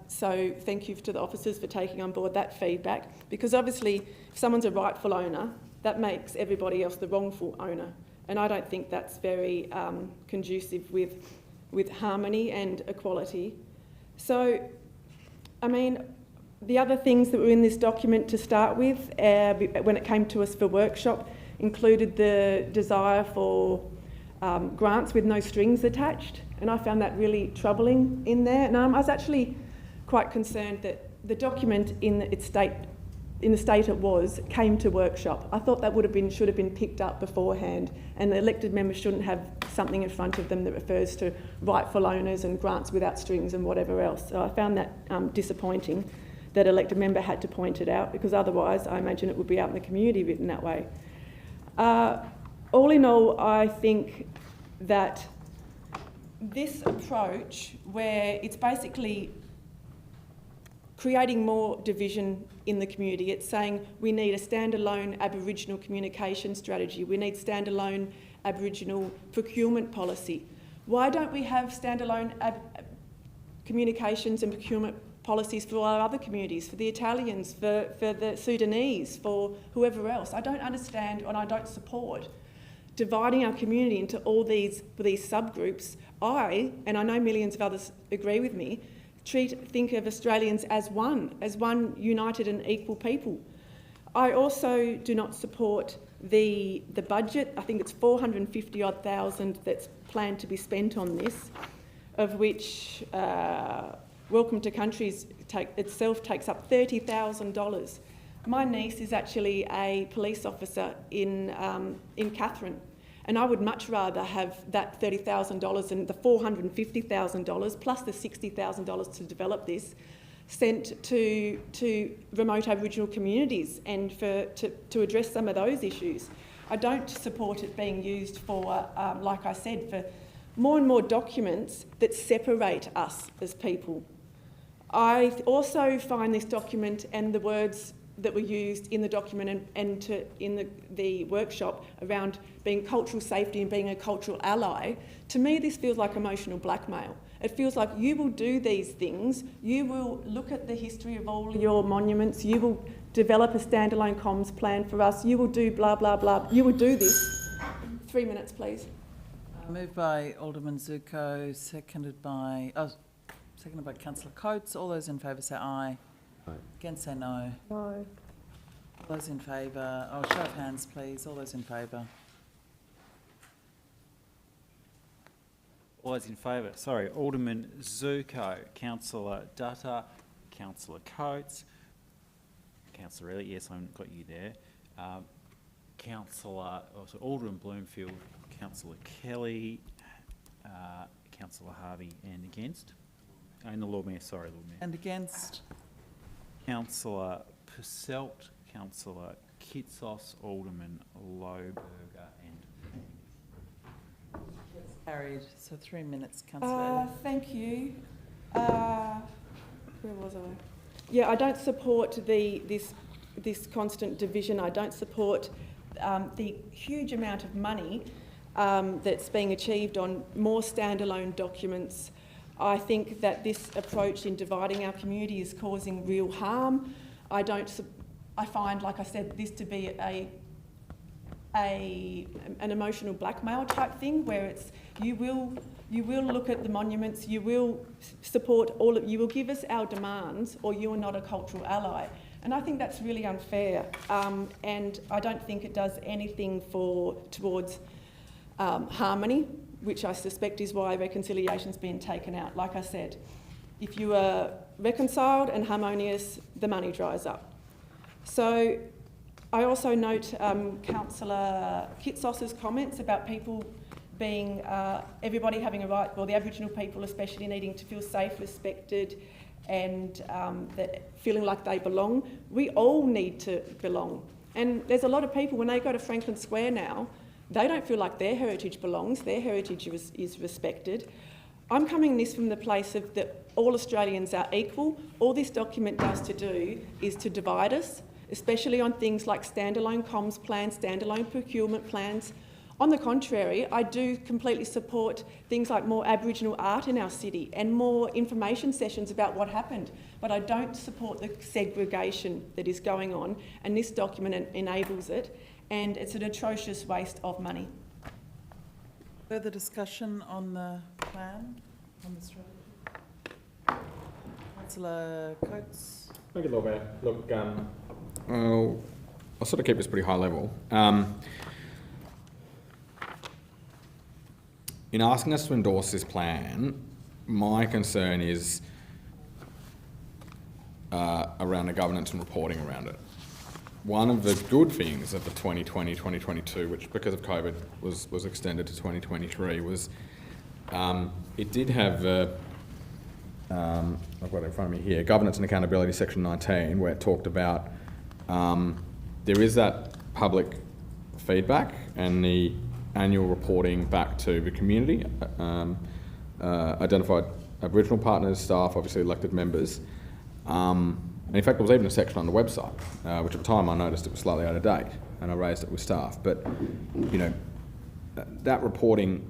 So thank you to the officers for taking on board that feedback, because obviously if someone's a rightful owner, that makes everybody else the wrongful owner, and I don't think that's very conducive with harmony and equality. So, the other things that were in this document to start with, when it came to us for workshop, included the desire for grants with no strings attached, and I found that really troubling in there. And I was actually quite concerned that the document in the state it was came to workshop. I thought that should have been picked up beforehand, and the elected members shouldn't have something in front of them that refers to rightful owners and grants without strings and whatever else. So I found that disappointing, that elected member had to point it out, because otherwise I imagine it would be out in the community written that way. All in all, I think that this approach, where it's basically creating more division in the community, it's saying we need a standalone Aboriginal communication strategy, we need standalone Aboriginal procurement policy. Why don't we have standalone communications and procurement policies for our other communities, for the Italians, for the Sudanese, for whoever else? I don't understand, and I don't support dividing our community into all these subgroups. And I know millions of others agree with me, think of Australians as one united and equal people. I also do not support the budget. I think it's 450-odd thousand that's planned to be spent on this, of which Welcome to Countries itself takes up $30,000. My niece is actually a police officer in Katherine, And I would much rather have that $30,000 and the $450,000 plus the $60,000 to develop this sent to remote Aboriginal communities and to address some of those issues. I don't support it being used for, like I said, for more and more documents that separate us as people. I also find this document and the words that were used in the document and in the workshop around being cultural safety and being a cultural ally, to me this feels like emotional blackmail. It feels like you will do these things, you will look at the history of all your monuments, you will develop a standalone comms plan for us, you will do blah, blah, blah, you will do this. 3 minutes, please. Moved by Alderman Zuko, seconded by Councillor Coates. All those in favour say aye. Aye. Against say no. No. All those in favour, show of hands please. All those in favour. All those in favour. Sorry, Alderman Zuko, Councillor Dutta, Councillor Coates, Councillor Elliott, yes, I've got you there. Alderman Bloomfield, Councillor Kelly, Councillor Harvey, and against? And the Lord Mayor, sorry, Lord Mayor. And against? Councillor Passelt, Councillor Kitsos, Alderman Lohberger, and carried. So 3 minutes, Councillor. Thank you. Where was I? Yeah, I don't support this constant division. I don't support the huge amount of money that's being achieved on more standalone documents. I think that this approach in dividing our community is causing real harm. I find, like I said, this to be an emotional blackmail type thing, where it's you will look at the monuments, you will support you will give us our demands, or you are not a cultural ally. And I think that's really unfair, and I don't think it does anything towards harmony, which I suspect is why reconciliation's been taken out. Like I said, if you are reconciled and harmonious, the money dries up. So I also note Councillor Kitsos's comments about people being, everybody having a right, well, the Aboriginal people especially needing to feel safe, respected, and feeling like they belong. We all need to belong. And there's a lot of people, when they go to Franklin Square now, they don't feel like their heritage belongs, their heritage is respected. I'm coming this from the place of that all Australians are equal. All this document does to do is to divide us, especially on things like standalone comms plans, standalone procurement plans. On the contrary, I do completely support things like more Aboriginal art in our city and more information sessions about what happened. But I don't support the segregation that is going on, and this document enables it, and it's an atrocious waste of money. Further discussion on the plan, on the strategy? Councillor Coates. Thank you, Lord Mayor. Look, I'll sort of keep this pretty high level. In asking us to endorse this plan, my concern is around the governance and reporting around it. One of the good things of the 2020-2022, which because of COVID was extended to 2023, was it did have I've got it in front of me here, Governance and Accountability Section 19, where it talked about there is that public feedback and the annual reporting back to the community, identified Aboriginal partners, staff, obviously elected members. And in fact, there was even a section on the website, which at the time I noticed it was slightly out of date, and I raised it with staff. But, you know, that reporting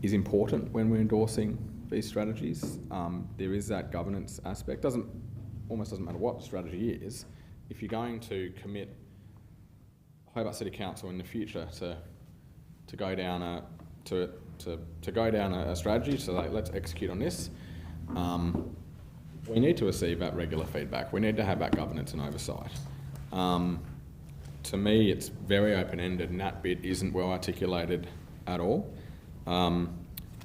is important when we're endorsing these strategies. There is that governance aspect. Almost doesn't matter what the strategy is. If you're going to commit Hobart City Council in the future to go down a strategy, so like, let's execute on this. We need to receive that regular feedback. We need to have that governance and oversight. To me, it's very open-ended, and that bit isn't well articulated at all.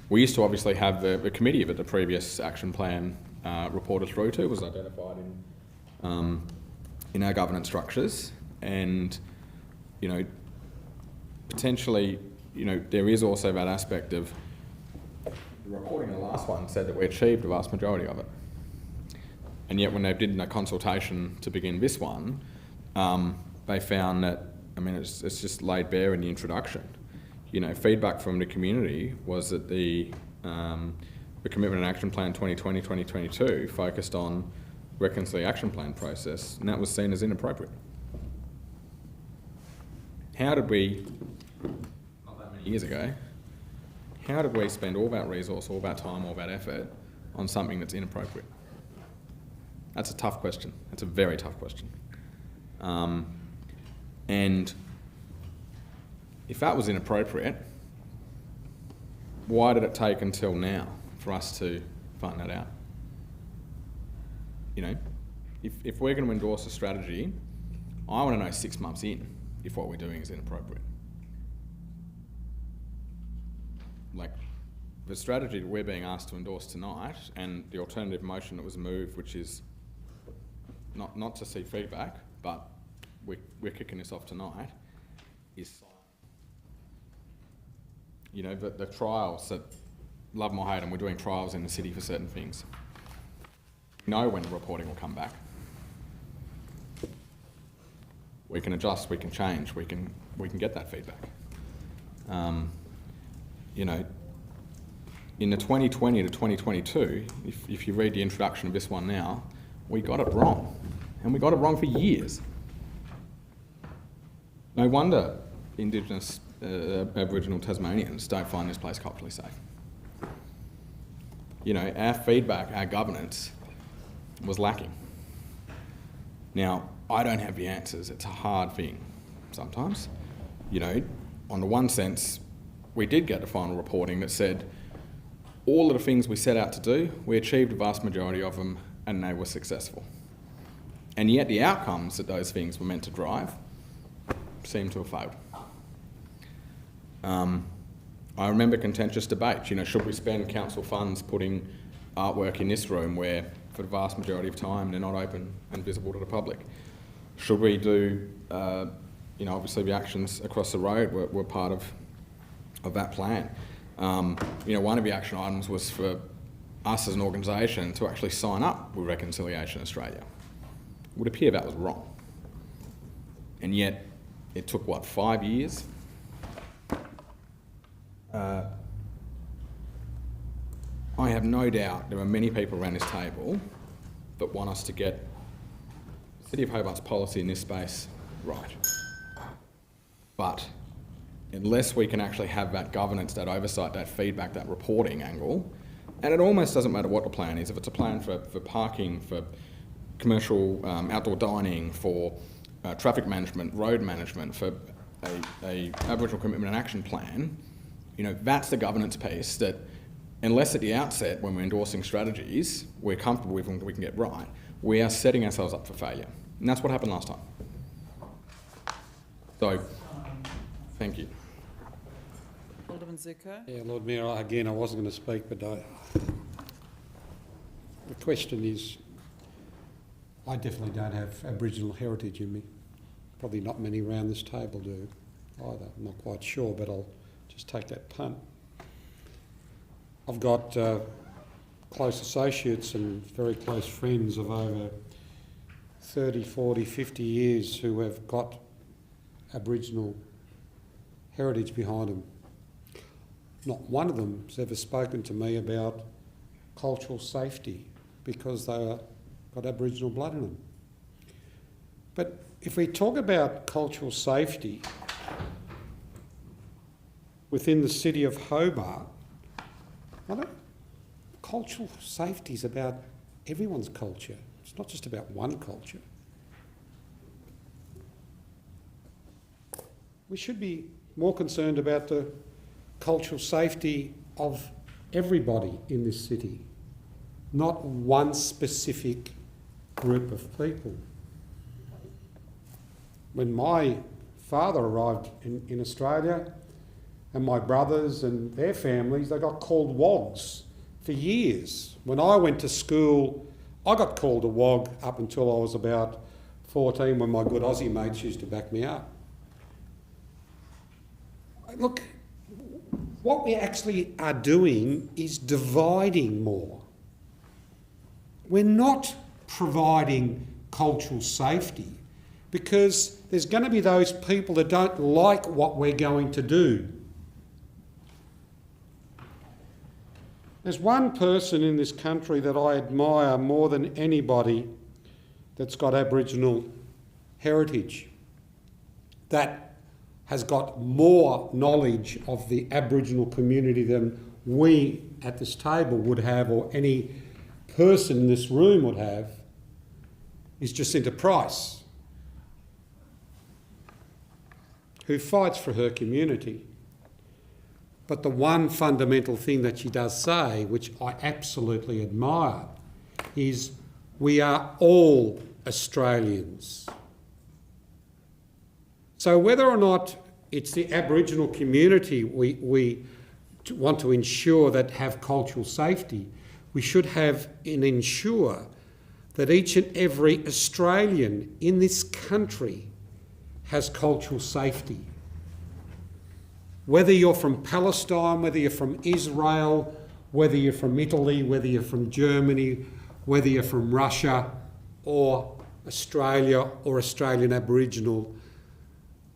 We used to obviously have the committee that the previous action plan reported through to was identified in our governance structures, and you know, potentially you know, there is also that aspect of the reporting in the last one said that we achieved the vast majority of it. And yet when they did a consultation to begin this one, they found that, I mean, it's just laid bare in the introduction. You know, feedback from the community was that the Commitment and Action Plan 2020-2022 focused on reconciliation plan process, and that was seen as inappropriate. How did we, not that many years ago, how did we spend all that resource, all that time, all that effort on something that's inappropriate? That's a tough question. That's a very tough question. And if that was inappropriate, why did it take until now for us to find that out? You know, if we're going to endorse a strategy, I want to know 6 months in if what we're doing is inappropriate. Like, the strategy that we're being asked to endorse tonight and the alternative motion that was moved, which is not to see feedback, but we're kicking this off tonight, is, you know, the trials that, love them or hate them, we're doing trials in the city for certain things. We know when the reporting will come back. We can adjust, we can change, we can get that feedback. You know, in the 2020 to 2022, if you read the introduction of this one now, we got it wrong. And we got it wrong for years. No wonder Indigenous Aboriginal Tasmanians don't find this place culturally safe. You know, our feedback, our governance was lacking. Now, I don't have the answers. It's a hard thing sometimes. You know, on the one sense, we did get the final reporting that said all of the things we set out to do, we achieved the vast majority of them and they were successful. And yet the outcomes that those things were meant to drive seem to have failed. I remember contentious debates, you know, should we spend council funds putting artwork in this room where for the vast majority of time they're not open and visible to the public? Should we do, you know, obviously the actions across the road were part of that plan. You know, one of the action items was for us as an organisation to actually sign up with Reconciliation Australia. It would appear that was wrong. And yet it took, what, 5 years? I have no doubt there are many people around this table that want us to get City of Hobart's policy in this space right. But unless we can actually have that governance, that oversight, that feedback, that reporting angle, and it almost doesn't matter what the plan is, if it's a plan for parking, for commercial outdoor dining, for traffic management, road management, for a Aboriginal Commitment and Action Plan, you know, that's the governance piece that, unless at the outset when we're endorsing strategies we're comfortable with and we can get right, we are setting ourselves up for failure. And that's what happened last time. So, thank you. Alderman Zuko. Yeah, Lord Mayor, again, I wasn't going to speak, but the question is, I definitely don't have Aboriginal heritage in me. Probably not many around this table do either. I'm not quite sure, but I'll just take that punt. I've got close associates and very close friends of over 30, 40, 50 years who have got Aboriginal heritage behind them. Not one of them has ever spoken to me about cultural safety because they've got Aboriginal blood in them. But if we talk about cultural safety within the city of Hobart, cultural safety is about everyone's culture. It's not just about one culture. We should be more concerned about the cultural safety of everybody in this city, not one specific group of people. When my father arrived in Australia, and my brothers and their families, they got called wogs for years. When I went to school, I got called a wog up until I was about 14 when my good Aussie mates used to back me up. Look, what we actually are doing is dividing more. We're not providing cultural safety because there's going to be those people that don't like what we're going to do. There's one person in this country that I admire more than anybody that's got Aboriginal heritage, that has got more knowledge of the Aboriginal community than we at this table would have, or any person in this room would have, is Jacinta Price, who fights for her community. But the one fundamental thing that she does say, which I absolutely admire, is we are all Australians. So whether or not it's the Aboriginal community we want to ensure that have cultural safety, we should have and ensure that each and every Australian in this country has cultural safety. Whether you're from Palestine, whether you're from Israel, whether you're from Italy, whether you're from Germany, whether you're from Russia or Australia or Australian Aboriginal,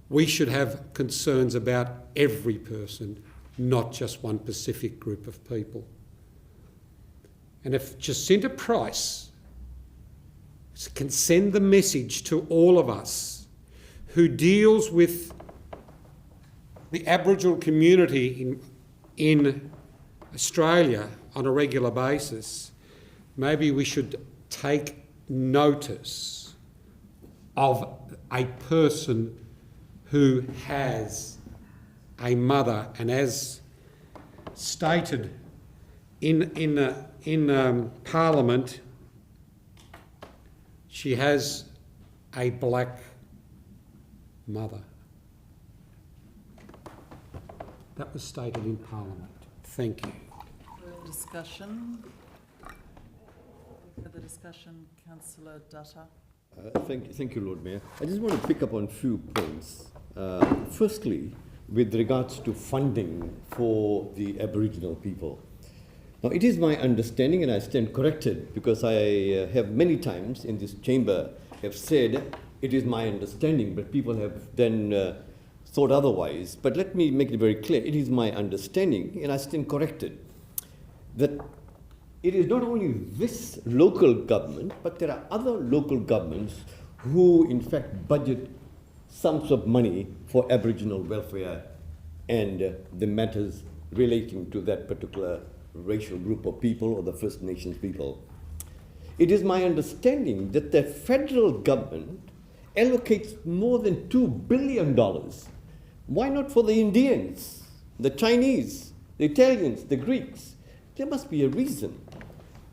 we should have concerns about every person, not just one specific group of people. And if Jacinta Price can send the message to all of us who deals with the Aboriginal community in Australia on a regular basis, maybe we should take notice of a person who has a mother, and as stated in Parliament, she has a black mother. That was stated in Parliament. Thank you. Further discussion? Further discussion, Councillor Dutta. Thank you, Lord Mayor. I just want to pick up on a few points. Firstly, with regards to funding for the Aboriginal people. Now, it is my understanding, and I stand corrected, because I have many times in this chamber have said it is my understanding, but people have then thought otherwise. But let me make it very clear. It is my understanding, and I stand corrected, that it is not only this local government, but there are other local governments who, in fact, budget sums of money for Aboriginal welfare and the matters relating to that particular racial group of people or the First Nations people. It is my understanding that the federal government allocates more than $2 billion. Why not for the Indians, the Chinese, the Italians, the Greeks? There must be a reason.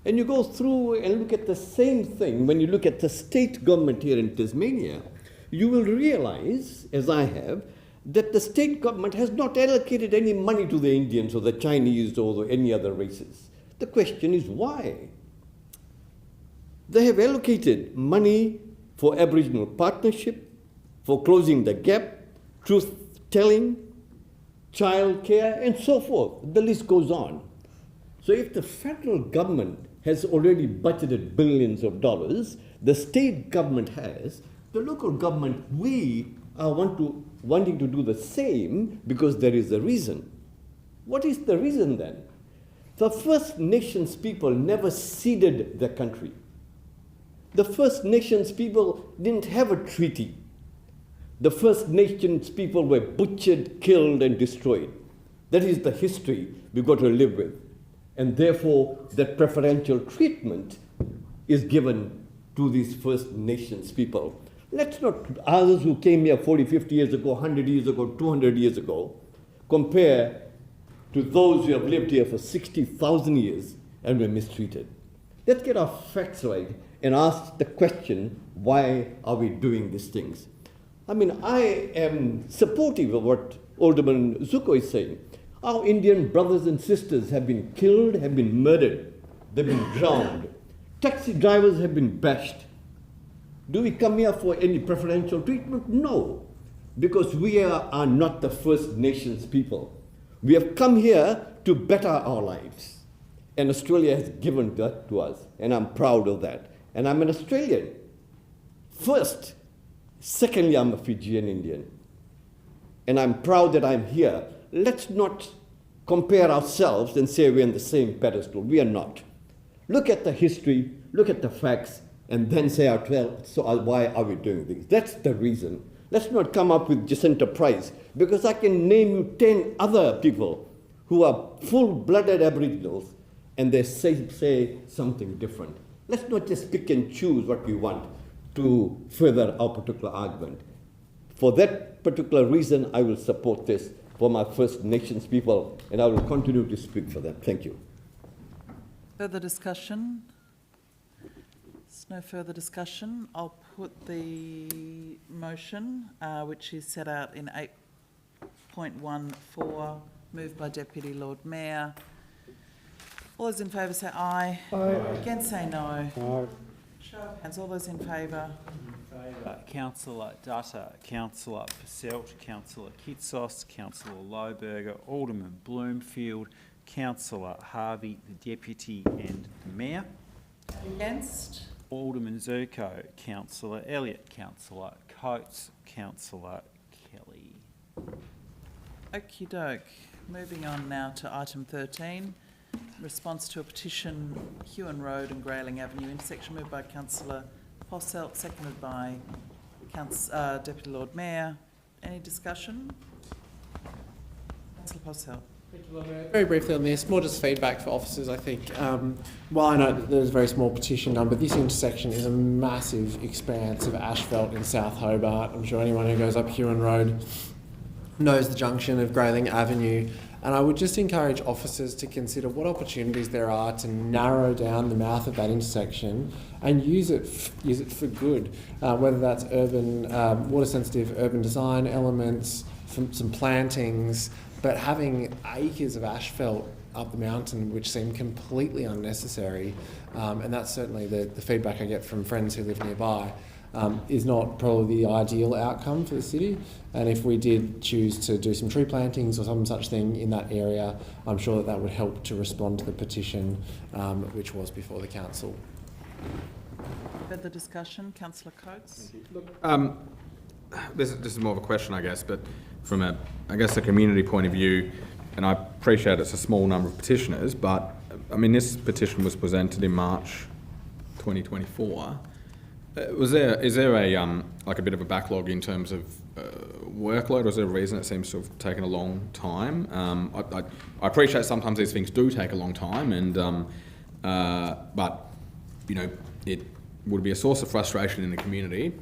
And you go through and look at the same thing. When you look at the state government here in Tasmania, you will realize, as I have, that the state government has not allocated any money to the Indians or the Chinese or any other races. The question is why? They have allocated money for Aboriginal partnership, for closing the gap, truth-telling, childcare, and so forth. The list goes on. So if the federal government has already budgeted billions of dollars, the state government has, the local government, we are wanting to do the same because there is a reason. What is the reason then? The First Nations people never ceded their country. The First Nations people didn't have a treaty. The First Nations people were butchered, killed, and destroyed. That is the history we've got to live with. And therefore, that preferential treatment is given to these First Nations people. Let's not, others who came here 40, 50 years ago, 100 years ago, 200 years ago, compare to those who have lived here for 60,000 years and were mistreated. Let's get our facts right and ask the question, why are we doing these things? I mean, I am supportive of what Alderman Zuko is saying. Our Indian brothers and sisters have been killed, have been murdered, they've been drowned. Taxi drivers have been bashed. Do we come here for any preferential treatment? No, because we are not the First Nations people. We have come here to better our lives. And Australia has given that to us, and I'm proud of that. And I'm an Australian, first. Secondly, I'm a Fijian Indian. And I'm proud that I'm here. Let's not compare ourselves and say we're on the same pedestal. We are not. Look at the history, look at the facts, and then say, well, so why are we doing this? That's the reason. Let's not come up with Jacinta Price, because I can name you 10 other people who are full-blooded Aboriginals, and they say something different. Let's not just pick and choose what we want to further our particular argument. For that particular reason, I will support this for my First Nations people, and I will continue to speak for them. Thank you. Further discussion? There's no further discussion. I'll put the motion, which is set out in 8.14, moved by Deputy Lord Mayor. All those in favour say aye. Aye. Against say no. Aye. Show of hands. All those in favour? Councillor Dutta, Councillor Passelt, Councillor Kitsos, Councillor Lohberger, Alderman Bloomfield, Councillor Harvey, the Deputy and the Mayor. Against? Alderman Zuko, Councillor Elliott, Councillor Coates, Councillor Kelly. Okie doke. Moving on now to item 13. Response to a petition, Hewan Road and Grayling Avenue intersection, moved by Councillor Posselt, seconded by Deputy Lord Mayor. Any discussion? Councillor Posselt. Thank you, Lord Mayor. Very briefly on this, more just feedback for officers, I think. While I know that there's a very small petition number, this intersection is a massive expanse of asphalt in South Hobart. I'm sure anyone who goes up Hewan Road knows the junction of Grayling Avenue. And I would just encourage officers to consider what opportunities there are to narrow down the mouth of that intersection and use it for good, whether that's urban, water-sensitive urban design elements, some plantings, but having acres of asphalt up the mountain which seem completely unnecessary, and that's certainly the feedback I get from friends who live nearby, is not probably the ideal outcome for the city. And if we did choose to do some tree plantings or some such thing in that area, I'm sure that would help to respond to the petition which was before the council. Further discussion, Councillor Coates. Look, this is more of a question, I guess, but from a community point of view, and I appreciate it's a small number of petitioners, but I mean this petition was presented in March 2024. Is there a bit of a backlog in terms of workload, or is there a reason it seems to have taken a long time? I appreciate sometimes these things do take a long time, and but you know it would be a source of frustration in the community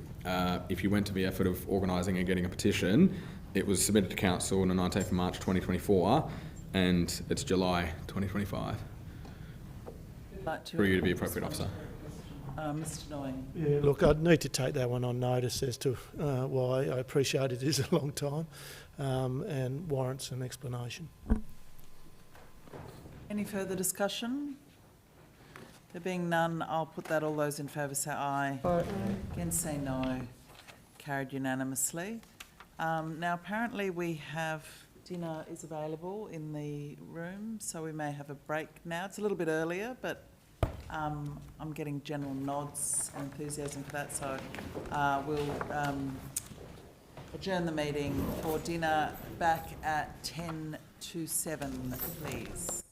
if you went to the effort of organising and getting a petition. It was submitted to council on the 19th of March 2024, and it's July 2025. For you to be appropriate officer. Mr. Noying. Yeah, look, I'd need to take that one on notice as to why. I appreciate it is a long time and warrants an explanation. Any further discussion? There being none, I'll put that. All those in favour say aye. Aye. Against say no. Carried unanimously. Now apparently we have dinner is available in the room, so we may have a break now. It's a little bit earlier, but I'm getting general nods and enthusiasm for that, so we'll adjourn the meeting for dinner back at 10 to 7, please.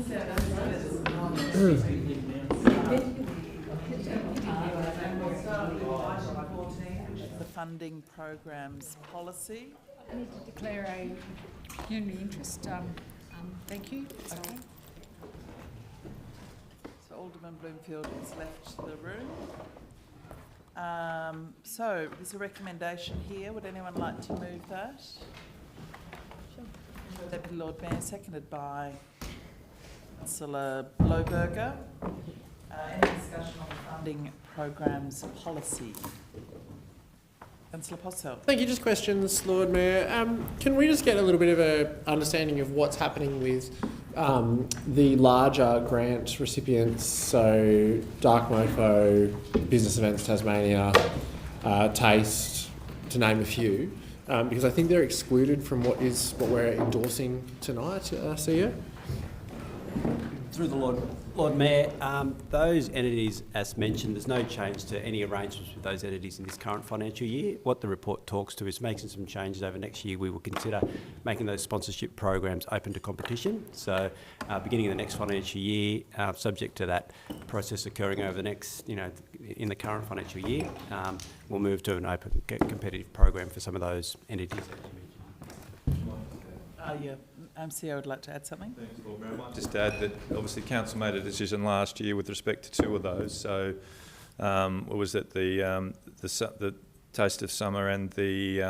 The funding programs policy. I need to declare a pecuniary interest. Thank you. Okay. So Alderman Bloomfield has left the room. So there's a recommendation here. Would anyone like to move that? Sure. Deputy Lord Mayor, seconded by Councillor Blowberger. Any discussion on the funding programs policy? Councillor Posselt. Thank you. Just questions, Lord Mayor. Can we just get a little bit of an understanding of what's happening with the larger grant recipients, so Dark Mofo, Business Events Tasmania, Taste, to name a few, because I think they're excluded from what we're endorsing tonight, CEO? Through the Lord Mayor, those entities, as mentioned, there's no change to any arrangements with those entities in this current financial year. What the report talks to is making some changes over next year. We will consider making those sponsorship programs open to competition. So, beginning of the next financial year, subject to that process occurring over the next, in the current financial year, we'll move to an open competitive program for some of those entities. Yeah. CEO would like to add something. Thanks, Lord Mayor. I might just add that obviously Council made a decision last year with respect to two of those. So it was at the Taste of Summer and the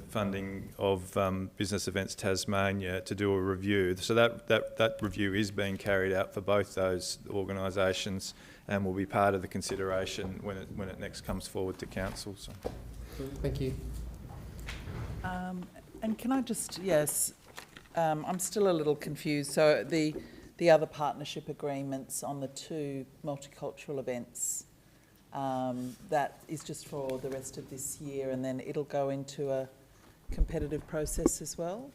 funding of Business Events Tasmania to do a review. So that review is being carried out for both those organisations and will be part of the consideration when it next comes forward to Council. So. Thank you. And can I just, yes, I'm still a little confused. So the other partnership agreements on the two multicultural events, that is just for the rest of this year, and then it'll go into a competitive process as well?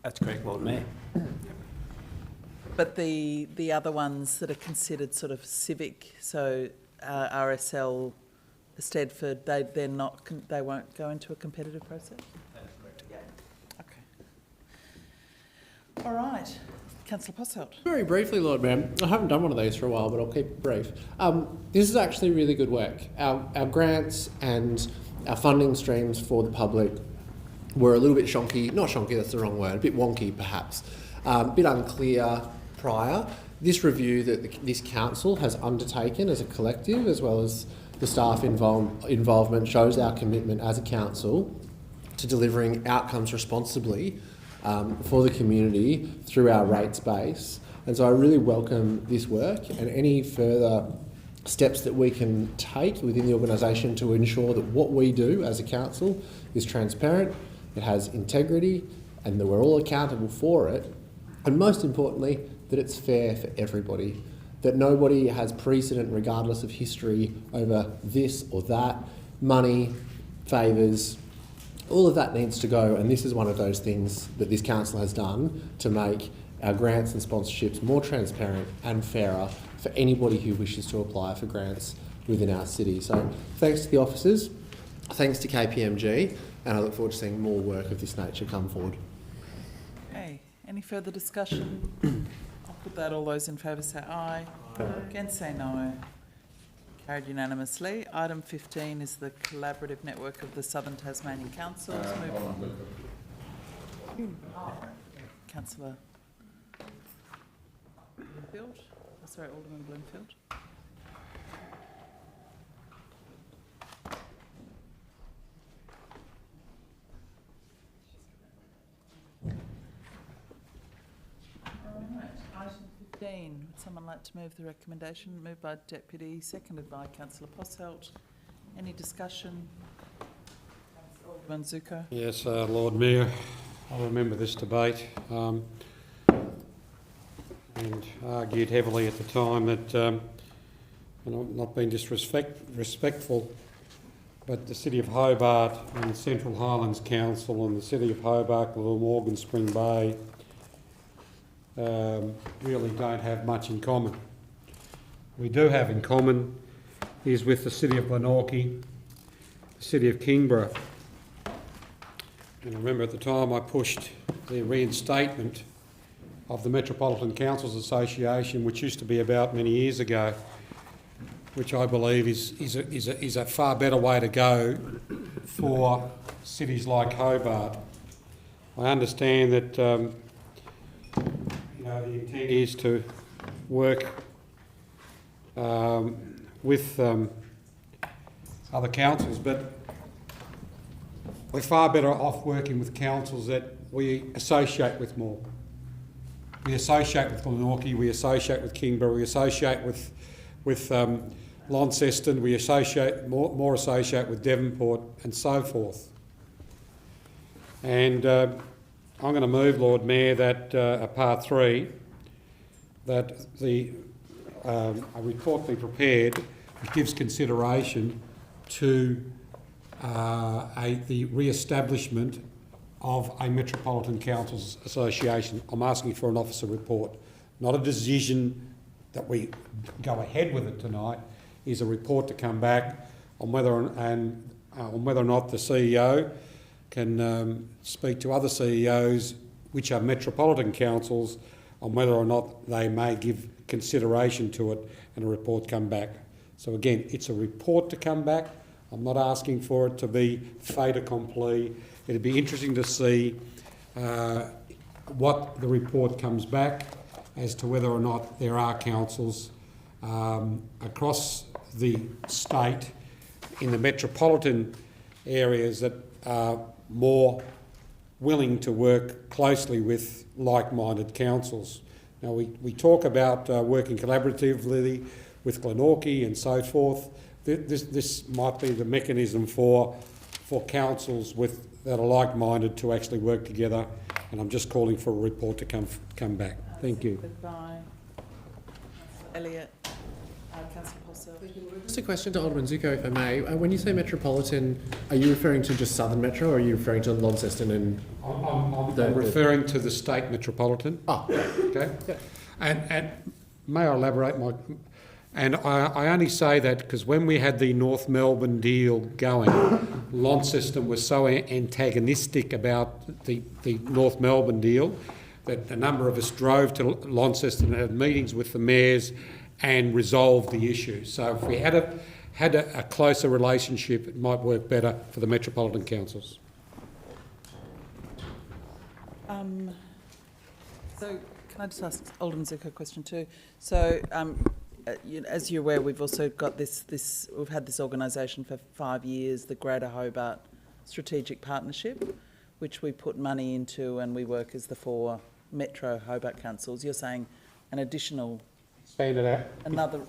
That's correct, Lord Mayor. But the other ones that are considered sort of civic, so RSL, Stedford, they won't go into a competitive process? That's correct. Yeah. Okay. All right. Councillor Posselt. Very briefly, Lord Mayor, I haven't done one of these for a while, but I'll keep it brief. This is actually really good work. Our grants and our funding streams for the public were a little bit shonky, not shonky, that's the wrong word, a bit wonky perhaps, a bit unclear prior. This review that this council has undertaken as a collective, as well as the staff involvement, shows our commitment as a council to delivering outcomes responsibly for the community through our rates base. And so I really welcome this work and any further steps that we can take within the organisation to ensure that what we do as a council is transparent, it has integrity, and that we're all accountable for it. And most importantly, that it's fair for everybody, that nobody has precedent regardless of history over this or that, money, favours, all of that needs to go, and this is one of those things that this council has done to make our grants and sponsorships more transparent and fairer for anybody who wishes to apply for grants within our city. So thanks to the officers, thanks to KPMG, and I look forward to seeing more work of this nature come forward. Okay, any further discussion? I'll put that, all those in favour say aye. Against say no. Carried unanimously. Item 15 is the collaborative network of the Southern Tasmanian Councils. Councillor Bloomfield. Sorry, Alderman Bloomfield. Item 15. Would someone like to move the recommendation? Moved by Deputy, seconded by Councillor Posselt. Any discussion? Alderman Zuko. Yes, Lord Mayor, I remember this debate and argued heavily at the time that, and I'm not being disrespectful, but the City of Hobart and the Central Highlands Council and the City of Hobart, Little Morgan, Spring Bay, really don't have much in common. We do have in common is with the City of Glenorchy, the City of Kingborough. And I remember at the time I pushed the reinstatement of the Metropolitan Councils Association, which used to be about many years ago, which I believe is a far better way to go for cities like Hobart. I understand that the intent is to work with other councils, but we're far better off working with councils that we associate with more. We associate with Glenorchy, we associate with Kingborough, we associate with Launceston, we associate more associate with Devonport and so forth. And I'm going to move, Lord Mayor, that part 3, that a report be prepared which gives consideration to the re-establishment of a Metropolitan Councils Association. I'm asking for an officer report, not a decision that we go ahead with it tonight. Is a report to come back on whether or not the CEO can speak to other CEOs which are metropolitan councils on whether or not they may give consideration to it and a report come back. So again, it's a report to come back. I'm not asking for it to be fait accompli. It'd be interesting to see what the report comes back as to whether or not there are councils across the state in the metropolitan areas that are more willing to work closely with like-minded councils. Now, we talk about working collaboratively with Glenorchy and so forth. This might be the mechanism for councils that are like-minded to actually work together, and I'm just calling for a report to come back. Thank you. Goodbye. Elliott. Councillor Posselt. Just a question to Alderman Zuko, if I may. When you say metropolitan, are you referring to just Southern Metro, or are you referring to Launceston and... I'm referring to the state metropolitan. Oh, okay. Yeah. And may I elaborate? I only say that because when we had the North Melbourne deal going, Launceston was so antagonistic about the North Melbourne deal that a number of us drove to Launceston and had meetings with the mayors and resolved the issue. So if we had a closer relationship, it might work better for the metropolitan councils. So can I just ask Alderman Zuko a question too? So as you're aware, we've also got we've had this organisation for 5 years, the Greater Hobart Strategic Partnership, which we put money into, and we work as the 4 Metro Hobart councils. You're saying an additional... Expand it out. Another...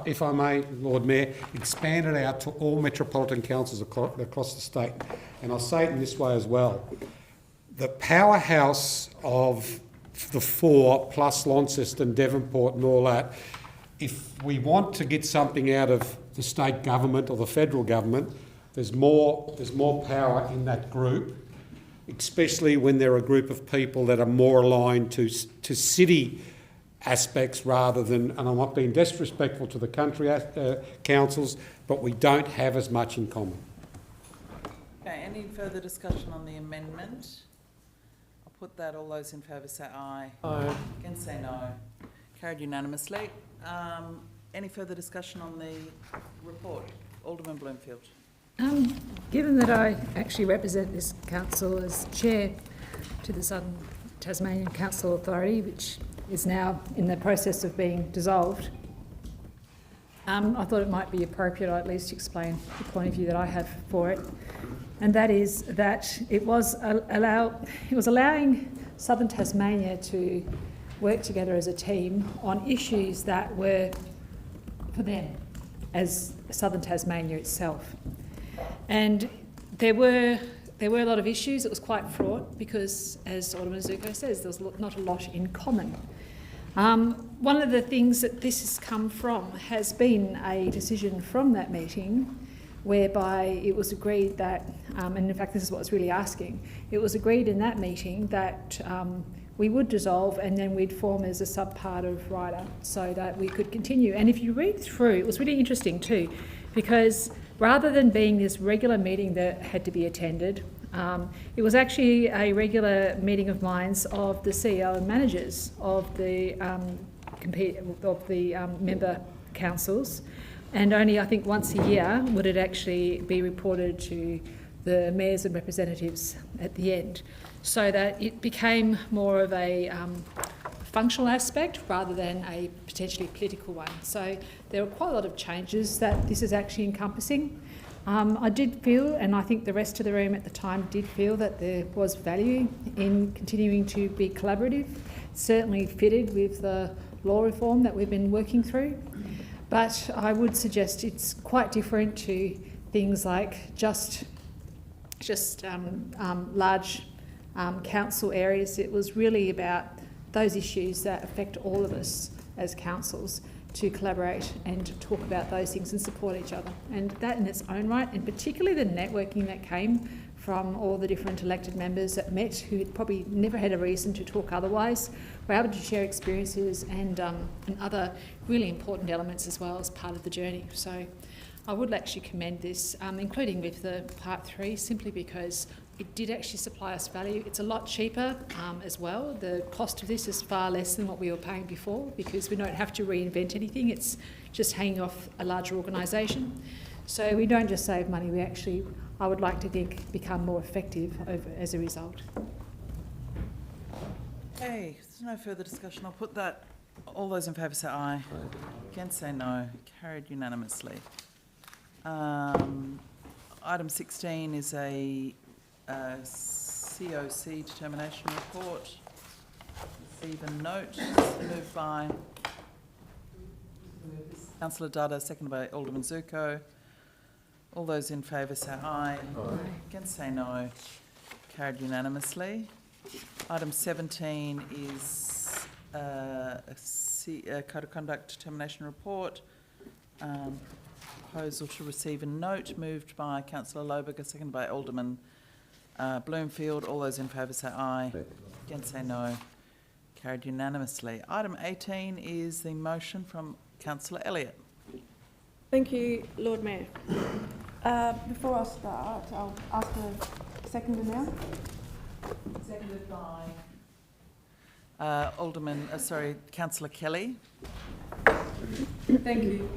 If I may, Lord Mayor, expand it out to all metropolitan councils across the state. And I'll say it in this way as well. The powerhouse of the 4 plus Launceston, Devonport and all that, if we want to get something out of the state government or the federal government, there's more power in that group, especially when they're a group of people that are more aligned to city aspects rather than, and I'm not being disrespectful to the country councils, but we don't have as much in common. Okay, any further discussion on the amendment? I'll put that. All those in favour say aye. Aye. Against say no. Carried unanimously. Any further discussion on the report? Alderman Bloomfield. Given that I actually represent this council as chair to the Southern Tasmanian Council Authority, which is now in the process of being dissolved, I thought it might be appropriate I at least explain the point of view that I have for it, and that is that it was allowing Southern Tasmania to work together as a team on issues that were for them as Southern Tasmania itself. And there were a lot of issues. It was quite fraught because, as Alderman Zuko says, there was not a lot in common. One of the things that this has come from has been a decision from that meeting whereby it was agreed that, and in fact this is what I was really asking, it was agreed in that meeting that we would dissolve and then we'd form as a sub-part of RIDA so that we could continue. And if you read through, it was really interesting too, because rather than being this regular meeting that had to be attended, It was actually a regular meeting of minds of the CEO and managers of the member councils, and only I think once a year would it actually be reported to the mayors and representatives at the end, so that it became more of a functional aspect rather than a potentially political one. So there were quite a lot of changes that this is actually encompassing. I did feel, and I think the rest of the room at the time did feel, that there was value in continuing to be collaborative. Certainly fitted with the law reform that we've been working through. But I would suggest it's quite different to things like just large council areas. It was really about those issues that affect all of us as councils, to collaborate and to talk about those things and support each other. And that in its own right, and particularly the networking that came from all the different elected members that met, who had probably never had a reason to talk otherwise, were able to share experiences and other really important elements as well as part of the journey. So I would actually commend this, including with the part 3, simply because it did actually supply us value. It's a lot cheaper as well. The cost of this is far less than what we were paying before, because we don't have to reinvent anything. It's just hanging off a larger organisation. So we don't just save money, we actually, I would like to think, become more effective as a result. Okay, there's no further discussion. I'll put that. All those in favour say aye. Against say no. Carried unanimously. Item 16 is a COC determination report. Receive and note. Moved by Councillor Dutta, seconded by Alderman Zuko. All those in favour say aye. Against say no. Carried unanimously. Item 17 is a Code of Conduct determination report. Proposal to receive and note, moved by Councillor Loberger, seconded by Alderman Bloomfield. All those in favour say aye. Against say no. Carried unanimously. Item 18 is the motion from Councillor Elliott. Thank you, Lord Mayor. Before I start, I'll ask the seconder now. Seconded by Councillor Kelly. Thank you.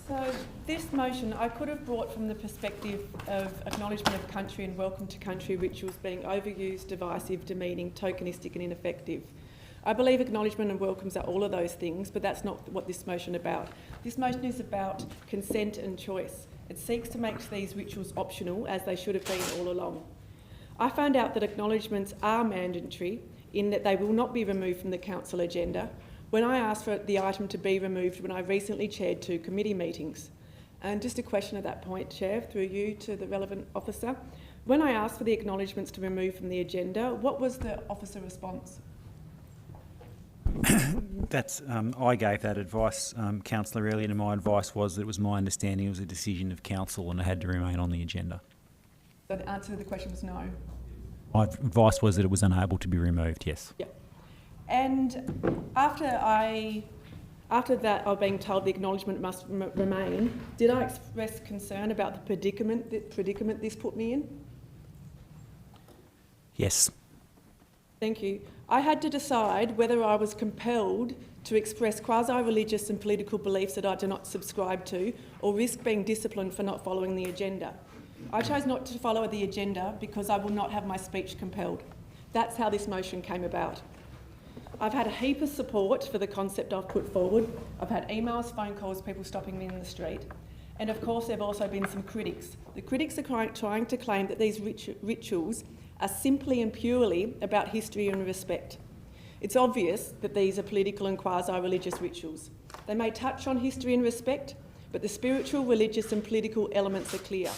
So this motion I could have brought from the perspective of acknowledgement of country and welcome to country rituals being overused, divisive, demeaning, tokenistic and ineffective. I believe acknowledgement and welcomes are all of those things, but that's not what this motion is about. This motion is about consent and choice. It seeks to make these rituals optional, as they should have been all along. I found out that acknowledgements are mandatory in that they will not be removed from the council agenda when I asked for the item to be removed when I recently chaired 2 committee meetings. And just a question at that point, Chair, through you to the relevant officer. When I asked for the acknowledgements to be removed from the agenda, what was the officer response? I gave that advice, Councillor Elliott, and my advice was that it was my understanding it was a decision of council and it had to remain on the agenda. So the answer to the question was no? My advice was that it was unable to be removed, yes. Yep. And after that, I was being told the acknowledgement must remain, did I express concern about the predicament this put me in? Yes. Thank you. I had to decide whether I was compelled to express quasi-religious and political beliefs that I do not subscribe to, or risk being disciplined for not following the agenda. I chose not to follow the agenda because I will not have my speech compelled. That's how this motion came about. I've had a heap of support for the concept I've put forward. I've had emails, phone calls, people stopping me in the street. And of course, there have also been some critics. The critics are trying to claim that these rituals are simply and purely about history and respect. It's obvious that these are political and quasi-religious rituals. They may touch on history and respect, but the spiritual, religious and political elements are clear.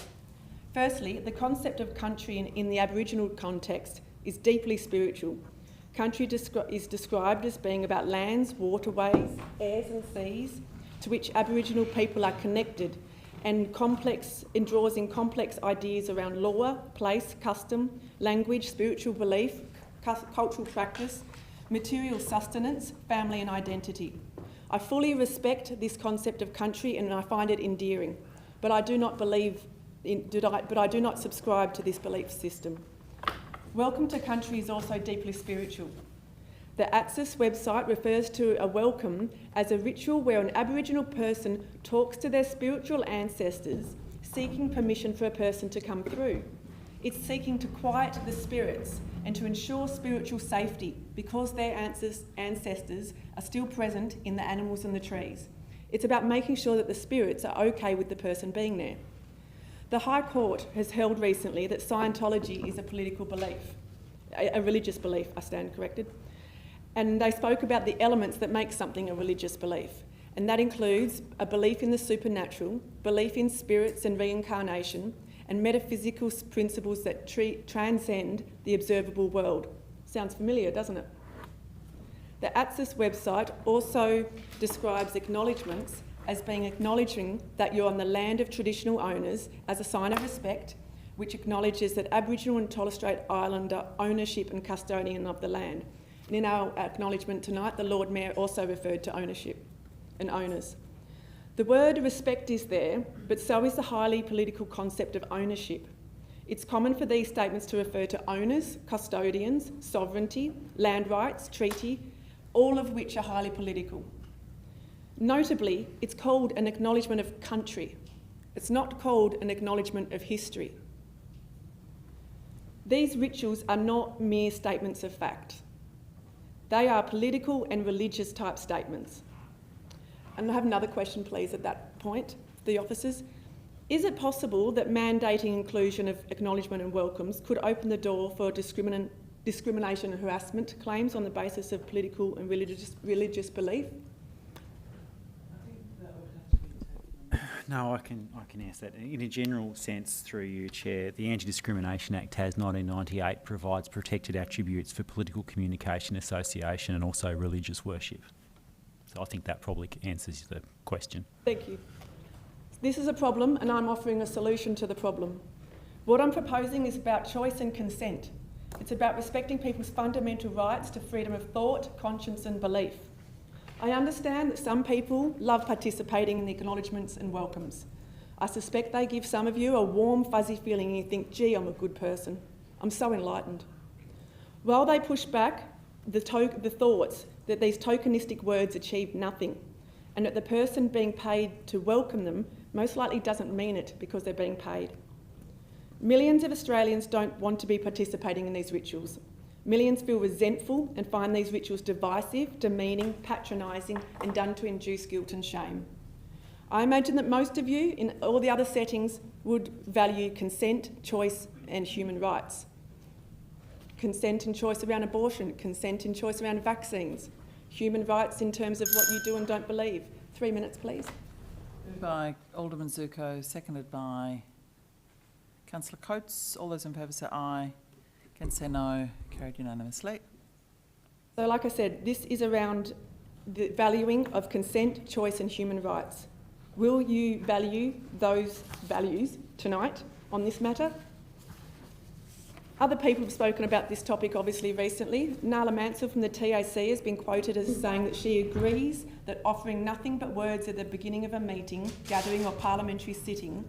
Firstly, the concept of country in the Aboriginal context is deeply spiritual. Country is described as being about lands, waterways, airs and seas to which Aboriginal people are connected and draws in complex ideas around law, place, custom, language, spiritual belief, cultural practice, material sustenance, family and identity. I fully respect this concept of country and I find it endearing, but I do not believe but I do not subscribe to this belief system. Welcome to Country is also deeply spiritual. The Access website refers to a welcome as a ritual where an Aboriginal person talks to their spiritual ancestors, seeking permission for a person to come through. It's seeking to quiet the spirits and to ensure spiritual safety because their ancestors are still present in the animals and the trees. It's about making sure that the spirits are okay with the person being there. The High Court has held recently that Scientology is a political belief, a religious belief, I stand corrected. And they spoke about the elements that make something a religious belief. And that includes a belief in the supernatural, belief in spirits and reincarnation, and metaphysical principles that transcend the observable world. Sounds familiar, doesn't it? The Access website also describes acknowledgements as being acknowledging that you're on the land of traditional owners as a sign of respect, which acknowledges that Aboriginal and Torres Strait Islander ownership and custodian of the land. And in our acknowledgement tonight, the Lord Mayor also referred to ownership and owners. The word respect is there, but so is the highly political concept of ownership. It's common for these statements to refer to owners, custodians, sovereignty, land rights, treaty, all of which are highly political. Notably, it's called an acknowledgement of country. It's not called an acknowledgement of history. These rituals are not mere statements of fact. They are political and religious type statements. And I have another question, please, at that point, the officers. Is it possible that mandating inclusion of acknowledgement and welcomes could open the door for discrimination and harassment claims on the basis of political and religious belief? No, I can answer that. In a general sense, through you, Chair, the Anti-Discrimination Act has 1998 provides protected attributes for political communication, association and also religious worship. So I think that probably answers the question. Thank you. This is a problem and I'm offering a solution to the problem. What I'm proposing is about choice and consent. It's about respecting people's fundamental rights to freedom of thought, conscience and belief. I understand that some people love participating in the acknowledgements and welcomes. I suspect they give some of you a warm, fuzzy feeling and you think, gee, I'm a good person. I'm so enlightened. While they push back the thoughts that these tokenistic words achieve nothing and that the person being paid to welcome them most likely doesn't mean it because they're being paid. Millions of Australians don't want to be participating in these rituals. Millions feel resentful and find these rituals divisive, demeaning, patronising and done to induce guilt and shame. I imagine that most of you in all the other settings would value consent, choice and human rights. Consent and choice around abortion, consent and choice around vaccines, human rights in terms of what you do and don't believe. 3 minutes, please. Moved by Alderman Zuko, seconded by Councillor Coates. All those in favour say aye. Against say no. Carried unanimously. So like I said, this is around the valuing of consent, choice and human rights. Will you value those values tonight on this matter? Other people have spoken about this topic obviously recently. Nala Mansell from the TAC has been quoted as saying that she agrees that offering nothing but words at the beginning of a meeting, gathering or parliamentary sitting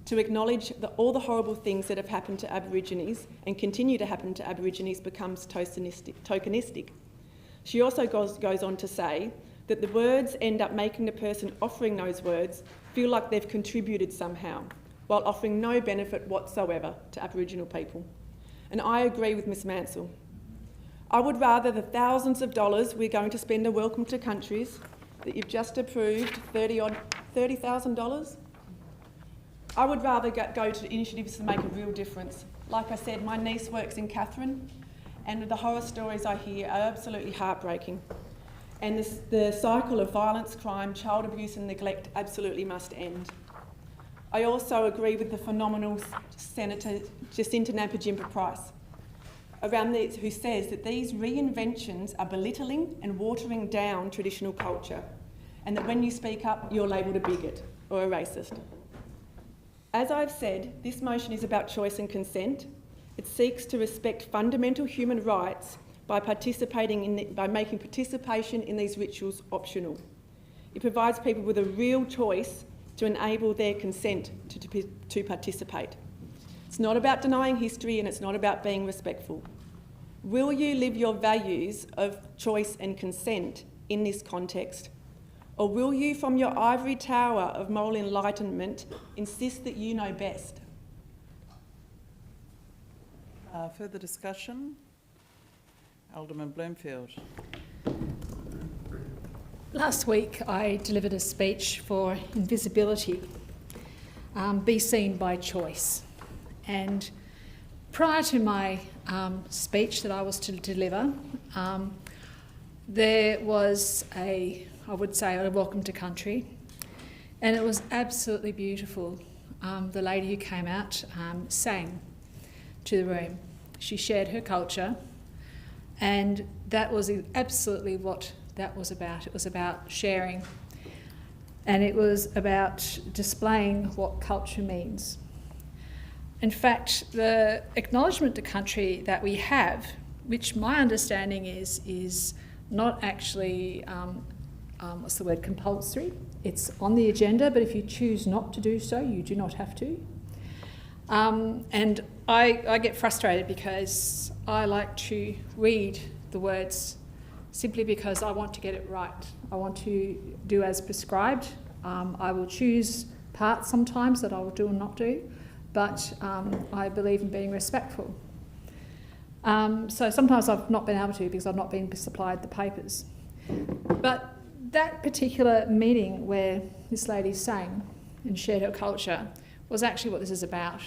to acknowledge all the horrible things that have happened to Aborigines and continue to happen to Aborigines becomes tokenistic. She also goes on to say that the words end up making the person offering those words feel like they've contributed somehow, while offering no benefit whatsoever to Aboriginal people. And I agree with Ms Mansell. I would rather the thousands of dollars we're going to spend on Welcome to Countries that you've just approved, $30,000. I would rather go to initiatives to make a real difference. Like I said, my niece works in Katherine and the horror stories I hear are absolutely heartbreaking. And the cycle of violence, crime, child abuse and neglect absolutely must end. I also agree with the phenomenal Senator Jacinta Nampijinpa-Price who says that these reinventions are belittling and watering down traditional culture and that when you speak up, you're labelled a bigot or a racist. As I've said, this motion is about choice and consent. It seeks to respect fundamental human rights by making participation in these rituals optional. It provides people with a real choice to enable their consent to participate. It's not about denying history and it's not about being respectful. Will you live your values of choice and consent in this context? Or will you, from your ivory tower of moral enlightenment, insist that you know best? Further discussion? Alderman Bloomfield. Last week I delivered a speech for invisibility, be seen by choice. And prior to my speech that I was to deliver, there was I would say, a welcome to country. And it was absolutely beautiful. The lady who came out sang to the room. She shared her culture, and that was absolutely what that was about. It was about sharing, and it was about displaying what culture means. In fact, the acknowledgement to country that we have, which my understanding is not actually compulsory. It's on the agenda, but if you choose not to do so, you do not have to. And I get frustrated because I like to read the words simply because I want to get it right. I want to do as prescribed. I will choose parts sometimes that I will do and not do, but I believe in being respectful. So sometimes I've not been able to because I've not been supplied the papers. But that particular meeting where this lady sang and shared her culture was actually what this is about.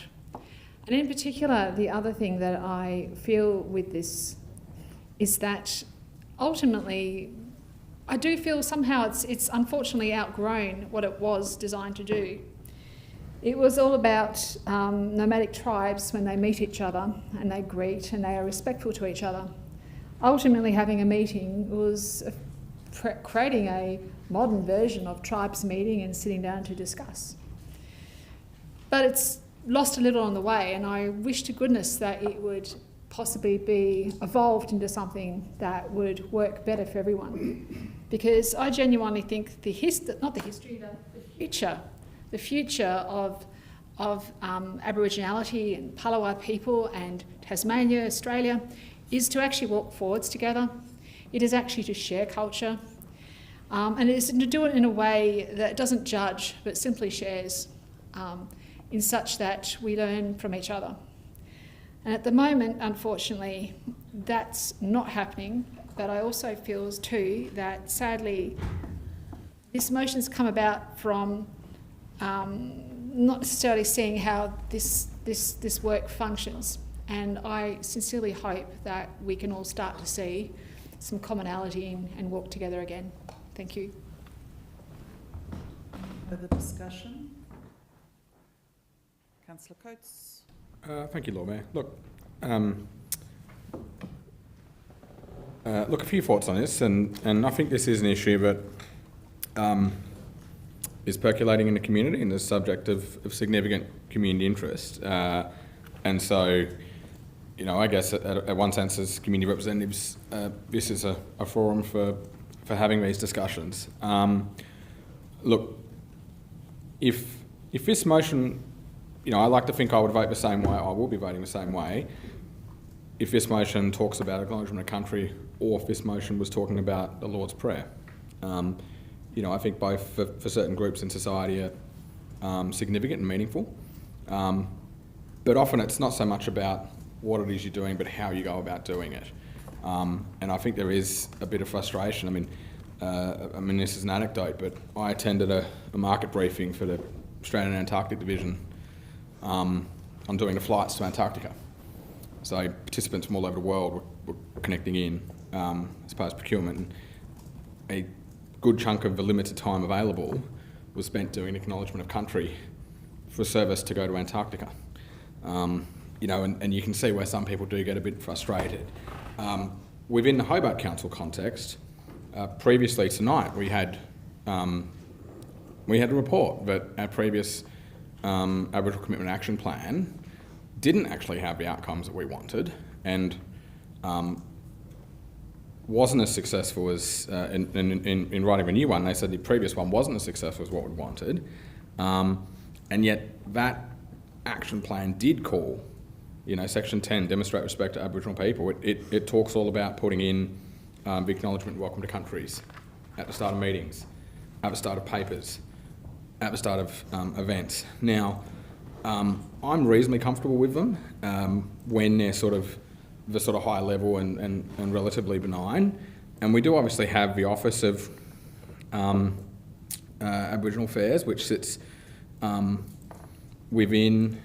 And in particular, the other thing that I feel with this is that ultimately I do feel somehow it's unfortunately outgrown what it was designed to do. It was all about nomadic tribes when they meet each other and they greet and they are respectful to each other. Ultimately, having a meeting was creating a modern version of tribes meeting and sitting down to discuss. But it's lost a little on the way, and I wish to goodness that it would possibly be evolved into something that would work better for everyone. Because I genuinely think the future of Aboriginality and Palawa people and Tasmania, Australia, is to actually walk forwards together. It is actually to share culture, and it is to do it in a way that doesn't judge but simply shares, in such that we learn from each other. And at the moment, unfortunately, that's not happening, but I also feel too that sadly this motion's come about from not necessarily seeing how this work functions. And I sincerely hope that we can all start to see some commonality and walk together again. Thank you. Further discussion? Councillor Coates. Thank you, Lord Mayor. Look, a few thoughts on this, and I think this is an issue that is percolating in the community and is subject of significant community interest. And so, you know, I guess at one sense as community representatives, this is a forum for having these discussions. Look, if this motion, you know, I like to think I would vote the same way, I will be voting the same way, if this motion talks about acknowledgement of country or if this motion was talking about the Lord's Prayer. You know, I think both for certain groups in society are significant and meaningful. But often it's not so much about what it is you're doing, but how you go about doing it. And I think there is a bit of frustration. I mean, this is an anecdote, but I attended a market briefing for the Australian Antarctic Division on doing the flights to Antarctica. So participants from all over the world were connecting in as part of procurement. And a good chunk of the limited time available was spent doing acknowledgement of country for service to go to Antarctica. You know, and you can see where some people do get a bit frustrated. Within the Hobart Council context, previously tonight we had a report that our previous Aboriginal Commitment Action Plan didn't actually have the outcomes that we wanted and wasn't as successful as, in writing a new one, they said the previous one wasn't as successful as what we wanted, And yet that action plan did call, Section 10, demonstrate respect to Aboriginal people. It talks all about putting in the acknowledgement welcome to countries at the start of meetings, at the start of papers, at the start of events. Now, I'm reasonably comfortable with them when they're the high level and relatively benign. And we do obviously have the Office of Aboriginal Affairs, which sits within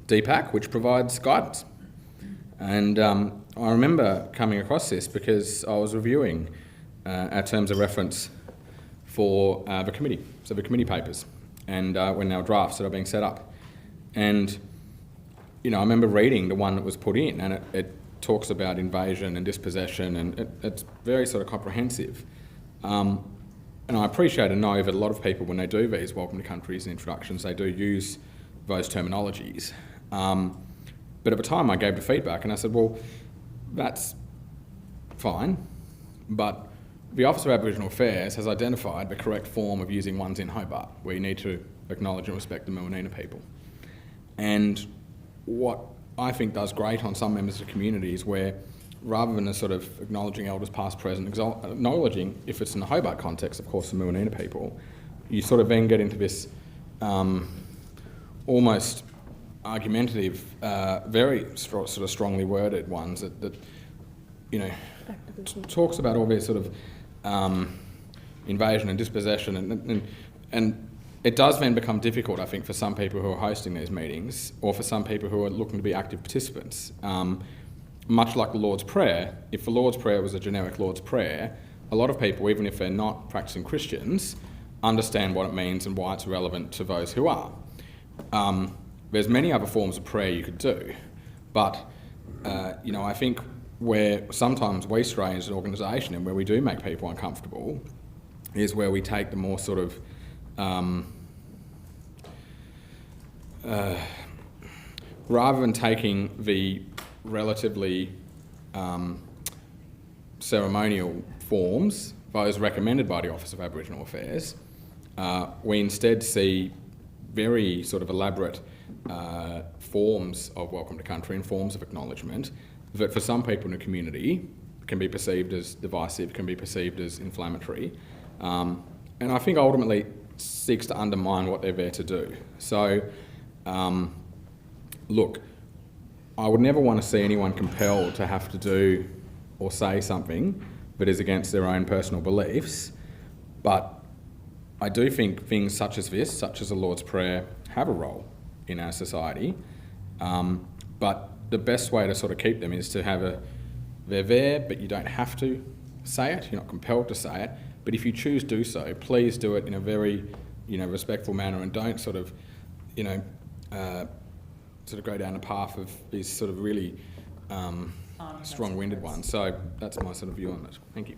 DPAC, which provides guidance. And I remember coming across this because I was reviewing our terms of reference for the committee, so the committee papers, and when our drafts that are being set up. And, I remember reading the one that was put in, and it talks about invasion and dispossession, and it's very comprehensive. And I appreciate and know that a lot of people, when they do these welcome to countries and introductions, they do use those terminologies. But at the time I gave the feedback and I said, well, that's fine, but the Office of Aboriginal Affairs has identified the correct form of using ones in Hobart, where you need to acknowledge and respect the Muwinina people. And what I think does great on some members of the community is where, rather than acknowledging elders past, present, acknowledging, if it's in the Hobart context, of course, the Muwinina people, you then get into this almost argumentative, very strongly worded ones that talks about all this invasion and dispossession, and it does then become difficult, I think, for some people who are hosting these meetings, or for some people who are looking to be active participants. Much like the Lord's Prayer, if the Lord's Prayer was a generic Lord's Prayer, a lot of people, even if they're not practicing Christians, understand what it means and why it's relevant to those who are. There's many other forms of prayer you could do, but I think where sometimes we stray as an organisation and where we do make people uncomfortable is where we take the more rather than taking the relatively ceremonial forms, those recommended by the Office of Aboriginal Affairs, we instead see very elaborate forms of welcome to country and forms of acknowledgement that for some people in the community can be perceived as divisive, can be perceived as inflammatory, and I think ultimately seeks to undermine what they're there to do. So, look, I would never want to see anyone compelled to have to do or say something that is against their own personal beliefs, but I do think things such as this, such as the Lord's Prayer, have a role in our society, but the best way to keep them is to have they're there, but you don't have to say it, you're not compelled to say it, but if you choose to do so, please do it in a very, respectful manner, and don't go down a path of these really strong-winded ones. So that's my view on it. Thank you.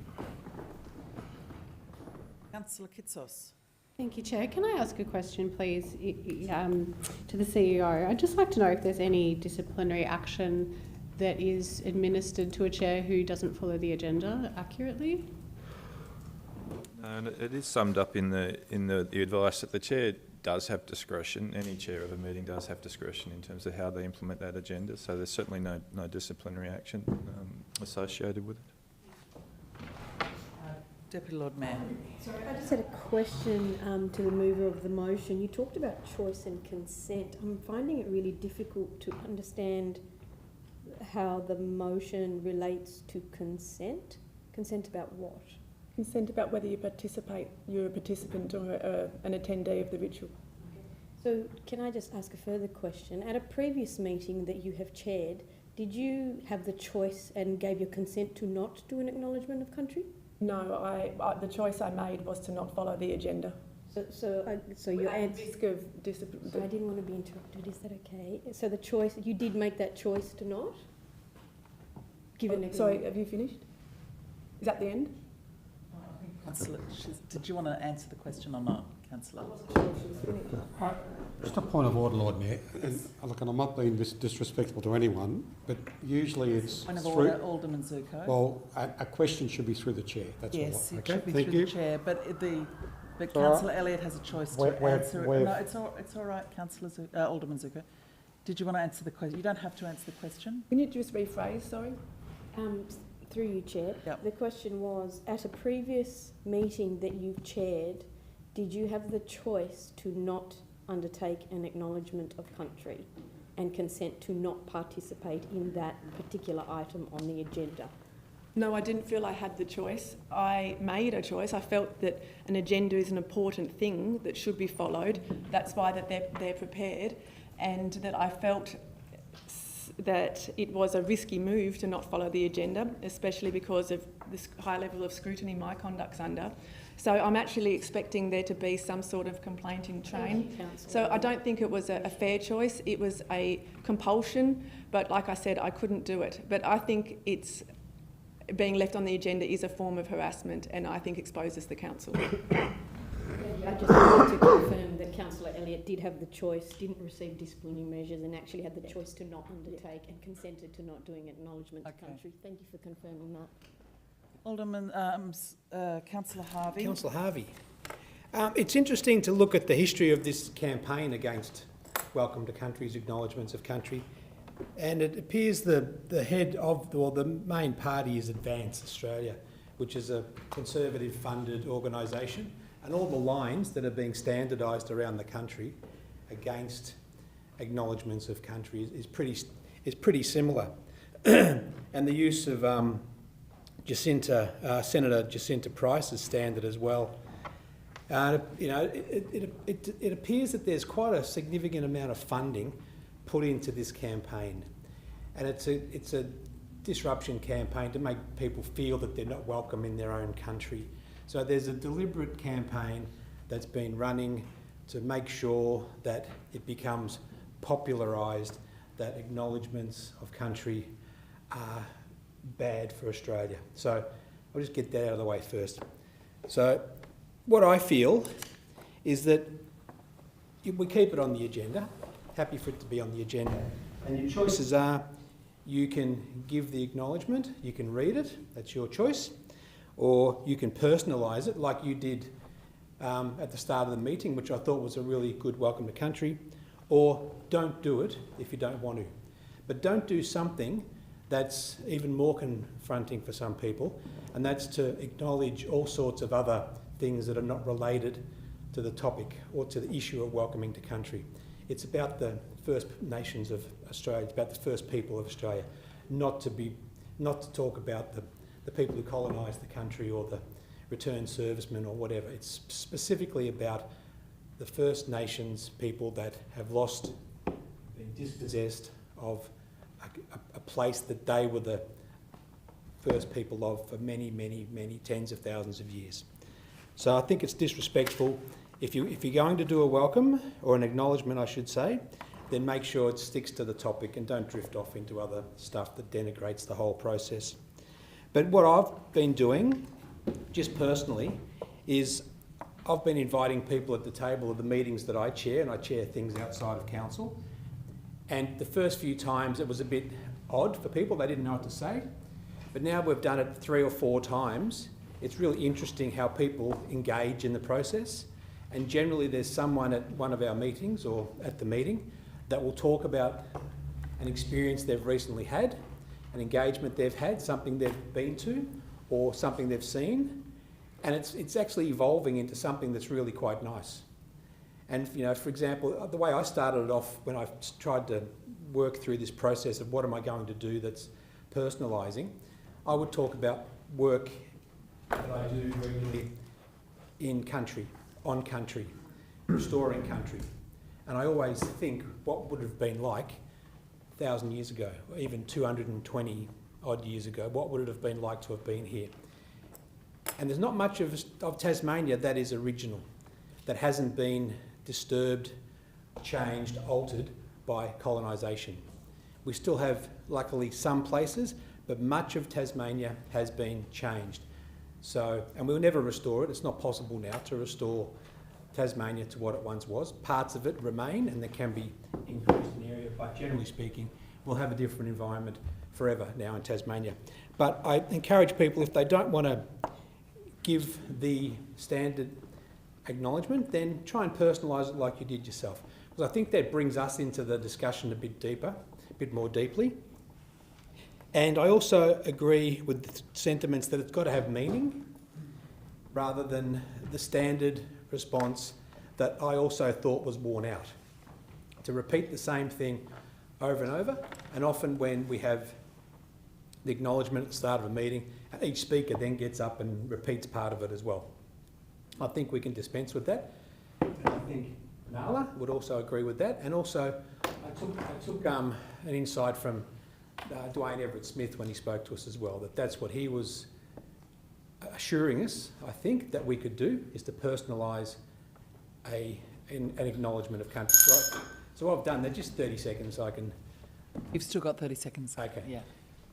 Councillor Kitsos. Thank you, Chair. Can I ask a question, please, to the CEO? I'd just like to know if there's any disciplinary action that is administered to a chair who doesn't follow the agenda accurately. And it is summed up in the advice that the chair does have discretion. Any chair of a meeting does have discretion in terms of how they implement that agenda. So there's certainly no disciplinary action associated with it. Deputy Lord Mayor. Sorry, I just had a question to the mover of the motion. You talked about choice and consent. I'm finding it really difficult to understand how the motion relates to consent. Consent about what? Consent about whether you're a participant or an attendee of the ritual. So can I just ask a further question? At a previous meeting that you have chaired, did you have the choice and gave your consent to not do an acknowledgement of country? No, the choice I made was to not follow the agenda. So your answer. Risk of discipline. So I didn't want to be interrupted. Is that okay? So the choice, you did make that choice to not give an. Sorry, have you finished? Is that the end? Councillor, did you want to answer the question or not, Councillor? Just a point of order, Lord Mayor, and I'm not being disrespectful to anyone, but usually it's Point of through... order, Alderman Zuko. Well, a question should be through the chair, that's all. Yes, it Okay, should be thank through you. the chair, but the But Councillor Elliott has a choice to answer it. we've- No, it's all right, Alderman Zuko. Did you want to answer the question? You don't have to answer the question. Can you just rephrase, sorry? Through you, Chair. Yep. The question was, at a previous meeting that you've chaired, did you have the choice to not undertake an acknowledgement of country and consent to not participate in that particular item on the agenda? No, I didn't feel I had the choice. I made a choice. I felt that an agenda is an important thing that should be followed. That's why that they're prepared, and that I felt that it was a risky move to not follow the agenda, especially because of this high level of scrutiny my conduct's under. So I'm actually expecting there to be some sort of complaint in train. So I don't think it was a fair choice. It was a compulsion, but like I said, I couldn't do it. But I think it's being left on the agenda is a form of harassment, and I think exposes the council. I just wanted to confirm that Councillor Elliott did have the choice, didn't receive disciplinary measures, and actually had the choice to not undertake and consented to not doing acknowledgement of country. Thank you for confirming that. Alderman, Councillor Harvey. Councillor Harvey. It's interesting to look at the history of this campaign against Welcome to Country's acknowledgements of country. And it appears the head of, or the main party is Advance Australia, which is a Conservative funded organisation. And all the lines that are being standardised around the country against acknowledgements of country is pretty similar. And the use of Senator Jacinta Price is standard as well. It appears that there's quite a significant amount of funding put into this campaign, and it's a disruption campaign to make people feel that they're not welcome in their own country. So there's a deliberate campaign that's been running to make sure that it becomes popularised that acknowledgements of country are bad for Australia. So I'll just get that out of the way first. So what I feel is that we keep it on the agenda, happy for it to be on the agenda, and your choices are you can give the acknowledgement, you can read it, that's your choice, or you can personalise it like you did at the start of the meeting, which I thought was a really good welcome to country, or don't do it if you don't want to. But don't do something that's even more confronting for some people, and that's to acknowledge all sorts of other things that are not related to the topic or to the issue of welcoming to country. It's about the First Nations of Australia, it's about the first people of Australia, not to talk about the people who colonised the country or the returned servicemen or whatever. It's specifically about the First Nations people that have lost, been dispossessed of a place that they were the first people of for many, many, many tens of thousands of years. So I think it's disrespectful. If you're going to do a welcome, or an acknowledgement I should say, then make sure it sticks to the topic and don't drift off into other stuff that denigrates the whole process. But what I've been doing, just personally, is I've been inviting people at the table of the meetings that I chair, and I chair things outside of council. And the first few times it was a bit odd for people, they didn't know what to say. But now we've done it 3 or 4 times, it's really interesting how people engage in the process. And generally there's someone at one of our meetings or at the meeting that will talk about an experience they've recently had, an engagement they've had, something they've been to, or something they've seen. And it's actually evolving into something that's really quite nice. And, you know, for example, the way I started it off when I tried to work through this process of what am I going to do that's personalising, I would talk about work that I do regularly in country, on country, restoring country. And I always think what would have been like 1,000 years ago, or even 220 odd years ago, what would it have been like to have been here? And there's not much of Tasmania that is original, that hasn't been disturbed, changed, altered by colonisation. We still have, luckily, some places, but much of Tasmania has been changed. So, and we'll never restore it. It's not possible now to restore Tasmania to what it once was. Parts of it remain, and there can be increased in area, but generally speaking, we'll have a different environment forever now in Tasmania. But I encourage people, if they don't want to give the standard acknowledgement, then try and personalise it like you did yourself. Because I think that brings us into the discussion a bit deeper, a bit more deeply. And I also agree with the sentiments that it's got to have meaning rather than the standard response that I also thought was worn out. To repeat the same thing over and over, and often when we have the acknowledgement at the start of a meeting, each speaker then gets up and repeats part of it as well. I think we can dispense with that. And I think Nala would also agree with that. And also, I took an insight from Dwayne Everett-Smith when he spoke to us as well, that's what he was assuring us, I think, that we could do, is to personalise an acknowledgement of country. So I've done that, just 30 seconds I can... You've still got 30 seconds. Okay. Yeah.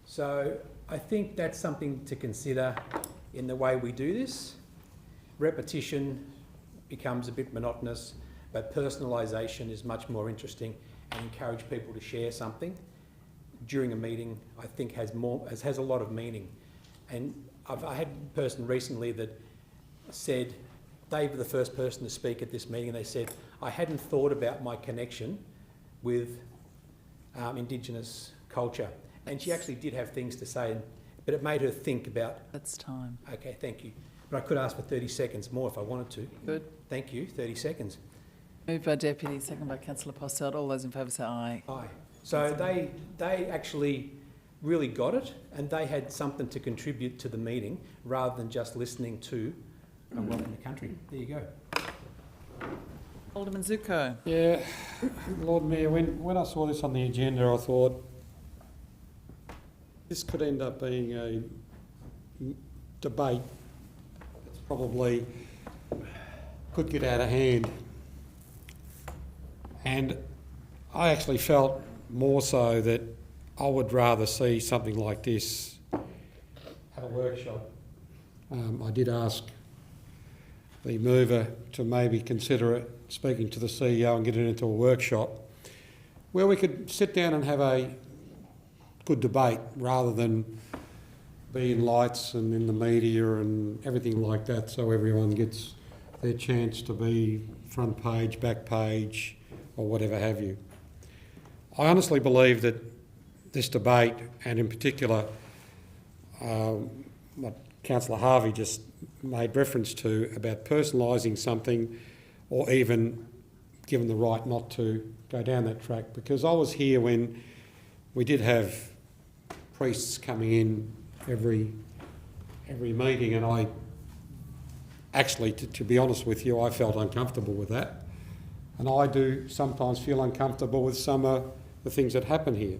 So I think that's something to consider in the way we do this. Repetition becomes a bit monotonous, but personalisation is much more interesting, and encourage people to share something during a meeting, I think has a lot of meaning. And I had a person recently that said, they were the first person to speak at this meeting, and they said, I hadn't thought about my connection with Indigenous culture. And she actually did have things to say, but it made her think about... That's time. Okay, thank you. But I could ask for 30 seconds more if I wanted to. Good. Thank you, 30 seconds. Moved by Deputy, second by Councillor Posselt. All those in favour say aye. Aye. So they actually really got it, and they had something to contribute to the meeting rather than just listening to a welcome to country. There you go. Alderman Zuko. Yeah, Lord Mayor, when I saw this on the agenda, I thought this could end up being a debate that's probably could get out of hand. And I actually felt more so that I would rather see something like this at a workshop. I did ask the mover to maybe consider it, speaking to the CEO, and get it into a workshop where we could sit down and have a good debate rather than be in lights and in the media and everything like that, so everyone gets their chance to be front page, back page, or whatever have you. I honestly believe that this debate, and in particular what Councillor Harvey just made reference to about personalising something, or even given the right not to go down that track, because I was here when we did have priests coming in every meeting, and I actually, to be honest with you, I felt uncomfortable with that. And I do sometimes feel uncomfortable with some of the things that happen here.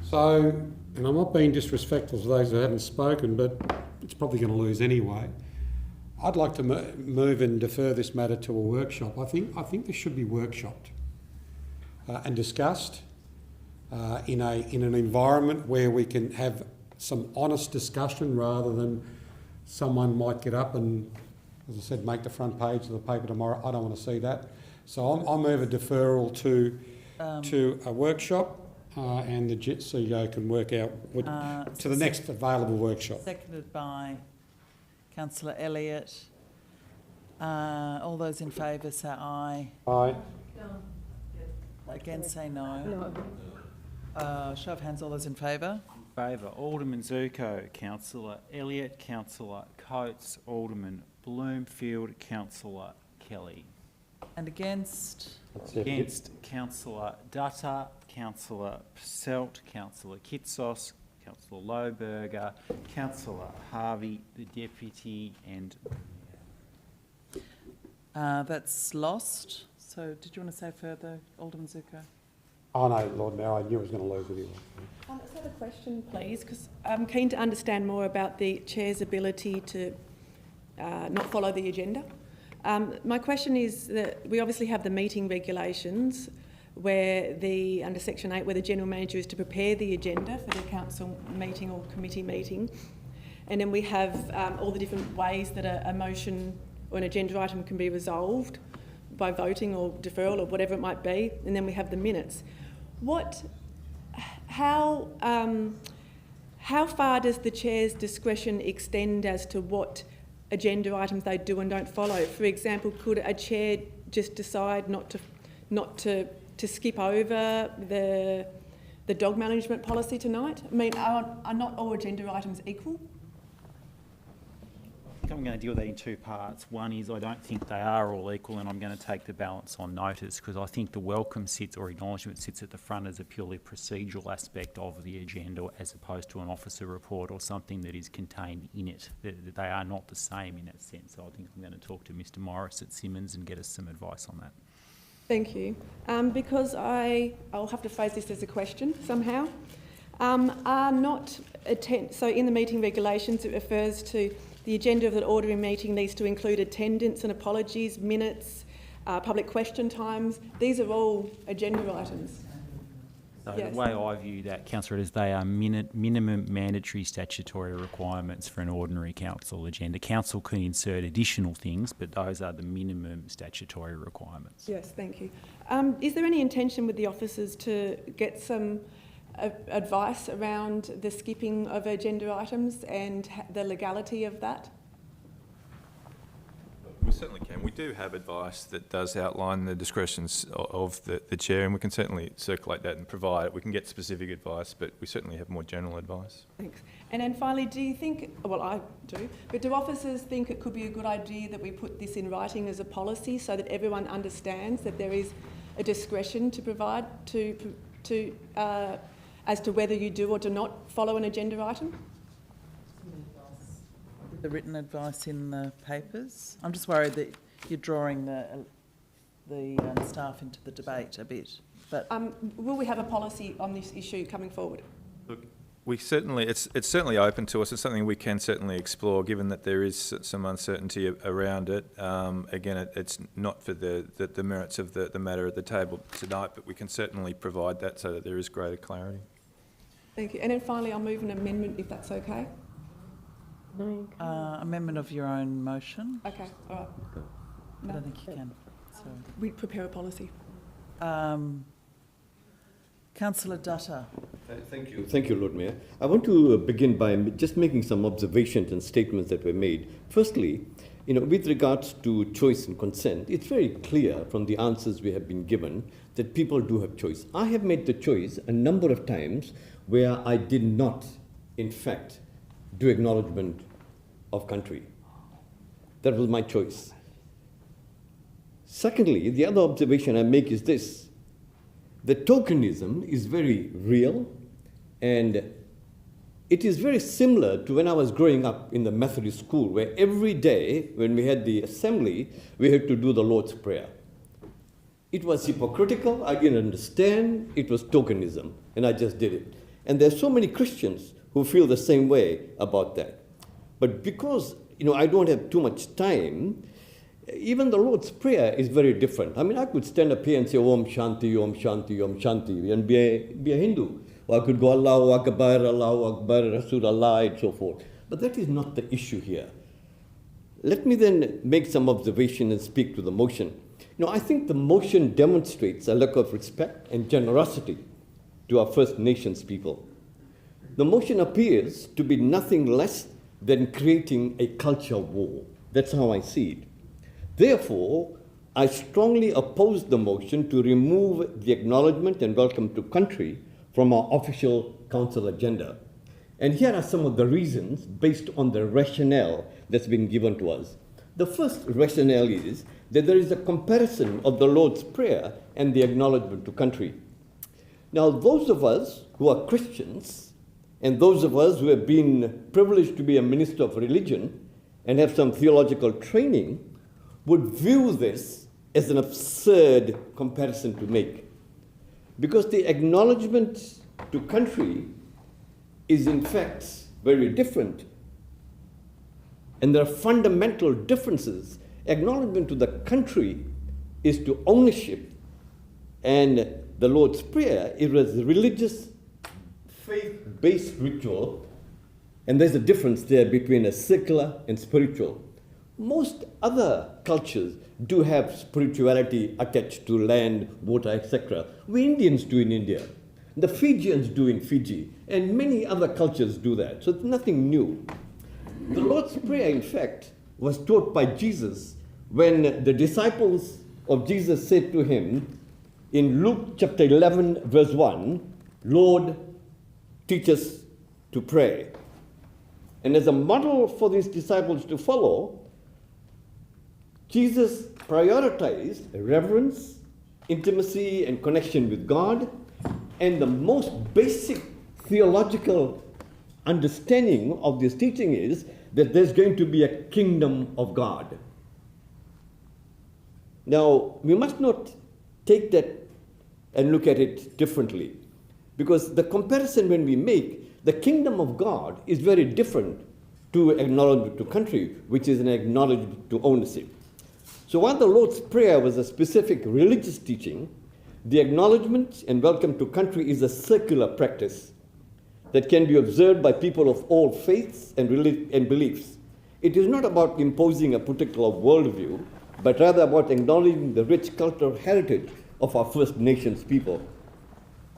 So, and I'm not being disrespectful to those who haven't spoken, but it's probably going to lose anyway. I'd like to move and defer this matter to a workshop. I think this should be workshopped and discussed in an environment where we can have some honest discussion rather than someone might get up and, as I said, make the front page of the paper tomorrow. I don't want to see that. So I'll move a deferral to a workshop and the CEO can work out to the next available workshop. Seconded by Councillor Elliott. All those in favour say aye. Aye. Again say no. Show of hands, all those in favour. Favour. Alderman Zuko, Councillor Elliott, Councillor Coates, Alderman Bloomfield, Councillor Kelly. And against? Against, Councillor Dutta, Councillor Posselt, Councillor Kitsos, Councillor Lohberger, Councillor Harvey, the Deputy, and... That's lost. So did you want to say further, Alderman Zuko? Oh no, Lord Mayor, I knew I was going to lose anyway. Let's have a question, please, because I'm keen to understand more about the Chair's ability to not follow the agenda. My question is that we obviously have the meeting regulations where under Section 8, where the General Manager is to prepare the agenda for the council meeting or committee meeting. And then we have all the different ways that a motion or an agenda item can be resolved by voting or deferral or whatever it might be. And then we have the minutes. How far does the Chair's discretion extend as to what agenda items they do and don't follow. For example, could a chair just decide not to skip over the dog management policy tonight? I mean, are not all agenda items equal? I think I'm going to deal with that in two parts. One is I don't think they are all equal, and I'm going to take the balance on notice, because I think the welcome sits or acknowledgement sits at the front as a purely procedural aspect of the agenda, as opposed to an officer report or something that is contained in it. They are not the same in that sense. So I think I'm going to talk to Mr Morris at Simmons and get us some advice on that. Thank you. Because I'll have to phrase this as a question somehow. So in the meeting regulations, it refers to the agenda of the ordinary meeting needs to include attendance and apologies, minutes, public question times. These are all agenda items. So yes. The way I view that, Councillor, is they are minimum mandatory statutory requirements for an ordinary council agenda. Council can insert additional things, but those are the minimum statutory requirements. Yes, thank you. Is there any intention with the officers to get some advice around the skipping of agenda items and the legality of that? We certainly can. We do have advice that does outline the discretions of the chair, and we can certainly circulate that and provide it. We can get specific advice, but we certainly have more general advice. Thanks. And then finally, do you think, well, I do, but do officers think it could be a good idea that we put this in writing as a policy so that everyone understands that there is a discretion to provide as to whether you do or do not follow an agenda item? The written advice in the papers. I'm just worried that you're drawing the staff into the debate a bit. But will we have a policy on this issue coming forward? Look, we certainly, it's certainly open to us. It's something we can certainly explore, given that there is some uncertainty around it. Again, it's not for the merits of the matter at the table tonight, but we can certainly provide that so that there is greater clarity. Thank you. And then finally, I'll move an amendment, if that's okay. No. Amendment of your own motion. Okay, all right. I don't think you can. Sorry. We prepare a policy. Councillor Dutta. Thank you. Thank you, Lord Mayor. I want to begin by just making some observations and statements that were made. Firstly, with regards to choice and consent, it's very clear from the answers we have been given that people do have choice. I have made the choice a number of times where I did not, in fact, do acknowledgement of country. That was my choice. Secondly, the other observation I make is this. The tokenism is very real, and it is very similar to when I was growing up in the Methodist school, where every day when we had the assembly, we had to do the Lord's Prayer. It was hypocritical, I didn't understand, it was tokenism, and I just did it. And there's so many Christians who feel the same way about that. But because, I don't have too much time, even the Lord's Prayer is very different. I mean, I could stand up here and say, Om Shanti, Om Shanti, Om Shanti, and be a Hindu. Or I could go, Allahu Akbar, Rasulullah, and so forth. But that is not the issue here. Let me then make some observation and speak to the motion. I think the motion demonstrates a lack of respect and generosity to our First Nations people. The motion appears to be nothing less than creating a culture war. That's how I see it. Therefore, I strongly oppose the motion to remove the acknowledgement and welcome to country from our official council agenda. And here are some of the reasons based on the rationale that's been given to us. The first rationale is that there is a comparison of the Lord's Prayer and the acknowledgement to country. Now, those of us who are Christians and those of us who have been privileged to be a minister of religion and have some theological training would view this as an absurd comparison to make. Because the acknowledgement to country is in fact very different. And there are fundamental differences. Acknowledgement to the country is to ownership, and the Lord's Prayer is a religious, faith-based ritual, and there's a difference there between a secular and spiritual. Most other cultures do have spirituality attached to land, water, etc. We Indians do in India. The Fijians do in Fiji, and many other cultures do that. So it's nothing new. The Lord's Prayer, in fact, was taught by Jesus when the disciples of Jesus said to him in Luke chapter 11, verse 1, Lord, teach us to pray. And as a model for these disciples to follow, Jesus prioritized reverence, intimacy, and connection with God, and the most basic theological understanding of this teaching is that there's going to be a kingdom of God. Now, we must not take that and look at it differently, because the comparison when we make, the kingdom of God is very different to acknowledgement to country, which is an acknowledgement to ownership. So while the Lord's Prayer was a specific religious teaching, the acknowledgement and welcome to country is a circular practice that can be observed by people of all faiths and beliefs. It is not about imposing a particular worldview, but rather about acknowledging the rich cultural heritage of our First Nations people.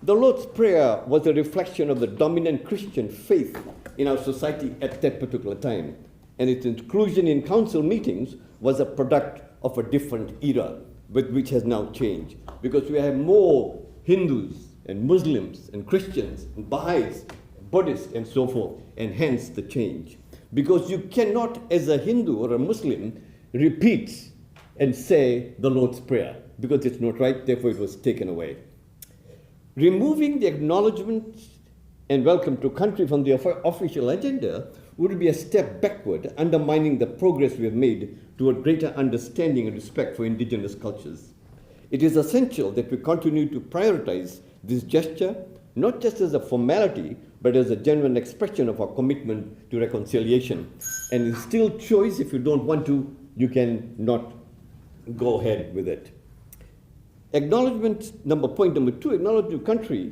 The Lord's Prayer was a reflection of the dominant Christian faith in our society at that particular time, and its inclusion in council meetings was a product of a different era, but which has now changed, because we have more Hindus and Muslims and Christians and Baha'is, Buddhists and so forth, and hence the change. Because you cannot, as a Hindu or a Muslim, repeat and say the Lord's Prayer, because it's not right, therefore it was taken away. Removing the acknowledgement and welcome to country from the official agenda would be a step backward, undermining the progress we have made toward greater understanding and respect for indigenous cultures. It is essential that we continue to prioritize this gesture, not just as a formality, but as a genuine expression of our commitment to reconciliation. And it's still choice. If you don't want to, you can not go ahead with it. Acknowledgement, point number 2, acknowledgement to country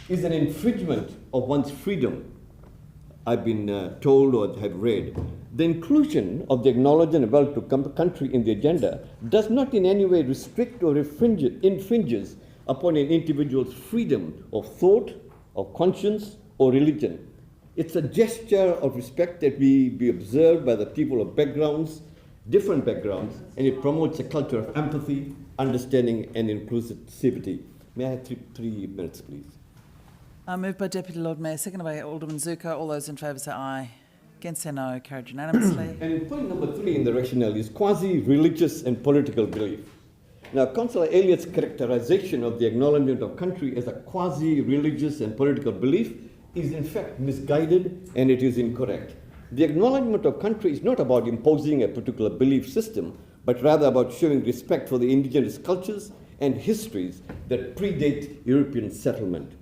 is an infringement of one's freedom. I've been told or have read. The inclusion of the acknowledgement and welcome to country in the agenda does not in any way restrict or infringes upon an individual's freedom of thought, of conscience, or religion. It's a gesture of respect that we be observed by the people of different backgrounds, and it promotes a culture of empathy, understanding, and inclusivity. May I have three minutes, please? Moved by Deputy Lord Mayor, seconded by Alderman Zuko. All those in favour say aye. Against say no. Carried unanimously. And point number 3 in the rationale is quasi-religious and political belief. Now, Councillor Elliott's characterization of the acknowledgement of country as a quasi-religious and political belief is in fact misguided, and it is incorrect. The acknowledgement of country is not about imposing a particular belief system, but rather about showing respect for the indigenous cultures and histories that predate European settlement.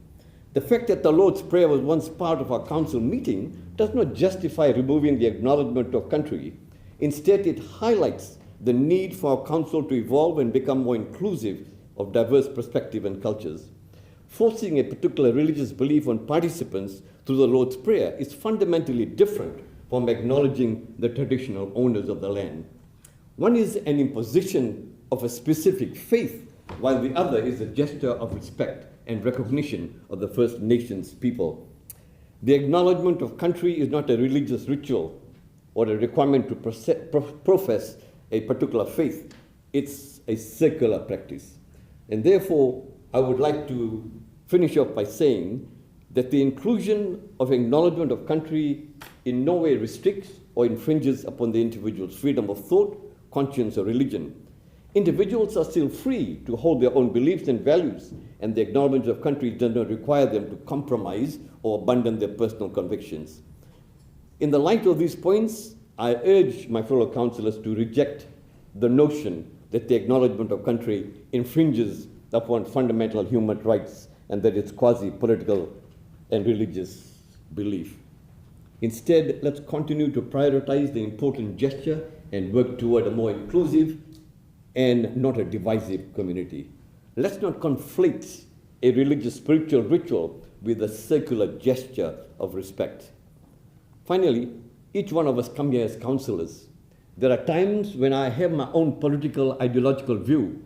The fact that the Lord's Prayer was once part of our council meeting does not justify removing the acknowledgement of country. Instead, it highlights the need for our council to evolve and become more inclusive of diverse perspectives and cultures. Forcing a particular religious belief on participants through the Lord's Prayer is fundamentally different from acknowledging the traditional owners of the land. One is an imposition of a specific faith, while the other is a gesture of respect and recognition of the First Nations people. The acknowledgement of country is not a religious ritual or a requirement to profess a particular faith. It's a circular practice. And therefore, I would like to finish off by saying that the inclusion of acknowledgement of country in no way restricts or infringes upon the individual's freedom of thought, conscience, or religion. Individuals are still free to hold their own beliefs and values, and the acknowledgement of country does not require them to compromise or abandon their personal convictions. In the light of these points, I urge my fellow councillors to reject the notion that the acknowledgement of country infringes upon fundamental human rights and that it's quasi-political and religious belief. Instead, let's continue to prioritize the important gesture and work toward a more inclusive and not a divisive community. Let's not conflate a religious spiritual ritual with a circular gesture of respect. Finally, each one of us come here as councillors. There are times when I have my own political ideological view.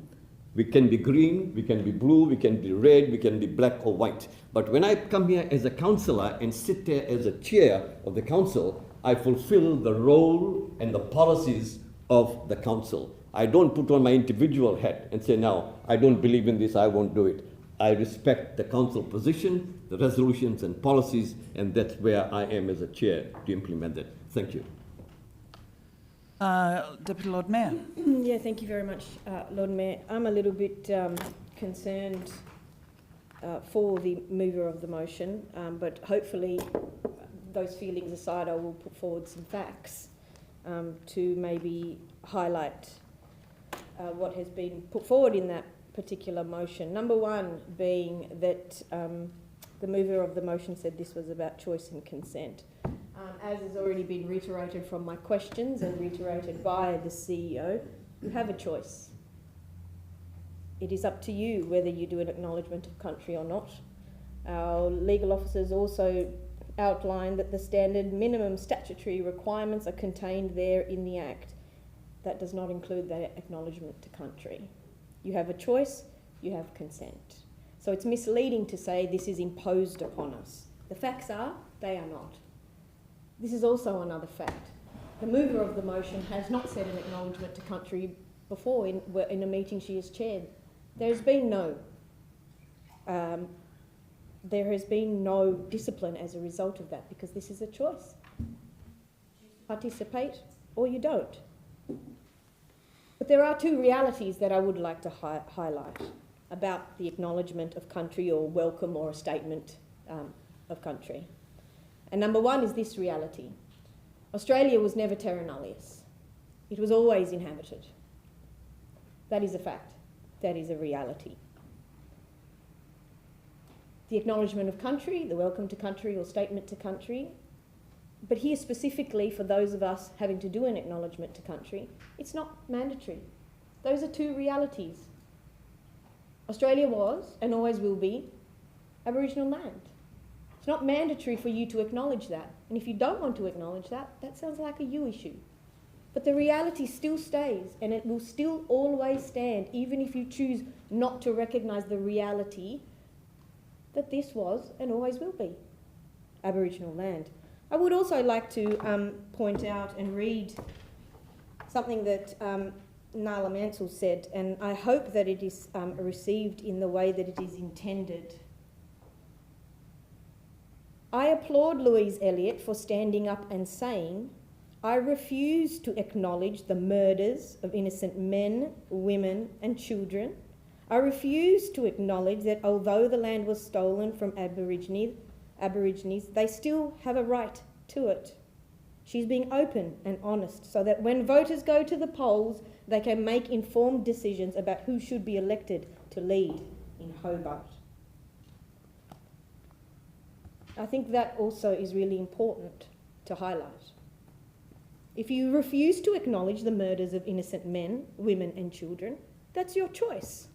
We can be green, we can be blue, we can be red, we can be black or white. But when I come here as a councillor and sit there as a chair of the council, I fulfill the role and the policies of the council. I don't put on my individual hat and say, no, I don't believe in this, I won't do it. I respect the council position, the resolutions and policies, and that's where I am as a chair to implement that. Thank you. Deputy Lord Mayor. Yeah, thank you very much, Lord Mayor. I'm a little bit concerned for the mover of the motion, but hopefully those feelings aside, I will put forward some facts to maybe highlight what has been put forward in that particular motion. Number one being that the mover of the motion said this was about choice and consent. As has already been reiterated from my questions and reiterated by the CEO, you have a choice. It is up to you whether you do an acknowledgement of country or not. Our legal officers also outlined that the standard minimum statutory requirements are contained there in the Act. That does not include the acknowledgement to country. You have a choice, you have consent. So it's misleading to say this is imposed upon us. The facts are, they are not. This is also another fact. The mover of the motion has not said an acknowledgement to country before in a meeting she has chaired. There's been no discipline as a result of that, because this is a choice. Participate or you don't. But there are two realities that I would like to highlight about the acknowledgement of country or welcome or a statement of country. And number one is this reality. Australia was never terra nullius. It was always inhabited. That is a fact. That is a reality. The acknowledgement of country, the welcome to country or statement to country, but here specifically for those of us having to do an acknowledgement to country, it's not mandatory. Those are two realities. Australia was and always will be Aboriginal land. It's not mandatory for you to acknowledge that. And if you don't want to acknowledge that, that sounds like a you issue. But the reality still stays, and it will still always stand, even if you choose not to recognise the reality that this was and always will be Aboriginal land. I would also like to point out and read something that Nala Mansell said, and I hope that it is received in the way that it is intended. I applaud Louise Elliott for standing up and saying, I refuse to acknowledge the murders of innocent men, women and children. I refuse to acknowledge that although the land was stolen from Aborigines, they still have a right to it. She's being open and honest so that when voters go to the polls, they can make informed decisions about who should be elected to lead in Hobart. I think that also is really important to highlight. If you refuse to acknowledge the murders of innocent men, women and children, that's your choice.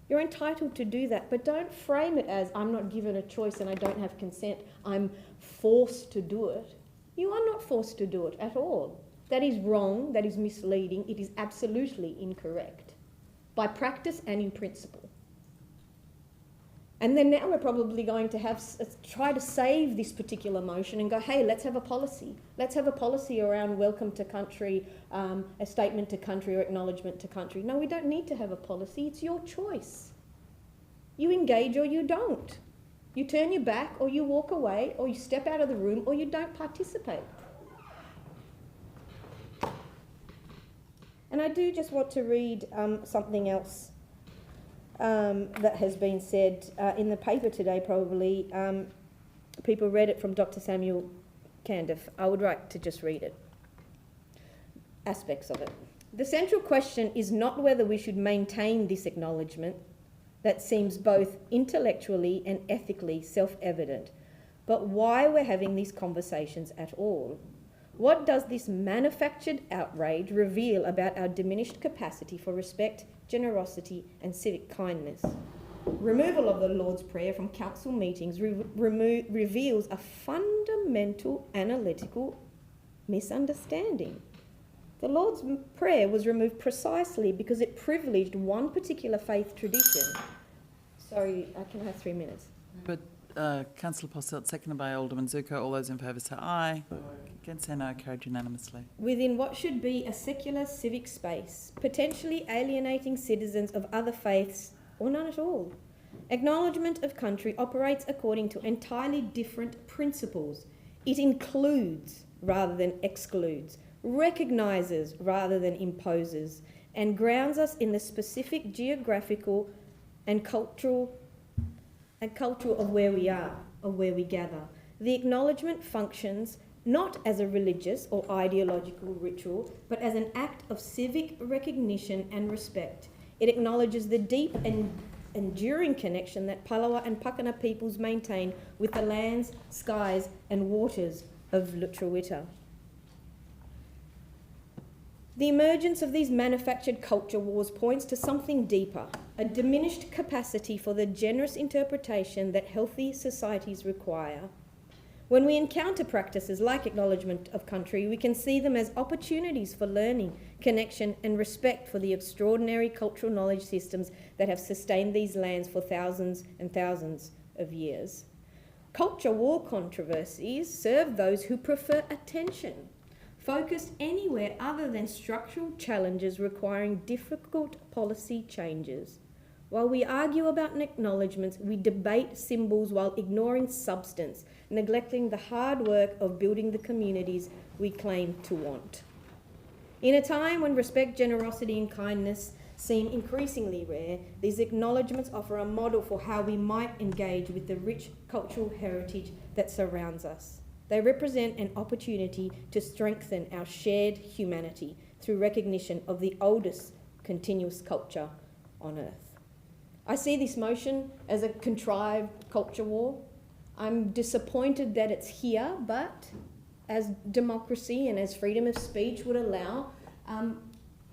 You're entitled to do that, but don't frame it as I'm not given a choice and I don't have consent, I'm forced to do it. You are not forced to do it at all. That is wrong, that is misleading, it is absolutely incorrect, by practice and in principle. And then now we're probably going to try to save this particular motion and go, hey, let's have a policy. Let's have a policy around welcome to country, a statement to country or acknowledgement to country. No, we don't need to have a policy. It's your choice. You engage or you don't. You turn your back or you walk away or you step out of the room or you don't participate. And I do just want to read something else that has been said in the paper today, probably. People read it from Dr. Samuel Candif. I would like to just read it. Aspects of it. The central question is not whether we should maintain this acknowledgement that seems both intellectually and ethically self-evident, but why we're having these conversations at all. What does this manufactured outrage reveal about our diminished capacity for respect, generosity and civic kindness? Removal of the Lord's Prayer from council meetings reveals a fundamental analytical misunderstanding. The Lord's Prayer was removed precisely because it privileged one particular faith tradition. Sorry, I can have 3 minutes. But Councillor Posselt, seconded by Alderman Zuko. All those in favour say aye. Against say no, carried unanimously. Within what should be a secular civic space, potentially alienating citizens of other faiths or none at all. Acknowledgement of country operates according to entirely different principles. It includes rather than excludes, recognises rather than imposes, and grounds us in the specific geographical and cultural of where we are, of where we gather. The acknowledgement functions not as a religious or ideological ritual, but as an act of civic recognition and respect. It acknowledges the deep and enduring connection that Palawa and Pakana peoples maintain with the lands, skies and waters of Lutruwita. The emergence of these manufactured culture wars points to something deeper, a diminished capacity for the generous interpretation that healthy societies require. When we encounter practices like acknowledgement of country, we can see them as opportunities for learning, connection and respect for the extraordinary cultural knowledge systems that have sustained these lands for thousands and thousands of years. Culture war controversies serve those who prefer attention, focused anywhere other than structural challenges requiring difficult policy changes. While we argue about acknowledgements, we debate symbols while ignoring substance, neglecting the hard work of building the communities we claim to want. In a time when respect, generosity and kindness seem increasingly rare, these acknowledgements offer a model for how we might engage with the rich cultural heritage that surrounds us. They represent an opportunity to strengthen our shared humanity through recognition of the oldest continuous culture on earth. I see this motion as a contrived culture war. I'm disappointed that it's here, but as democracy and as freedom of speech would allow,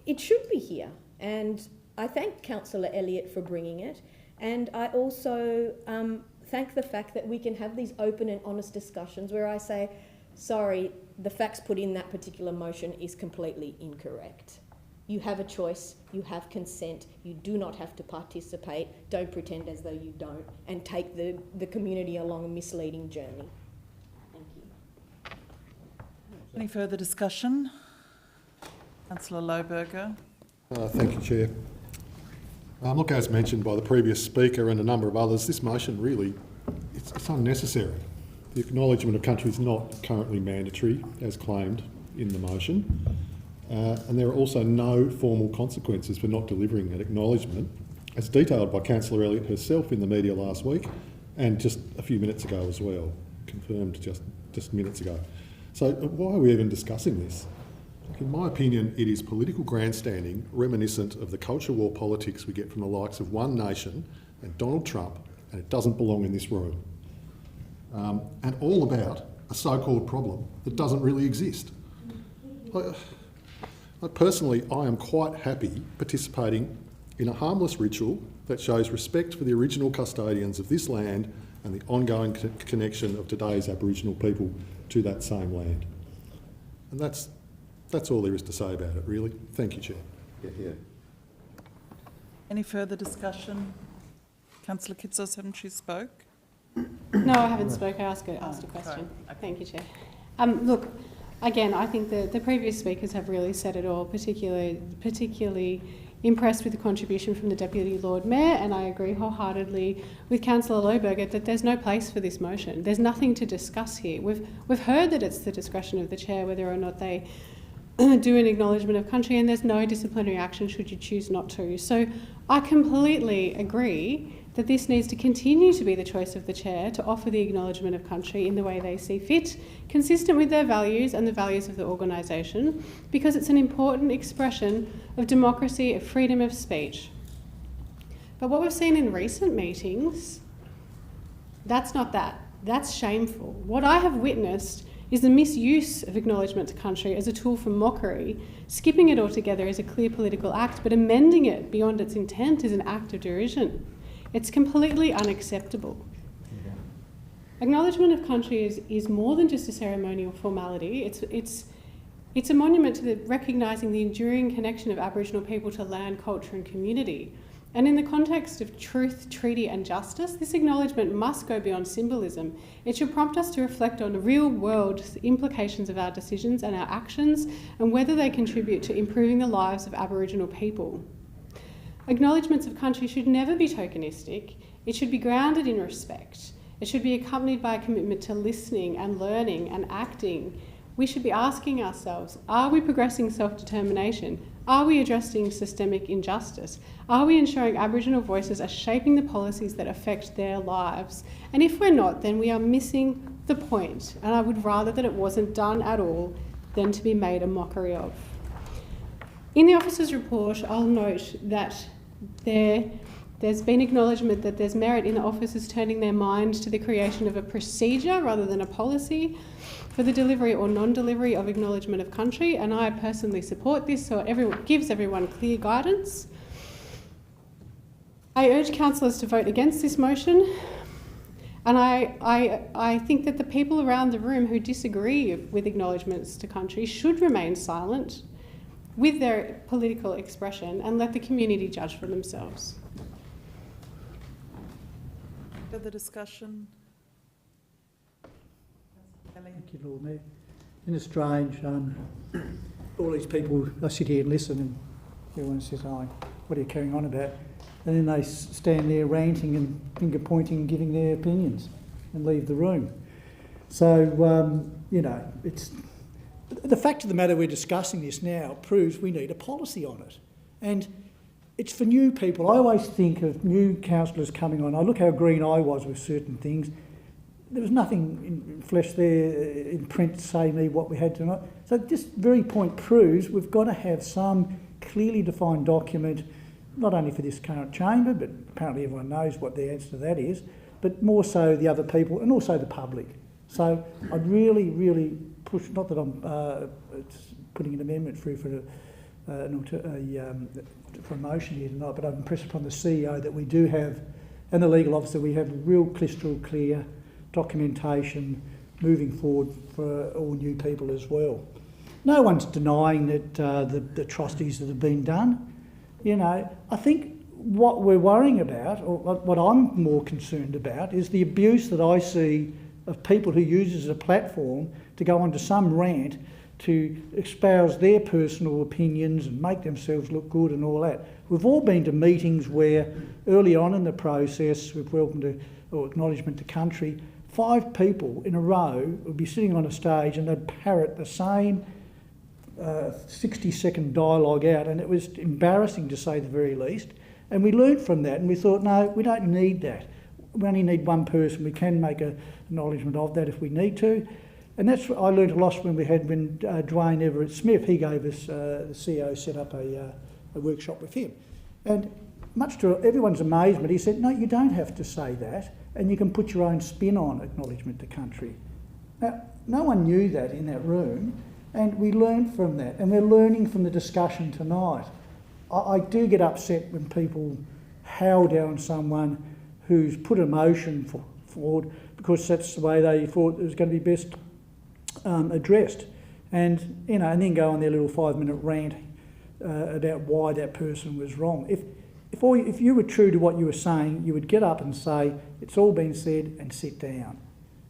it should be here. And I thank Councillor Elliott for bringing it. And I also thank the fact that we can have these open and honest discussions where I say, sorry, the facts put in that particular motion is completely incorrect. You have a choice, you have consent, you do not have to participate, don't pretend as though you don't, and take the community along a misleading journey. Thank you. Any further discussion? Councillor Lohberger. Thank you, Chair. Look, as mentioned by the previous speaker and a number of others, this motion really, it's unnecessary. The acknowledgement of country is not currently mandatory, as claimed in the motion. And there are also no formal consequences for not delivering an acknowledgement, as detailed by Councillor Elliott herself in the media last week and just a few minutes ago as well, confirmed just minutes ago. So why are we even discussing this? In my opinion, it is political grandstanding reminiscent of the culture war politics we get from the likes of One Nation and Donald Trump, and it doesn't belong in this room. And all about a so-called problem that doesn't really exist. Personally, I am quite happy participating in a harmless ritual that shows respect for the original custodians of this land and the ongoing connection of today's Aboriginal people to that same land. And that's all there is to say about it, really. Thank you, Chair. Yeah. Any further discussion? Councillor Kitsos, haven't you spoke? No, I haven't spoke. I asked a question. Sorry. Thank you, Chair. Look, again, I think the previous speakers have really said it all, particularly impressed with the contribution from the Deputy Lord Mayor, and I agree wholeheartedly with Councillor Lohberger that there's no place for this motion. There's nothing to discuss here. We've heard that it's the discretion of the Chair whether or not they do an acknowledgement of country, and there's no disciplinary action should you choose not to. So I completely agree that this needs to continue to be the choice of the Chair to offer the acknowledgement of country in the way they see fit, consistent with their values and the values of the organisation, because it's an important expression of democracy, of freedom of speech. But what we've seen in recent meetings, that's not that. That's shameful. What I have witnessed is the misuse of acknowledgement to country as a tool for mockery. Skipping it altogether is a clear political act, but amending it beyond its intent is an act of derision. It's completely unacceptable. Acknowledgement of country is more than just a ceremonial formality. It's a monument to recognising the enduring connection of Aboriginal people to land, culture and community. And in the context of truth, treaty and justice, this acknowledgement must go beyond symbolism. It should prompt us to reflect on the real-world implications of our decisions and our actions and whether they contribute to improving the lives of Aboriginal people. Acknowledgements of country should never be tokenistic. It should be grounded in respect. It should be accompanied by a commitment to listening and learning and acting. We should be asking ourselves, are we progressing self-determination? Are we addressing systemic injustice? Are we ensuring Aboriginal voices are shaping the policies that affect their lives? And if we're not, then we are missing the point, and I would rather that it wasn't done at all than to be made a mockery of. In the officer's report, I'll note that there's been acknowledgement that there's merit in the officers turning their mind to the creation of a procedure rather than a policy for the delivery or non-delivery of acknowledgement of country, and I personally support this, so it gives everyone clear guidance. I urge councillors to vote against this motion, and I think that the people around the room who disagree with acknowledgements to country should remain silent with their political expression and let the community judge for themselves. Further discussion? Thank you, Lord Mayor. Isn't it strange? All these people, I sit here and listen and everyone says, oh, what are you carrying on about? And then they stand there ranting and finger pointing and giving their opinions and leave the room. So, you know, it's the fact of the matter we're discussing this now proves we need a policy on it. And it's for new people. I always think of new councillors coming on. I look how green I was with certain things. There was nothing in flesh there in print to say me what we had tonight. So this very point proves we've got to have some clearly defined document, not only for this current chamber, but apparently everyone knows what the answer to that is, but more so the other people and also the public. So I'd really, really push, not that I'm putting an amendment through for a motion here tonight, but I'd impress upon the CEO that we do have, and the legal officer, we have real crystal clear documentation moving forward for all new people as well. No one's denying that the atrocities that have been done. You know, I think what we're worrying about, or what I'm more concerned about, is the abuse that I see of people who use it as a platform to go onto some rant to espouse their personal opinions and make themselves look good and all that. We've all been to meetings where early on in the process, with welcome to or acknowledgement to country, 5 people in a row would be sitting on a stage and they'd parrot the same 60-second dialogue out, and it was embarrassing to say the very least. And we learned from that and we thought, no, we don't need that. We only need one person. We can make an acknowledgement of that if we need to. And that's what I learned a lot when Dwayne Everett-Smith, he gave us, the CEO set up a workshop with him. And much to everyone's amazement, he said, no, you don't have to say that, and you can put your own spin on acknowledgement to country. Now, no one knew that in that room, and we learned from that, and we're learning from the discussion tonight. I do get upset when people howl down someone who's put a motion forward because that's the way they thought it was going to be best addressed, and you know, and then go on their little 5-minute rant about why that person was wrong. If you were true to what you were saying, you would get up and say it's all been said and sit down.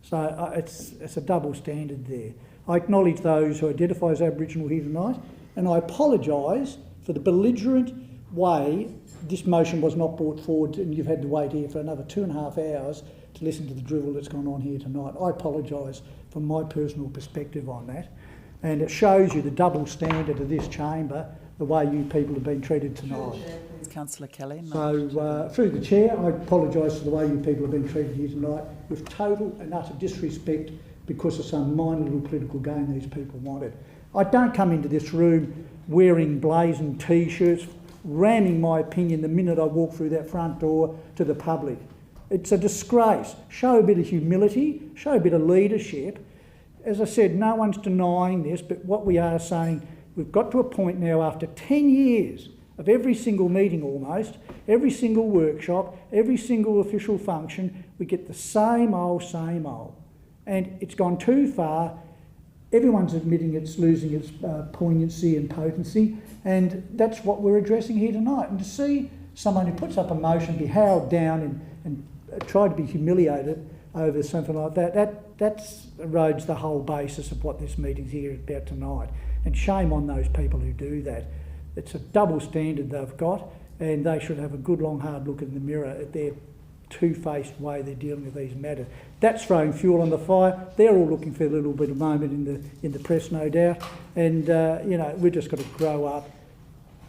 So it's a double standard there. I acknowledge those who identify as Aboriginal here tonight, and I apologise for the belligerent way this motion was not brought forward, and you've had to wait here for another 2.5 hours to listen to the drivel that's gone on here tonight. I apologise from my personal perspective on that, and it shows you the double standard of this chamber, the way you people have been treated tonight. Councillor Kelly. So, through the chair, I apologise for the way you people have been treated here tonight, with total and utter disrespect because of some minor little political game these people wanted. I don't come into this room wearing blazing T-shirts, ramming my opinion the minute I walk through that front door to the public. It's a disgrace. Show a bit of humility, show a bit of leadership. As I said, no one's denying this, but what we are saying, we've got to a point now after 10 years of every single meeting almost, every single workshop, every single official function, we get the same old. And it's gone too far. Everyone's admitting it's losing its poignancy and potency, and that's what we're addressing here tonight. And to see someone who puts up a motion be howled down and try to be humiliated over something like that, that erodes the whole basis of what this meeting's here about tonight. And shame on those people who do that. It's a double standard they've got, and they should have a good long hard look in the mirror at their two-faced way they're dealing with these matters. That's throwing fuel on the fire. They're all looking for a little bit of moment in the press, no doubt. And we've just got to grow up.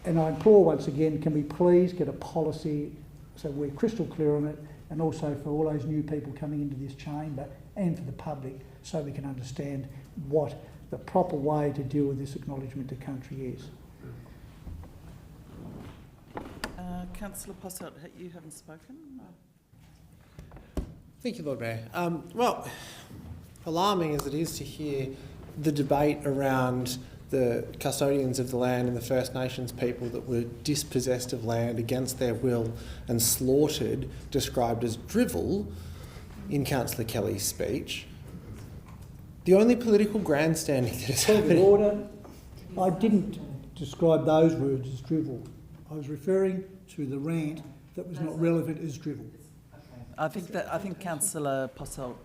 And I implore once again, can we please get a policy so we're crystal clear on it, and also for all those new people coming into this chamber and for the public, so we can understand what the proper way to deal with this acknowledgement to country is. Councillor Posselt, you haven't spoken? No. Thank you, Lord Mayor. Well, alarming as it is to hear the debate around the custodians of the land and the First Nations people that were dispossessed of land against their will and slaughtered, described as drivel in Councillor Kelly's speech. The only political grandstanding that has happened... Order. I didn't describe those words as drivel. I was referring to the rant that was not relevant as drivel. I think Councillor Posselt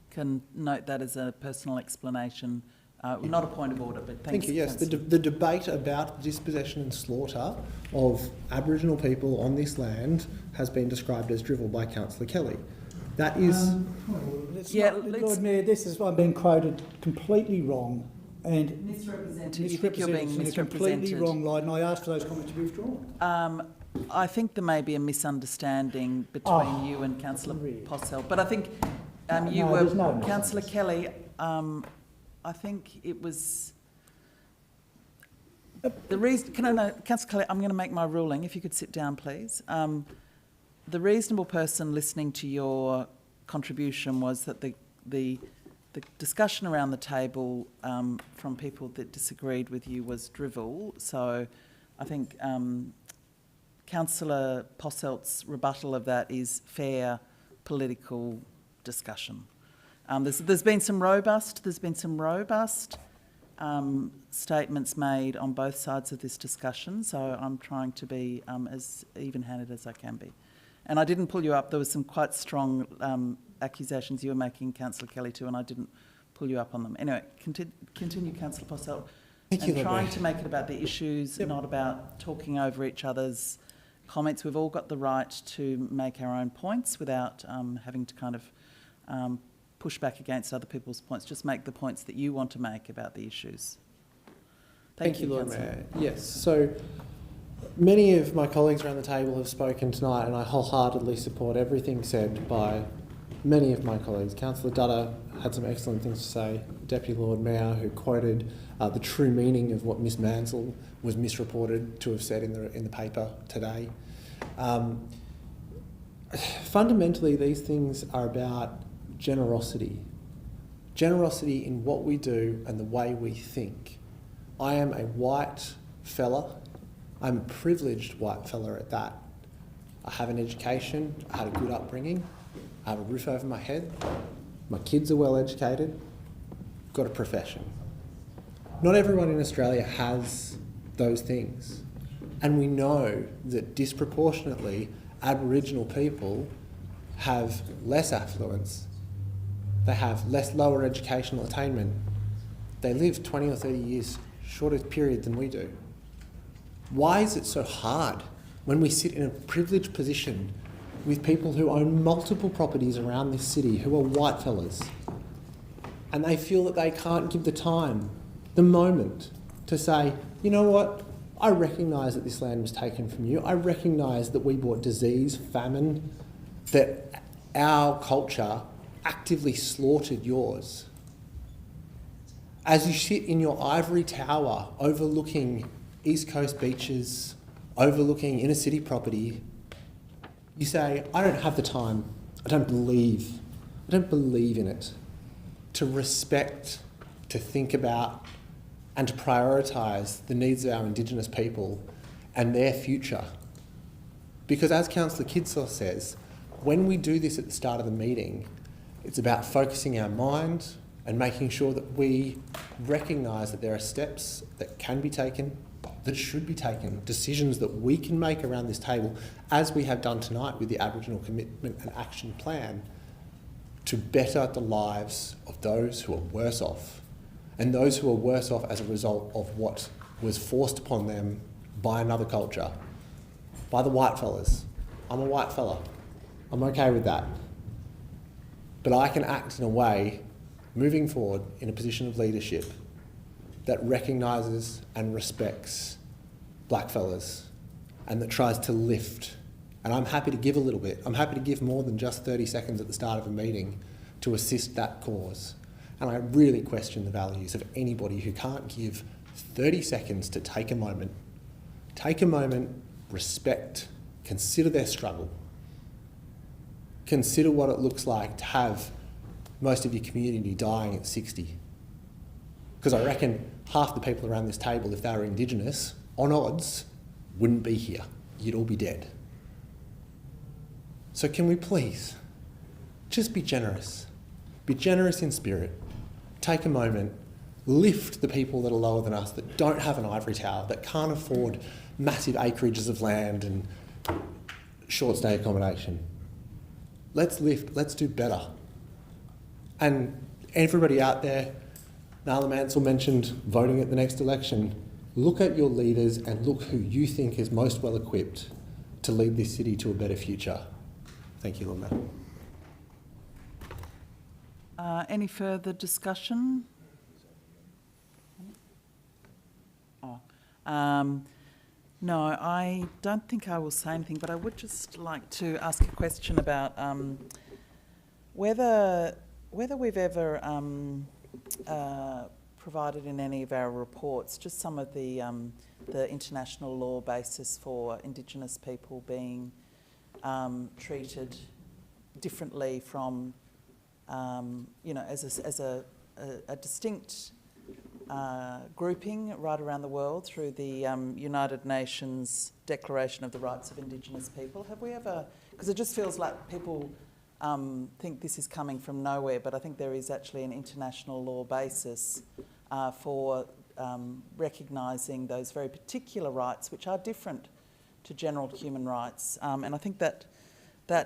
can note that as a personal explanation, not a point of order, but thank you. Yes, the debate about dispossession and slaughter of Aboriginal people on this land has been described as drivel by Councillor Kelly. That is... Lord Mayor, I'm being quoted completely wrong and misrepresented. You think you're being misrepresented. Completely wrong line, and I asked for those comments to be withdrawn. I think there may be a misunderstanding between you and Councillor Posselt, but I think Councillor Kelly, I think it was... The reason... Councillor Kelly, I'm going to make my ruling. If you could sit down, please. The reasonable person listening to your contribution was that the discussion around the table from people that disagreed with you was drivel. So I think Councillor Posselt's rebuttal of that is fair political discussion. There's been some robust statements made on both sides of this discussion, so I'm trying to be as even-handed as I can be. And I didn't pull you up. There was some quite strong accusations you were making, Councillor Kelly, too, and I didn't pull you up on them. Anyway, continue, Councillor Posselt. And trying to make it about the issues, not about talking over each other's comments. We've all got the right to make our own points without having to kind of push back against other people's points. Just make the points that you want to make about the issues. Thank you, Lord Mayor. Yes, so many of my colleagues around the table have spoken tonight, and I wholeheartedly support everything said by many of my colleagues. Councillor Dutta had some excellent things to say. Deputy Lord Mayor, who quoted the true meaning of what Miss Mansell was misreported to have said in the paper today. Fundamentally, these things are about generosity. Generosity in what we do and the way we think. I am a white fella. I'm a privileged white fella at that. I have an education, I had a good upbringing, I have a roof over my head, my kids are well educated, got a profession. Not everyone in Australia has those things. And we know that disproportionately Aboriginal people have less affluence, they have lower educational attainment, they live 20 or 30 years shorter period than we do. Why is it so hard when we sit in a privileged position with people who own multiple properties around this city who are white fellas, and they feel that they can't give the time, the moment, to say, you know what, I recognise that this land was taken from you, I recognise that we brought disease, famine, that our culture actively slaughtered yours. As you sit in your ivory tower overlooking East Coast beaches, overlooking inner city property, you say, I don't have the time, I don't believe in it, to respect, to think about and to prioritise the needs of our Indigenous people and their future. Because as Councillor Kidsaw says, when we do this at the start of the meeting, it's about focusing our mind and making sure that we recognise that there are steps that can be taken that should be taken, decisions that we can make around this table, as we have done tonight with the Aboriginal Commitment and Action Plan, to better the lives of those who are worse off, and those who are worse off as a result of what was forced upon them by another culture, by the white fellas. I'm a white fella. I'm okay with that. But I can act in a way, moving forward, in a position of leadership that recognises and respects black fellas and that tries to lift. And I'm happy to give a little bit. I'm happy to give more than just 30 seconds at the start of a meeting to assist that cause. And I really question the values of anybody who can't give 30 seconds to take a moment. Take a moment, respect, consider their struggle. Consider what it looks like to have most of your community dying at 60. Because I reckon half the people around this table, if they were Indigenous, on odds, wouldn't be here. You'd all be dead. So can we please just be generous? Be generous in spirit. Take a moment, lift the people that are lower than us, that don't have an ivory tower, that can't afford massive acreages of land and short stay accommodation. Let's lift, let's do better. And everybody out there, Nala Mansell mentioned voting at the next election. Look at your leaders and look who you think is most well equipped to lead this city to a better future. Thank you, Lord Mayor. Any further discussion? No, I don't think I will say anything, but I would just like to ask a question about whether we've ever provided in any of our reports just some of the international law basis for Indigenous people being treated differently from, as a distinct grouping right around the world through the United Nations Declaration of the Rights of Indigenous People. Have we ever, because it just feels like people think this is coming from nowhere, but I think there is actually an international law basis for recognising those very particular rights which are different to general human rights. And I think that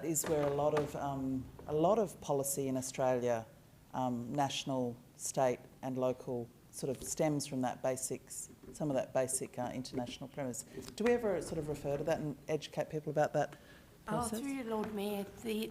is where a lot of policy in Australia, national, state and local, sort of stems from that some of that basic international premise. Do we ever sort of refer to that and educate people about that process? Through you, Lord Mayor,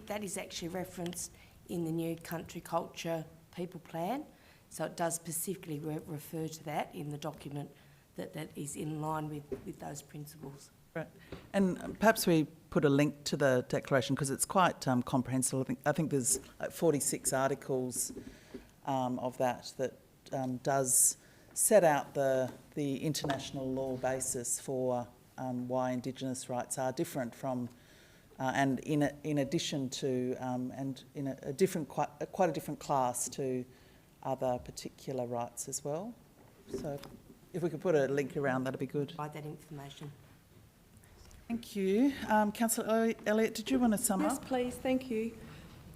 that is actually referenced in the new Country Culture People Plan. So it does specifically refer to that in the document that is in line with those principles. Right. And perhaps we put a link to the declaration because it's quite comprehensive. I think there's 46 articles of that does set out the international law basis for why Indigenous rights are different from, and in addition to, and in a different, quite a different class to other particular rights as well. So if we could put a link around, that'd be good. Provide that information. Thank you. Councillor Elliott, did you want to sum up? Yes, please. Thank you.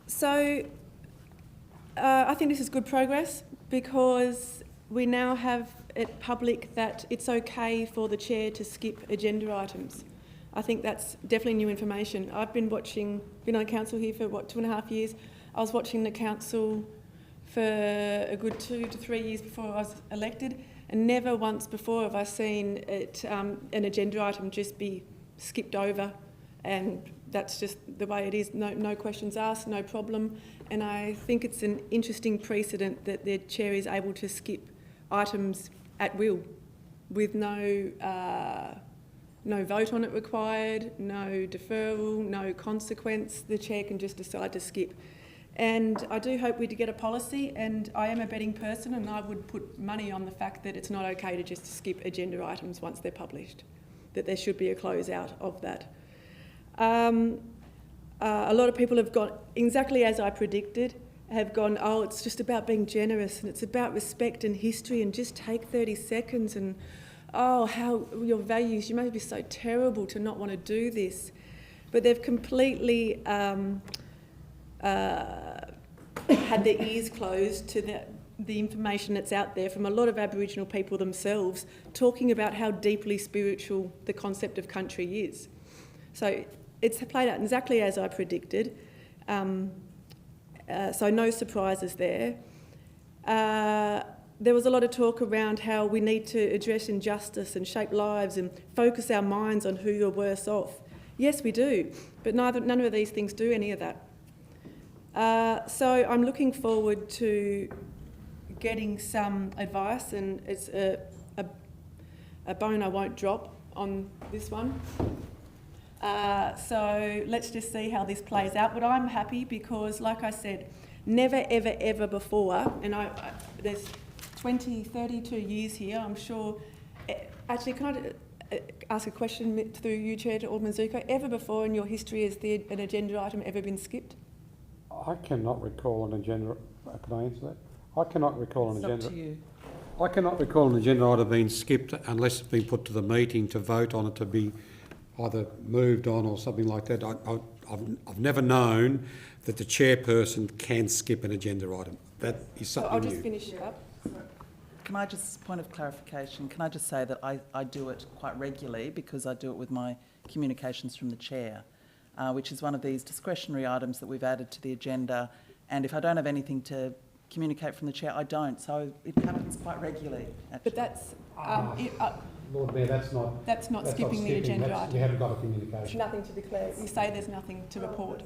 So I think this is good progress because we now have it public that it's okay for the chair to skip agenda items. I think that's definitely new information. I've been on council here for 2.5 years. I was watching the council for a good 2 to 3 years before I was elected, and never once before have I seen it, an agenda item just be skipped over, and that's just the way it is. No questions asked, no problem. And I think it's an interesting precedent that the chair is able to skip items at will with no vote on it required, no deferral, no consequence. The chair can just decide to skip. And I do hope we get a policy, and I am a betting person, and I would put money on the fact that it's not okay to just skip agenda items once they're published, that there should be a closeout of that. A lot of people have gone, exactly as I predicted, have gone, oh, it's just about being generous and it's about respect and history and just take 30 seconds and, oh, how your values, you must be so terrible to not want to do this. But they've completely had their ears closed to the information that's out there from a lot of Aboriginal people themselves talking about how deeply spiritual the concept of country is. So it's played out exactly as I predicted. So no surprises there. There was a lot of talk around how we need to address injustice and shape lives and focus our minds on who are worse off. Yes, we do, but none of these things do any of that. So I'm looking forward to getting some advice, and it's a bone I won't drop on this one. So let's just see how this plays out. But I'm happy because, like I said, never, ever, ever before, and there's 32 years here, I'm sure. Actually, can I ask a question through you, Chair, to Alderman Zuko? Ever before in your history has an agenda item ever been skipped? I cannot recall an agenda. Can I answer that? I cannot recall an agenda. It's up to you. I cannot recall an agenda item being skipped unless it's been put to the meeting to vote on it to be either moved on or something like that. I've never known that the chairperson can skip an agenda item. That is something I'll new. just finish it up. Can I just, point of clarification, can I just say that I do it quite regularly because I do it with my communications from the chair, which is one of these discretionary items that we've added to the agenda. And if I don't have anything to communicate from the chair, I don't. So it happens quite regularly, actually. But that's... Lord Mayor, that's not skipping the agenda item. We haven't got a communication. There's nothing to declare. You say there's nothing to report.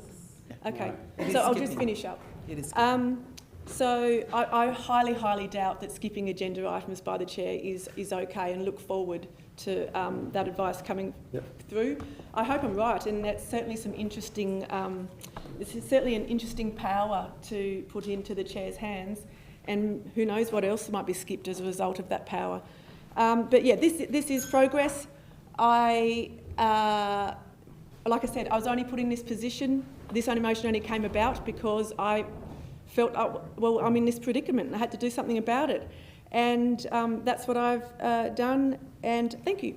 Okay, It so is I'll just skipping. finish up. It is skipping. So I highly, highly doubt that skipping agenda items by the chair is okay, and look forward to that advice coming through. I hope I'm right, and that's certainly some interesting. This is certainly an interesting power to put into the chair's hands, and who knows what else might be skipped as a result of that power. But yeah, this is progress. Like I said, I was only put in this position. This motion only came about because I felt, well, I'm in this predicament and I had to do something about it. And that's what I've done, and thank you.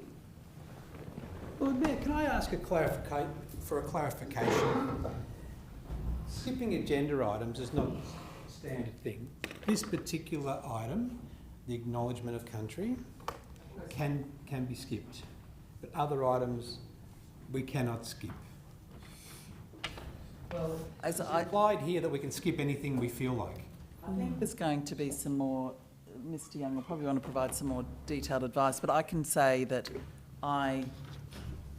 Lord Mayor, can I ask for a clarification? Skipping agenda items is not a standard thing. This particular item, the acknowledgement of country, can be skipped, but other items we cannot skip. Well, it's implied here that we can skip anything we feel like. I think there's going to be some more, Mr Young will probably want to provide some more detailed advice, but I can say that I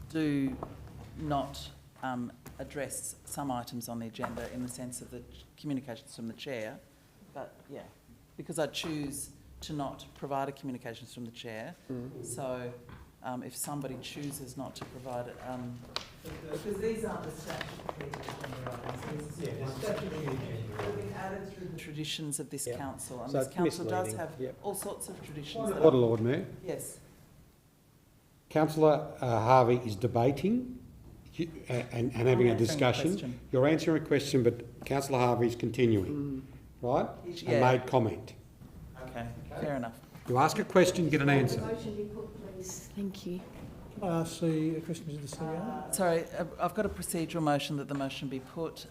do not address some items on the agenda in the sense of the communications from the chair, but yeah, because I choose to not provide a communications from the chair. So if somebody chooses not to provide it, because these aren't the statutory agenda items, these are they've been added through the traditions of this council, and So this it's council does misleading. have all sorts of traditions. that Order, are- Lord Mayor. Yes. Councillor Harvey is debating and having a discussion. Question. You're answering a question, but Councillor Harvey is continuing, right? And Yeah. made comment. Okay, fair enough. You ask a question, get an answer. Motion be put, please. Thank you. Can I ask the question to the CEO? Sorry, I've got a procedural motion that the motion be put,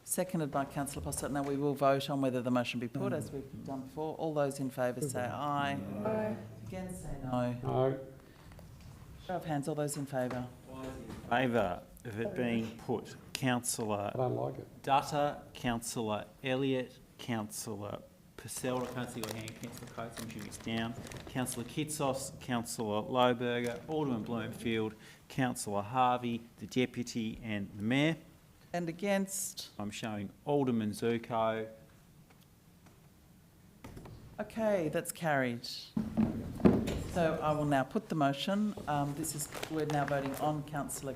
seconded by Councillor Postel. Now we will vote on whether the motion be put, as we've done before. All those in favour say aye. Aye. Against say no. No. Show of hands, all those in favour. Favour of it being put, Councillor I don't like it. Dutta, Councillor Elliott, Councillor Purcell, I can't see your hand, Councillor Coates, I'm shooting this down, Councillor Kitsos, Councillor Lohberger, Alderman Bloomfield, Councillor Harvey, the Deputy and the Mayor. And against? I'm showing Alderman Zuko. Okay, that's carried. So I will now put the motion. We're now voting on Councillor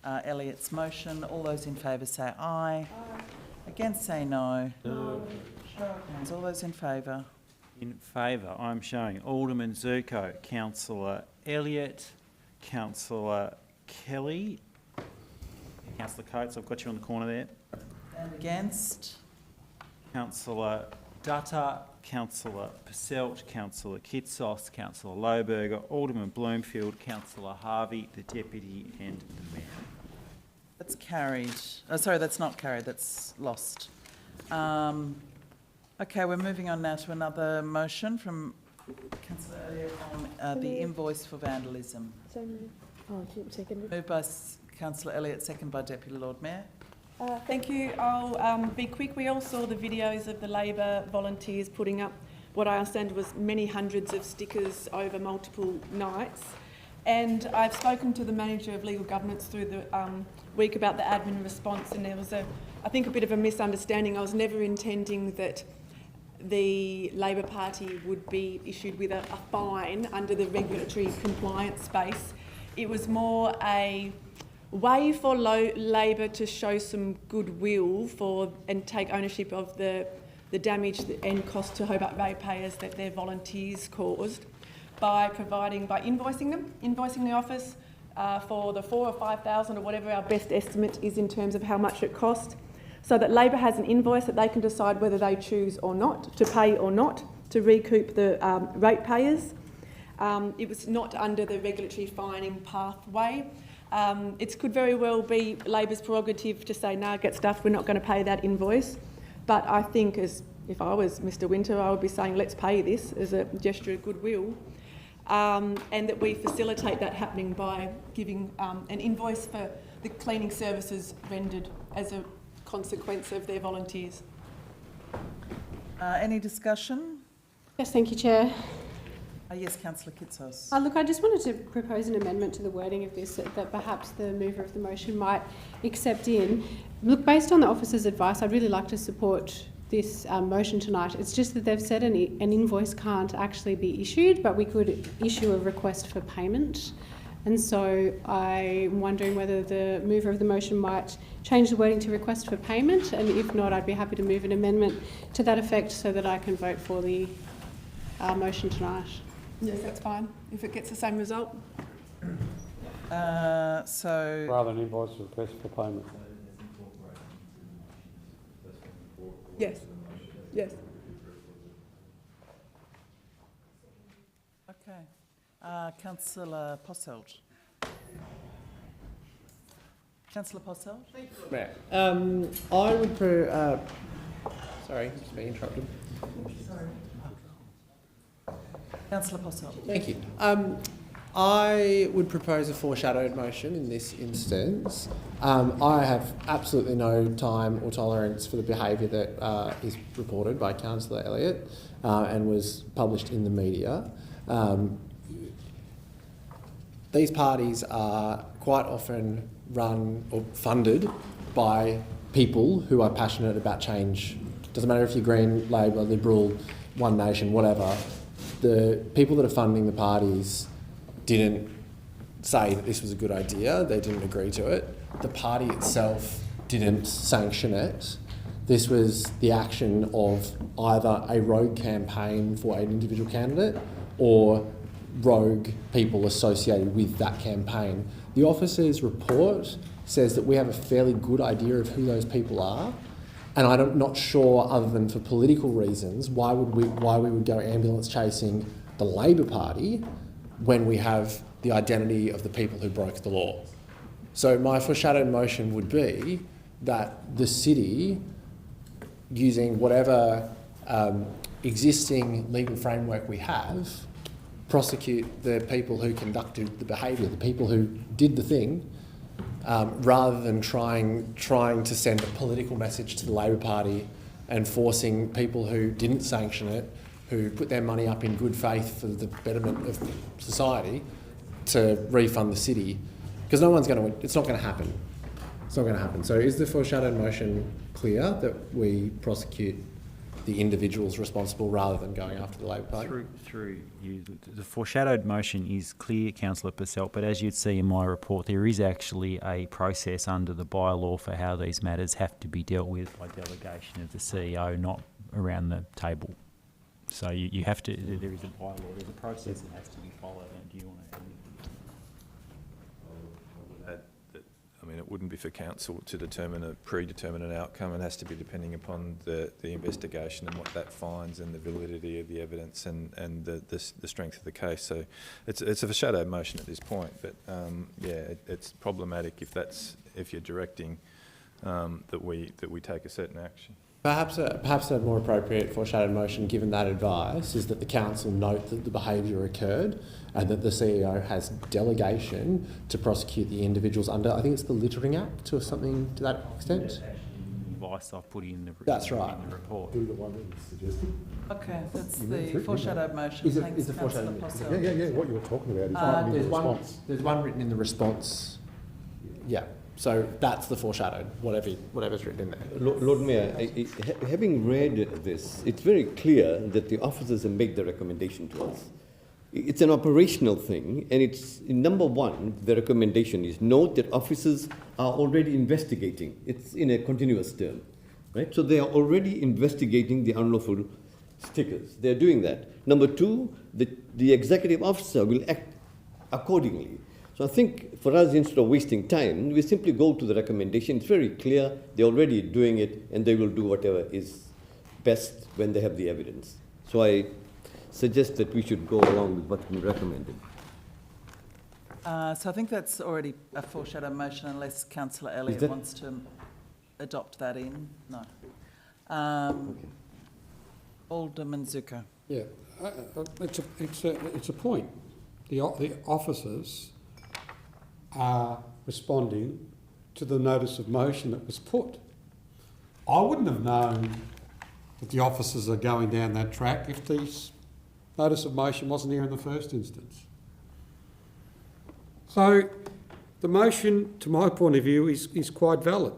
Elliott's motion. All those in favour say aye. Aye. Against say no. No. Show of hands, all those in favour. In favour, I'm showing Alderman Zuko, Councillor Elliott, Councillor Kelly, Councillor Coates, I've got you on the corner there. And against? Councillor Dutta, Councillor Purcell, Councillor Kitsos, Councillor Lohberger, Alderman Bloomfield, Councillor Harvey, the Deputy and the Mayor. That's carried. Oh, sorry, that's not carried, that's lost. Okay, we're moving on now to another motion from Councillor Elliott on the invoice for vandalism. So moved. Oh, second. Moved by Councillor Elliott, second by Deputy Lord Mayor. Thank you. I'll be quick. We all saw the videos of the Labor volunteers putting up what I understand was many hundreds of stickers over multiple nights. And I've spoken to the Manager of Legal Governance through the week about the admin response, and there was, I think, a bit of a misunderstanding. I was never intending that the Labor Party would be issued with a fine under the regulatory compliance space. It was more a way for Labor to show some goodwill and take ownership of the damage and cost to Hobart ratepayers that their volunteers caused by invoicing the office for the 4,000 or 5,000 or whatever our best estimate is in terms of how much it cost, so that Labor has an invoice that they can decide whether they choose or not to pay or not to recoup the ratepayers. It was not under the regulatory fining pathway. It could very well be Labor's prerogative to say, nah, get stuffed, we're not going to pay that invoice. But I think if I was Mr Winter, I would be saying, let's pay this as a gesture of goodwill. And that we facilitate that happening by giving an invoice for the cleaning services rendered as a consequence of their volunteers. Any discussion? Yes, thank you, Chair. Yes, Councillor Kitsos. Look, I just wanted to propose an amendment to the wording of this that perhaps the mover of the motion might accept in. Look, based on the officer's advice, I'd really like to support this motion tonight. It's just that they've said an invoice can't actually be issued, but we could issue a request for payment. And so I'm wondering whether the mover of the motion might change the wording to request for payment, and if not, I'd be happy to move an amendment to that effect so that I can vote for the motion tonight. Yes, that's fine, if it gets the same result. So rather than invoice, request for payment. Yes. Yes. Okay. Councillor Posselt. Councillor Posselt. Mayor, I would sorry, just being interrupted. Councillor Posselt. Thank you. I would propose a foreshadowed motion in this instance. I have absolutely no time or tolerance for the behaviour that is reported by Councillor Elliott and was published in the media. These parties are quite often run or funded by people who are passionate about change. Doesn't matter if you're Green, Labor, Liberal, One Nation, whatever. The people that are funding the parties didn't say that this was a good idea. They didn't agree to it. The party itself didn't sanction it. This was the action of either a rogue campaign for an individual candidate or rogue people associated with that campaign. The officer's report says that we have a fairly good idea of who those people are, and I'm not sure, other than for political reasons, why we would go ambulance chasing the Labor Party when we have the identity of the people who broke the law. So my foreshadowed motion would be that the city, using whatever existing legal framework we have, prosecute the people who conducted the behaviour, the people who did the thing, rather than trying to send a political message to the Labor Party and forcing people who didn't sanction it, who put their money up in good faith for the betterment of society, to refund the city, because it's not going to happen. It's not going to happen. So is the foreshadowed motion clear that we prosecute the individuals responsible rather than going after the Labor Party? Through you, the foreshadowed motion is clear, Councillor Posselt, but as you'd see in my report, there is actually a process under the bylaw for how these matters have to be dealt with by delegation of the CEO, not around the table. So you have to, there is a bylaw, there's a process that has to be followed. And do you want to add anything? I mean, it wouldn't be for council to predetermine an outcome. It has to be depending upon the investigation and what that finds and the validity of the evidence and the strength of the case. So it's a foreshadowed motion at this point, but yeah, it's problematic if you're directing that we take a certain action. Perhaps a more appropriate foreshadowed motion, given that advice, is that the council note that the behaviour occurred and that the CEO has delegation to prosecute the individuals under, I think it's the Littering Act or something to that extent. Advice I've put in the That's right. in the report. Do the one that was suggested. Okay, that's You the went through, foreshadowed motion. Is it- Thanks, is the Councillor foreshadowed- Posselt. Yeah. What you're talking about is written in There's the response. there's one written in the response. Yeah. So that's the foreshadowed, whatever's written in there. Lord Mayor, having read this, it's very clear that the officers have made the recommendation to us. It's an operational thing, and it's number one, the recommendation is note that officers are already investigating. It's in a continuous term, right? So they are already investigating the unlawful stickers. They're doing that. Number two, the executive officer will act accordingly. So I think for us, instead of wasting time, we simply go to the recommendation. It's very clear. They're already doing it, and they will do whatever is best when they have the evidence. So I suggest that we should go along with what's been recommended. So I think that's already a foreshadowed motion, unless Councillor Elliott wants to adopt that in. No. Okay. Alderman Zuko. Yeah, it's a point. The officers are responding to the notice of motion that was put. I wouldn't have known that the officers are going down that track if the notice of motion wasn't here in the first instance. So the motion, to my point of view, is quite valid.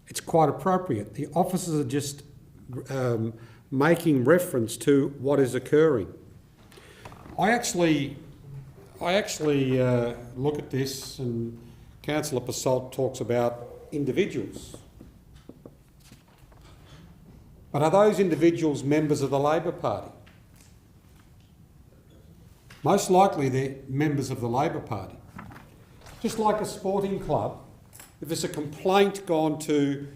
It's quite appropriate. The officers are just making reference to what is occurring. I actually look at this, and Councillor Posselt talks about individuals. But are those individuals members of the Labor Party? Most likely they're members of the Labor Party. Just like a sporting club, if there's a complaint gone to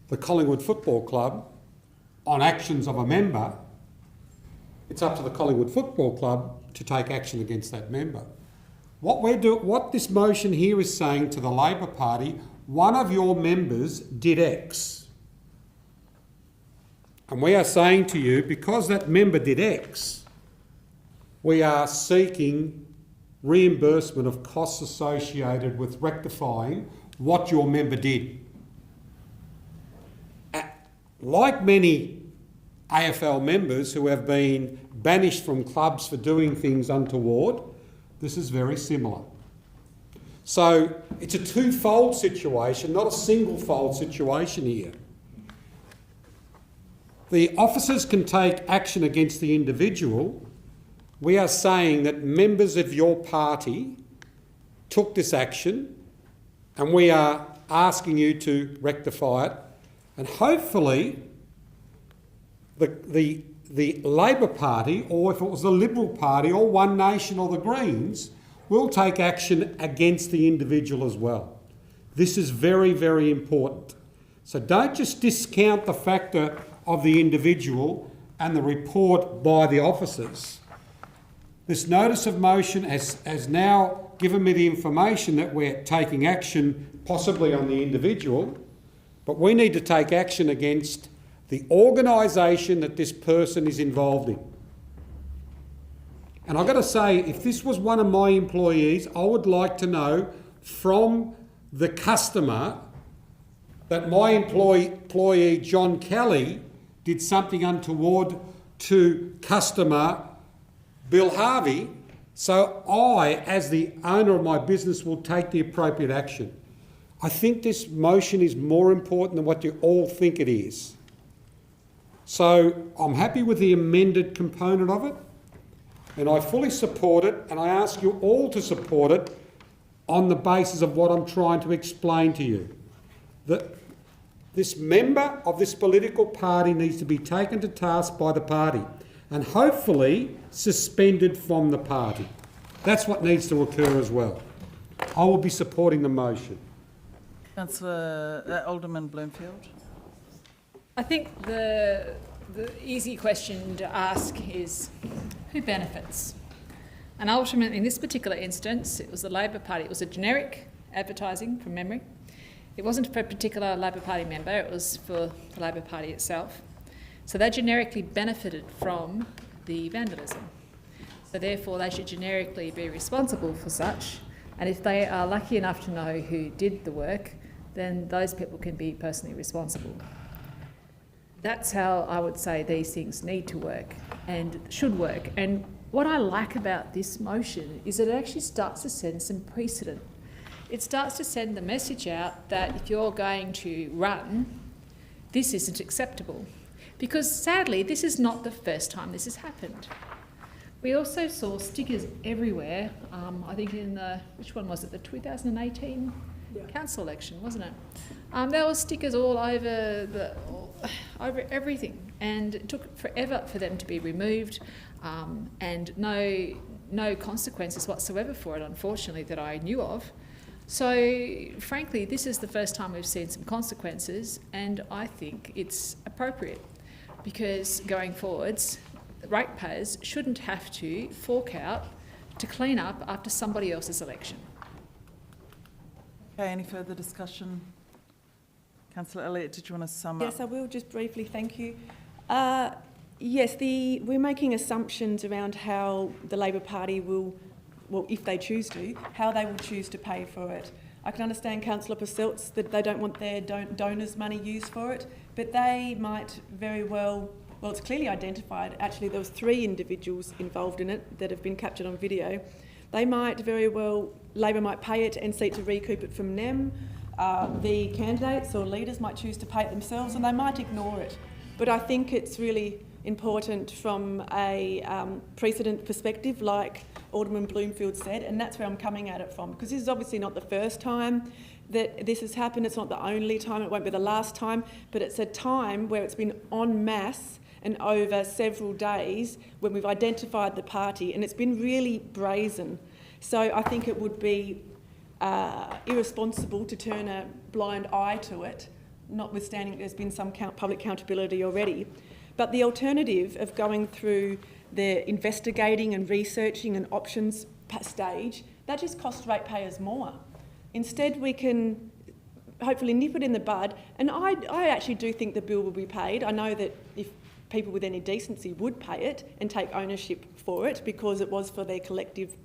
the Collingwood Football Club on actions of a member, it's up to the Collingwood Football Club to take action against that member. What this motion here is saying to the Labor Party, one of your members did X. And we are saying to you, because that member did X, we are seeking reimbursement of costs associated with rectifying what your member did. Like many AFL members who have been banished from clubs for doing things untoward, this is very similar. So it's a twofold situation, not a single-fold situation here. The officers can take action against the individual. We are saying that members of your party took this action, and we are asking you to rectify it. And hopefully the Labor Party, or if it was the Liberal Party or One Nation or the Greens, will take action against the individual as well. This is very, very important. So don't just discount the factor of the individual and the report by the officers. This notice of motion has now given me the information that we're taking action possibly on the individual, but we need to take action against the organisation that this person is involved in. And I've got to say, if this was one of my employees, I would like to know from the customer that my employee John Kelly did something untoward to customer Bill Harvey, so I, as the owner of my business, will take the appropriate action. I think this motion is more important than what you all think it is. So I'm happy with the amended component of it, and I fully support it, and I ask you all to support it on the basis of what I'm trying to explain to you. That this member of this political party needs to be taken to task by the party and hopefully suspended from the party. That's what needs to occur as well. I will be supporting the motion. Councillor Alderman Bloomfield. I think the easy question to ask is, who benefits? And ultimately, in this particular instance, it was the Labor Party. It was a generic advertising from memory. It wasn't for a particular Labor Party member, it was for the Labor Party itself. So they generically benefited from the vandalism. So therefore they should generically be responsible for such, and if they are lucky enough to know who did the work, then those people can be personally responsible. That's how I would say these things need to work and should work. And what I like about this motion is that it actually starts to send some precedent. It starts to send the message out that if you're going to run, this isn't acceptable. Because sadly, this is not the first time this has happened. We also saw stickers everywhere, I think in the, which one was it, the 2018 council election, wasn't it? There were stickers all over over everything, and it took forever for them to be removed, and no consequences whatsoever for it, unfortunately, that I knew of. So, frankly, this is the first time we've seen some consequences, and I think it's appropriate, because going forwards, ratepayers shouldn't have to fork out to clean up after somebody else's election. Okay, any further discussion? Councillor Elliott, did you want to sum up? Yes, I will, just briefly, thank you. Yes, we're making assumptions around how the Labor Party will, well, if they choose to, how they will choose to pay for it. I can understand Councillor Purcell's that they don't want their donors' money used for it, but they might very well, it's clearly identified. Actually, there was 3 individuals involved in it that have been captured on video. They might very well, Labor might pay it and seek to recoup it from them. The candidates or leaders might choose to pay it themselves, and they might ignore it. But I think it's really important from a precedent perspective, like Alderman Bloomfield said, and that's where I'm coming at it from, because this is obviously not the first time that this has happened. It's not the only time, it won't be the last time, but it's a time where it's been en masse and over several days when we've identified the party, and it's been really brazen. So I think it would be irresponsible to turn a blind eye to it, notwithstanding there's been some public accountability already. But the alternative of going through the investigating and researching and options stage, that just costs ratepayers more. Instead, we can hopefully nip it in the bud, and I actually do think the bill will be paid. I know that if people with any decency would pay it and take ownership for it, because it was for their collective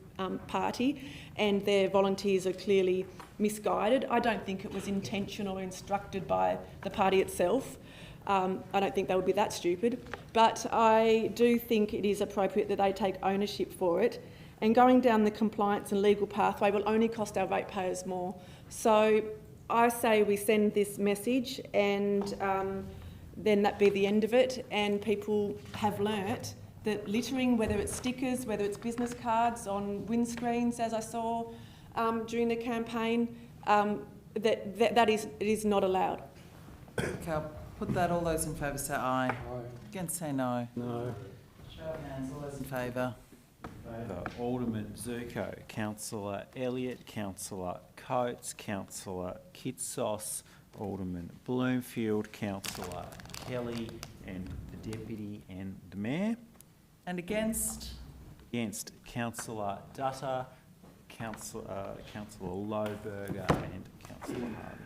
party and their volunteers are clearly misguided. I don't think it was intentional or instructed by the party itself. I don't think they would be that stupid, but I do think it is appropriate that they take ownership for it, and going down the compliance and legal pathway will only cost our ratepayers more. So I say we send this message, and then that be the end of it, and people have learnt that littering, whether it's stickers, whether it's business cards on windscreens, as I saw during the campaign, it is not allowed. Okay, I'll put that. All those in favour say aye. Aye. Against say no. No. Show of hands. All those in favour. Alderman Zuko, Councillor Elliott, Councillor Coates, Councillor Kitsos, Alderman Bloomfield, Councillor Kelly, and the Deputy and the Mayor. And against? Against Councillor Dutta, Councillor Lohberger, and Councillor Harvey.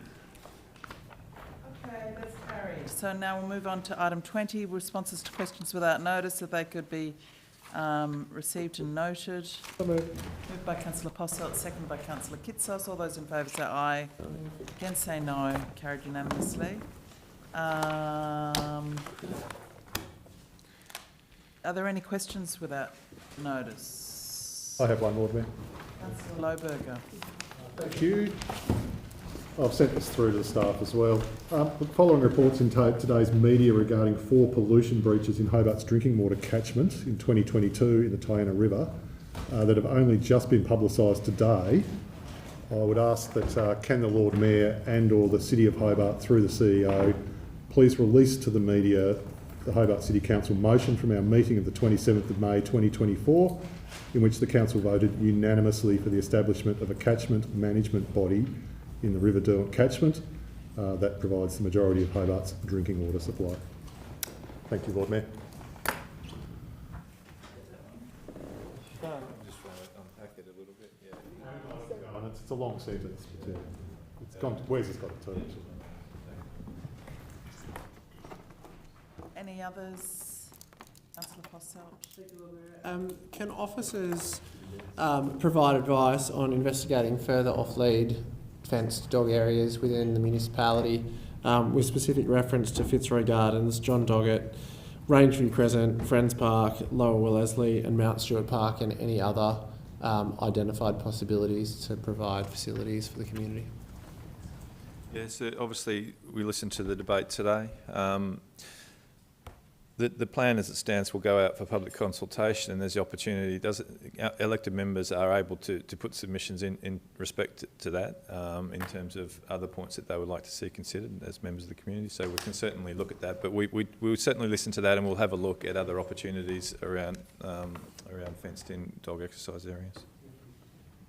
Okay, that's carried. So now we'll move on to item 20, responses to questions without notice, that they could be received and noted. Moved by Councillor Posselt, seconded by Councillor Kitsos. All those in favour say aye. Against say no. Carried unanimously. Are there any questions without notice? I have one, Lord Mayor. Councillor Lohberger. Thank you. I've sent this through to the staff as well. Following reports in today's media regarding 4 pollution breaches in Hobart's drinking water catchment in 2022 in the Diana River that have only just been publicised today, I would ask that can the Lord Mayor and or the City of Hobart through the CEO please release to the media the Hobart City Council motion from our meeting of the 27th of May 2024, in which the Council voted unanimously for the establishment of a catchment management body in the River Derwent catchment that provides the majority of Hobart's drinking water supply. Thank you, Lord Mayor. Just trying to unpack it a little bit, yeah. It's a long sentence. But yeah. It's gone, Wes has got it too. Any others? Councillor Posselt. Can officers provide advice on investigating further off-lead fenced dog areas within the municipality, with specific reference to Fitzroy Gardens, John Doggett, Rangeview Crescent, Friends Park, Lower Wellesley and Mount Stewart Park, and any other identified possibilities to provide facilities for the community? Yes, obviously we listened to the debate today. The plan as it stands will go out for public consultation, and there's the opportunity, elected members are able to put submissions in respect to that, in terms of other points that they would like to see considered as members of the community. So we can certainly look at that, but we'll certainly listen to that, and we'll have a look at other opportunities around fenced-in dog exercise areas.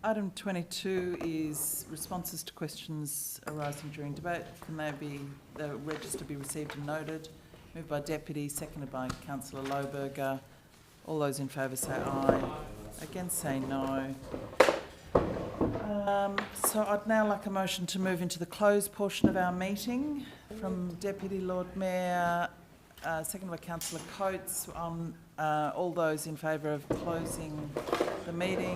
Item 22 is responses to questions arising during debate. Can they be, the register be received and noted? Moved by Deputy, seconded by Councillor Lohberger. All those in favour say aye. Against say no. So I'd now like a motion to move into the closed portion of our meeting from Deputy Lord Mayor, seconded by Councillor Coates. All those in favour of closing the meeting?